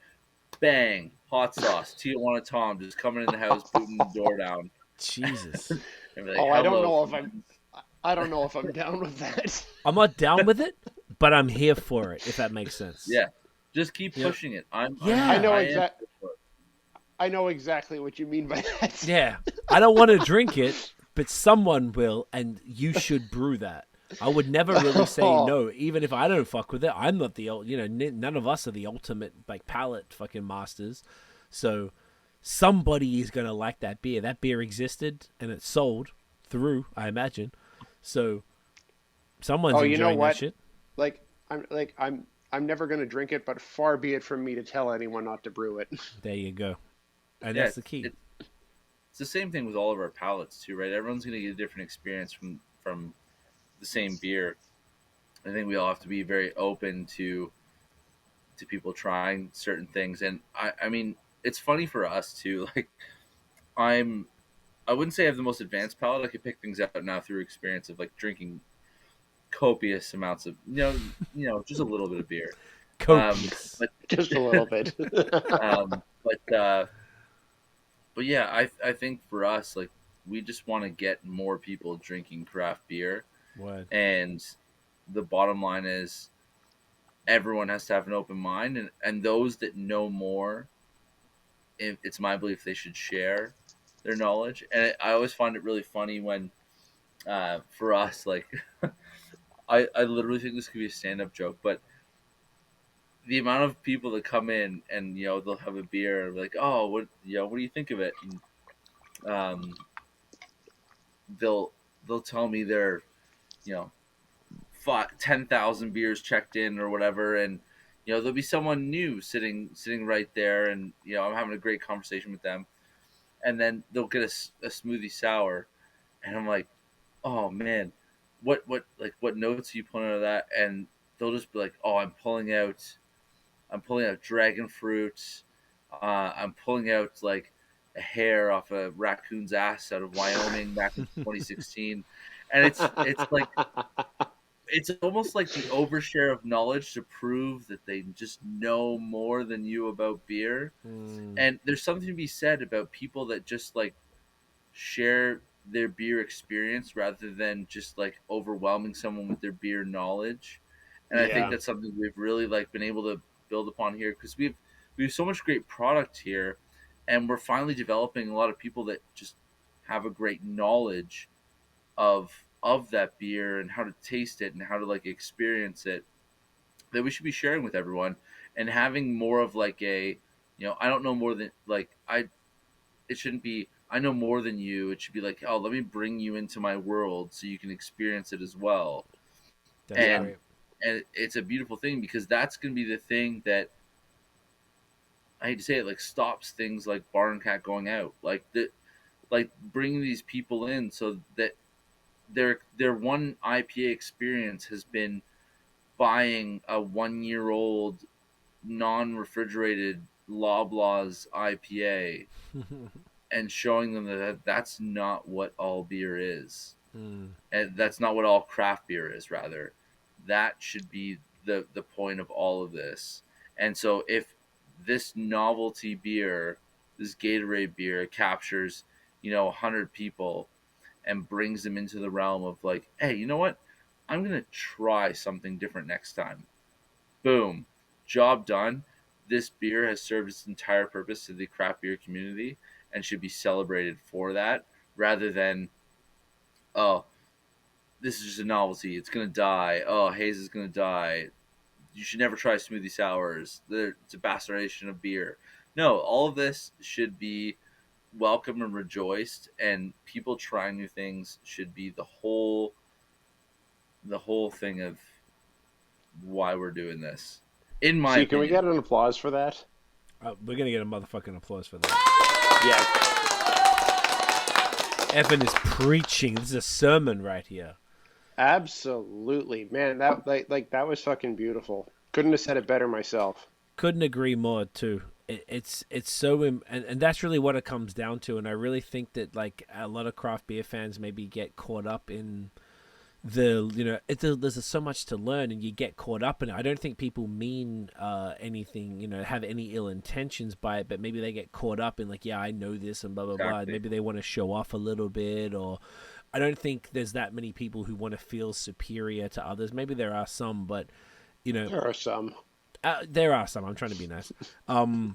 bang, hot sauce. Tijuana Tom just coming in the house, booting the door down. Jesus. Like, I don't know if I'm down with that. I'm not down with it, but I'm here for it. If that makes sense. Yeah, just keep pushing it. I know exactly what you mean by that. Yeah, I don't want to drink it, but someone will, and you should brew that. I would never really say no, even if I don't fuck with it. I'm not none of us are the ultimate like palate fucking masters, so. Somebody is gonna like that beer. That beer existed and it sold through, I imagine. So someone's enjoying that shit. I'm never gonna drink it, but far be it from me to tell anyone not to brew it. There you go. And that's the key. It's the same thing with all of our palates too, right? Everyone's gonna get a different experience from the same beer. I think we all have to be very open to people trying certain things. And I mean it's funny for us too. Like, I wouldn't say I have the most advanced palate. I could pick things out now through experience of like drinking copious amounts of just a little bit of beer. Copious, but just a little bit. But yeah, I think for us, like, we just want to get more people drinking craft beer. What? And the bottom line is, everyone has to have an open mind, and those that know more. It's my belief they should share their knowledge. And I always find it really funny when, for us, like, I literally think this could be a stand-up joke, but the amount of people that come in and, they'll have a beer and be like, oh, what do you think of it? And, they'll tell me they're, 10,000 beers checked in or whatever. And, there'll be someone new sitting right there, and I'm having a great conversation with them, and then they'll get a smoothie sour, and I'm like, oh man, what notes are you pulling out of that? And they'll just be like, oh, I'm pulling out dragon fruit, I'm pulling out like a hair off a raccoon's ass out of Wyoming back in 2016, and it's like. It's almost like the overshare of knowledge to prove that they just know more than you about beer. And there's something to be said about people that just like share their beer experience rather than just like overwhelming someone with their beer knowledge. And I think that's something we've really like been able to build upon here, because we have so much great product here, and we're finally developing a lot of people that just have a great knowledge of that beer and how to taste it and how to like experience it, that we should be sharing with everyone, and having more of like a, I don't know more than like it shouldn't be, I know more than you. It should be like, oh, let me bring you into my world so you can experience it as well. That's and right. and it's a beautiful thing, because that's going to be the thing that, I hate to say it, like stops things like Barn Cat going out, like bringing these people in so that their one IPA experience has been buying a 1 year old non-refrigerated Loblaws IPA and showing them that that's not what all beer is. And that's not what all craft beer is, rather. That should be the point of all of this. And so if this novelty beer, this Gatorade beer, captures, 100 people and brings them into the realm of like, hey, you know what? I'm going to try something different next time. Boom. Job done. This beer has served its entire purpose to the craft beer community and should be celebrated for that, rather than, oh, this is just a novelty. It's going to die. Oh, Haze is going to die. You should never try smoothie sours. It's a bastardization of beer. No, all of this should be welcome and rejoiced, and people trying new things should be the whole thing of why we're doing this. In my opinion. Can we get an applause for that? We're gonna get a motherfucking applause for that. Yeah. Evan is preaching. This is a sermon right here. Absolutely, man. That that was fucking beautiful. Couldn't have said it better myself. Couldn't agree more too. It's so and that's really what it comes down to. And I really think that like a lot of craft beer fans maybe get caught up in there's so much to learn, and you get caught up in it. I don't think people mean anything, have any ill intentions by it, but maybe they get caught up in like, yeah, I know this and blah blah blah. Maybe they want to show off a little bit, or I don't think there's that many people who want to feel superior to others. Maybe there are some, but there are some. There are some. I'm trying to be nice. And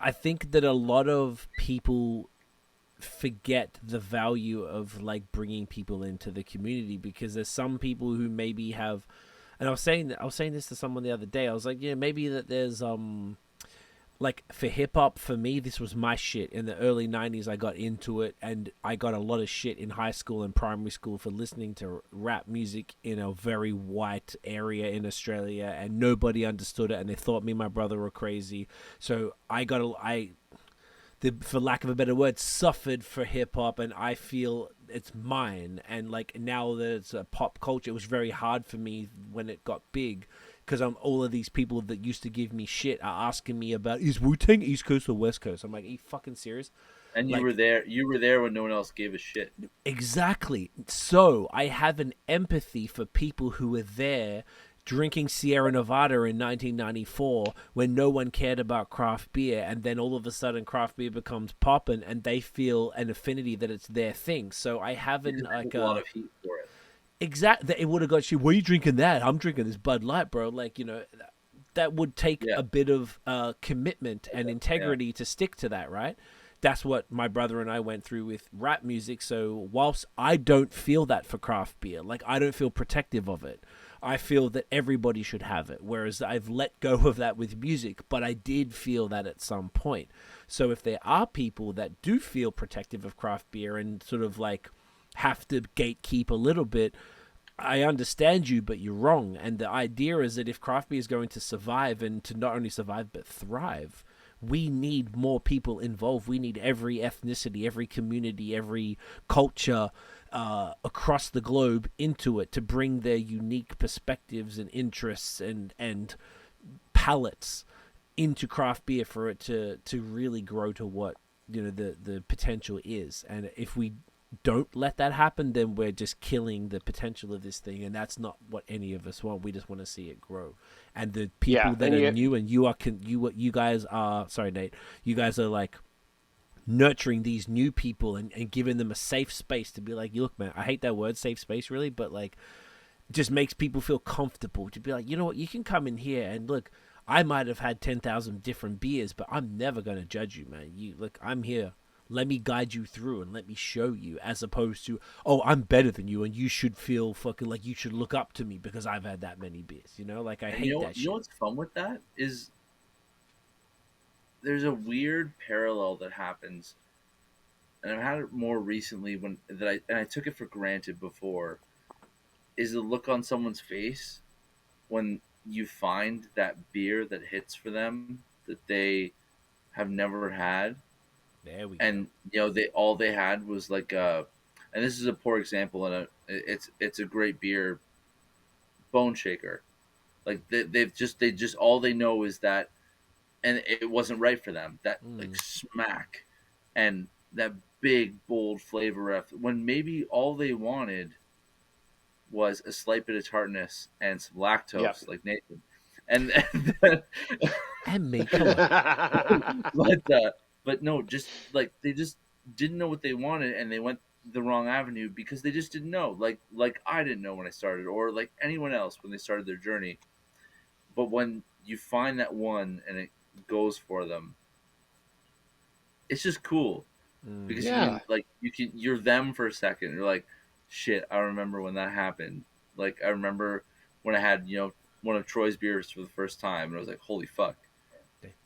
I think that a lot of people forget the value of like bringing people into the community, because there's some people who maybe have, and I was saying this to someone the other day. I was like, maybe that there's like for hip hop, for me, this was my shit in the early 90s. I got into it, and I got a lot of shit in high school and primary school for listening to rap music in a very white area in Australia, and nobody understood it, and they thought me and my brother were crazy. So for lack of a better word, suffered for hip hop, and I feel it's mine. And like now that it's a pop culture, it was very hard for me when it got big, because all of these people that used to give me shit are asking me about, is Wu-Tang East Coast or West Coast? I'm like, are you fucking serious? And you were there when no one else gave a shit. Exactly. So I have an empathy for people who were there drinking Sierra Nevada in 1994 when no one cared about craft beer, and then all of a sudden craft beer becomes poppin', and they feel an affinity that it's their thing. So I haven't like a lot of heat for it. Exactly. It would have got you, why are you drinking that? I'm drinking this Bud Light, bro. Like, that would take a bit of commitment and integrity to stick to that, right? That's what my brother and I went through with rap music. So whilst I don't feel that for craft beer, like I don't feel protective of it, I feel that everybody should have it. Whereas I've let go of that with music, but I did feel that at some point. So if there are people that do feel protective of craft beer and sort of like have to gatekeep a little bit, I understand you, but you're wrong. And the idea is that if craft beer is going to survive, and to not only survive but thrive, we need more people involved. We need every ethnicity, every community, every culture across the globe into it to bring their unique perspectives and interests and palettes into craft beer for it to really grow to what the potential is. And if we don't let that happen, then we're just killing the potential of this thing, and that's not what any of us want. We just want to see it grow. And the people that are new, and you guys are, sorry Nate, you guys are like nurturing these new people and giving them a safe space to be like, look man, I hate that word safe space really, but like just makes people feel comfortable to be like, you know what, you can come in here and look, I might have had 10,000 different beers, but I'm never going to judge you, man. You look, I'm here. Let me guide you through and let me show you, as opposed to, oh, I'm better than you and you should feel fucking like you should look up to me because I've had that many beers. Like I hate that shit. You know what's fun with that is there's a weird parallel that happens, and I've had it more recently I took it for granted before, is the look on someone's face when you find that beer that hits for them that they have never had. There we and go. all they had was like and this is a poor example, and it's a great beer, Bone Shaker. Like they just all they know is that, and it wasn't right for them, that like smack and that big bold flavor ref, when maybe all they wanted was a slight bit of tartness and some lactose, like Nathan. And me, come on. but no, just like they just didn't know what they wanted, and they went the wrong avenue because they just didn't know. Like I didn't know when I started, or like anyone else when they started their journey. But when you find that one and it goes for them, it's just cool because you're them for a second. You're like, shit, I remember when that happened. Like I remember when I had one of Troy's beers for the first time, and I was like, holy fuck,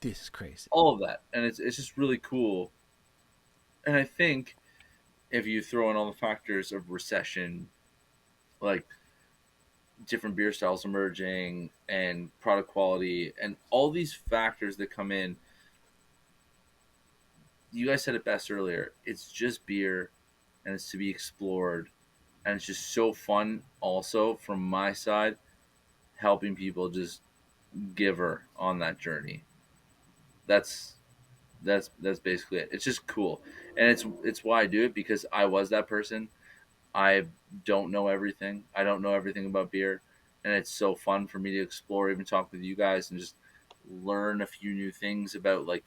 this is crazy. All of that, and it's just really cool. And I think if you throw in all the factors of recession, like different beer styles emerging and product quality and all these factors that come in, you guys said it best earlier, it's just beer and it's to be explored, and it's just so fun also from my side, helping people just give her on that journey. That's basically it. It's just cool, and it's why I do it, because I was that person. I don't know everything. I don't know everything about beer, and it's so fun for me to explore, even talk with you guys, and just learn a few new things about, like,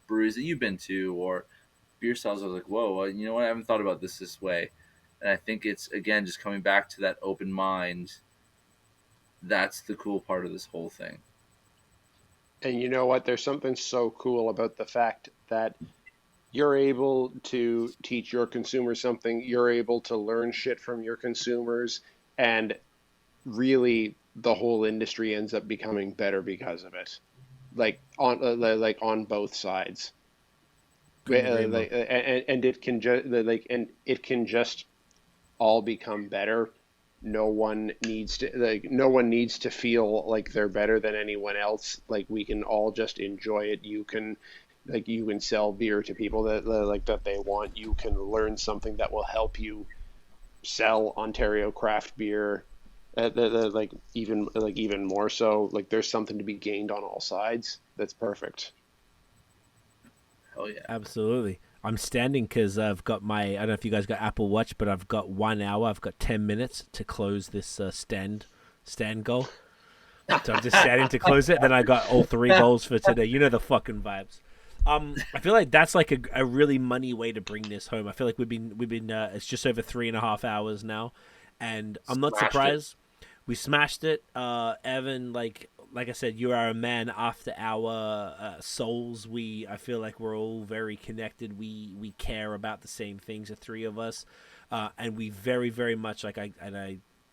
breweries that you've been to or beer styles. I was like, whoa, you know what? I haven't thought about this way, and I think it's, again, just coming back to that open mind. That's the cool part of this whole thing. And you know what? There's something so cool about the fact that you're able to teach your consumers something. You're able to learn shit from your consumers, and really the whole industry ends up becoming better because of it. Like on both sides. And it can just all become better. No one needs to feel like they're better than anyone else. Like, we can all just enjoy it. You can sell beer to people that they want. You can learn something that will help you sell Ontario craft beer, even more so. Like, there's something to be gained on all sides. That's perfect. Hell yeah. Absolutely. I'm standing because I've got I don't know if you guys got Apple Watch, but I've got 1 hour. I've got 10 minutes to close this stand goal. So I'm just standing to close it. Then I got all 3 goals for today. You know the fucking vibes. I feel like that's like a really money way to bring this home. I feel like we've been it's just over 3.5 hours now, and I'm not surprised. We smashed it. Evan, like I said, you are a man after our souls. I feel like we're all very connected. We care about the same things, the 3 of us, and we very, very much, I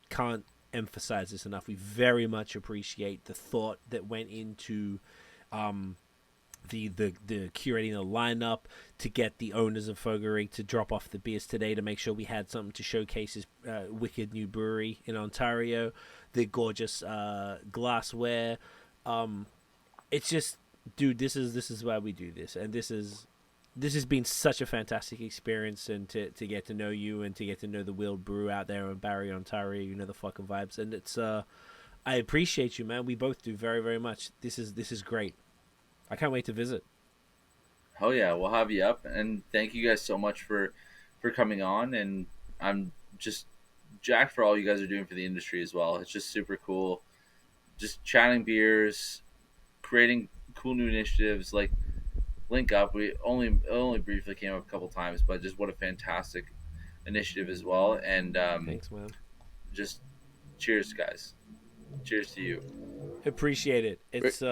can't emphasize this enough, we very much appreciate the thought that went into the curating the lineup, to get the owners of Fogorig to drop off the beers today, to make sure we had something to showcase his wicked new brewery in Ontario, the gorgeous glassware. It's just, dude, this is why we do this, and this has been such a fantastic experience, and to get to know you and to get to know the Wheeled Brew out there in Barrie, Ontario. You know the fucking vibes, and it's I appreciate you, man. We both do very, very much. This is great. I can't wait to visit. Oh yeah, we'll have you up, and thank you guys so much for coming on. And I'm just jacked for all you guys are doing for the industry as well. It's just super cool, just chatting beers, creating cool new initiatives like Link Up. We only briefly came up a couple times, but just what a fantastic initiative as well. And thanks, man. Just cheers, guys. Cheers to you. Appreciate it. It's we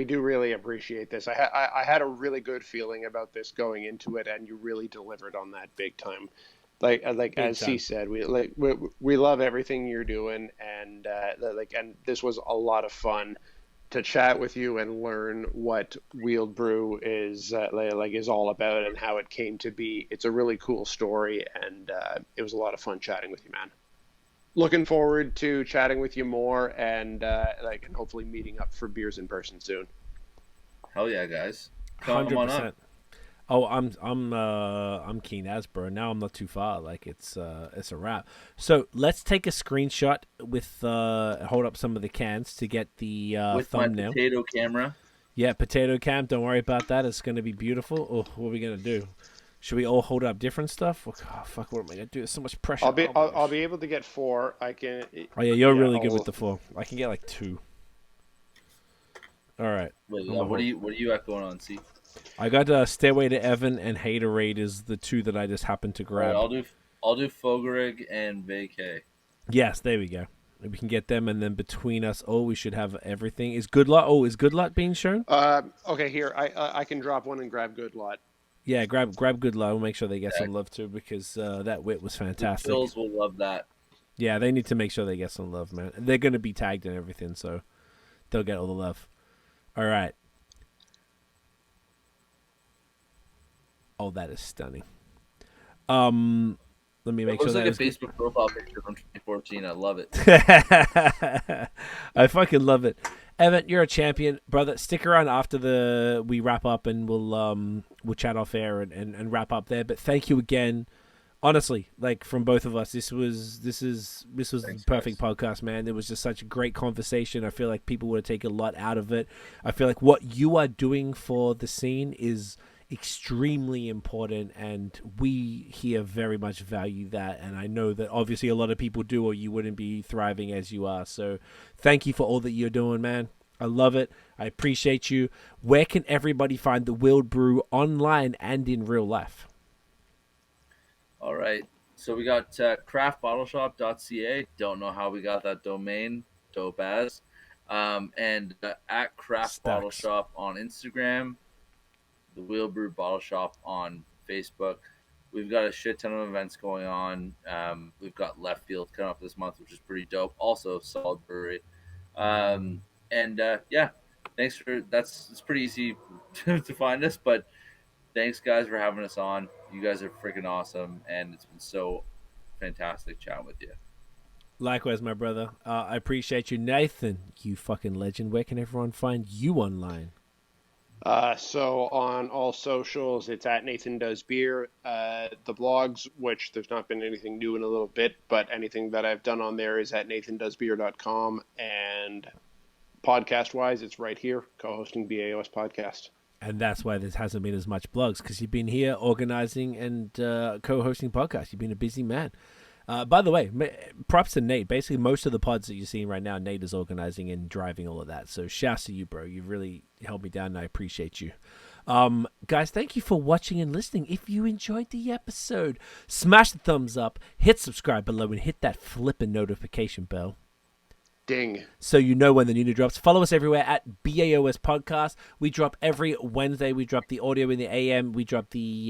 do really appreciate this. I had a really good feeling about this going into it, and you really delivered on that big time. Like as Cee said, we love everything you're doing, and and this was a lot of fun. to chat with you and learn what Wheeled Brew is is all about and how it came to be. It's a really cool story, and it was a lot of fun chatting with you, man. Looking forward to chatting with you more and and hopefully meeting up for beers in person soon. Hell yeah, guys! 100%. Oh, I'm keen as, bro. Now I'm not too far. Like it's a wrap. So let's take a screenshot with hold up some of the cans to get the with thumbnail. My potato camera. Yeah, potato cam. Don't worry about that. It's gonna be beautiful. Oh, what are we gonna do? Should we all hold up different stuff? Oh, fuck, what am I gonna do? There's so much pressure. I'll be able to get 4. I can. Oh yeah, you're really good with the 4. I can get like 2. All right. Wait, what are you at going on, Cee? I got Stairway to Evan and Haterade is the 2 that I just happened to grab. Right, I'll do Fogorig and Vacay. Yes, there we go. We can get them, and then between us, we should have everything. Is Goodlot being shown? Okay, here I can drop one and grab Goodlot. Yeah, grab Goodlot. We'll make sure they get some love too, because that wit was fantastic. The Bills will love that. Yeah, they need to make sure they get some love, man. They're going to be tagged and everything, so they'll get all the love. All right. Oh, that is stunning. Let me make sure that looks like a Facebook profile picture from 2014. I love it. I fucking love it. Evan, you're a champion, brother. Stick around after we wrap up, and we'll chat off air and wrap up there. But thank you again. Honestly, like from both of us, this was the perfect podcast, man. It was just such a great conversation. I feel like people would take a lot out of it. I feel like what you are doing for the scene is extremely important, and we here very much value that, and I know that obviously a lot of people do, or you wouldn't be thriving as you are. So thank you for all that you're doing, man. I love it. I appreciate you. Where can everybody find the Wheeled Brew online and in real life? All right, so we got craftbottleshop.ca. Don't know how we got that domain, dope as, and at Craft Bottle Shop on Instagram, the Wheeled Brew Bottle Shop on Facebook. We've got a shit ton of events going on. We've got Left Field coming up this month, which is pretty dope. Also, Solid Brewery. Yeah, thanks for it's pretty easy to find us, but thanks guys for having us on. You guys are freaking awesome, and it's been so fantastic chatting with you. Likewise, my brother. I appreciate you. Nathan, you fucking legend. Where can everyone find you online? So on all socials, it's at NathanDoesBeer. The blogs, which there's not been anything new in a little bit, but anything that I've done on there is at NathanDoesBeer.com. And podcast-wise, it's right here, co-hosting BAOS podcast. And that's why there hasn't been as much blogs, because you've been here organizing and co-hosting podcasts. You've been a busy man. By the way, props to Nate. Basically, most of the pods that you're seeing right now, Nate is organizing and driving all of that. So shouts to you, bro. You've really held me down, and I appreciate you. Guys, thank you for watching and listening. If you enjoyed the episode, smash the thumbs up, hit subscribe below, and hit that flipping notification bell. Ding. So you know when the new drops. Follow us everywhere at BAOS Podcast. We drop every Wednesday. We drop the audio in the AM. We drop the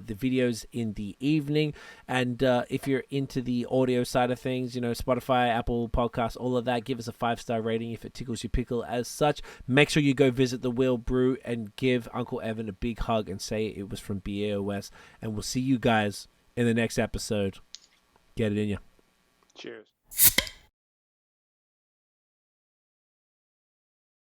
videos in the evening. And if you're into the audio side of things, you know, Spotify, Apple Podcasts, all of that, give us a 5-star rating if it tickles your pickle as such. Make sure you go visit the Wheeled Brew and give Uncle Evan a big hug and say it was from BAOS. And we'll see you guys in the next episode. Get it in you. Cheers.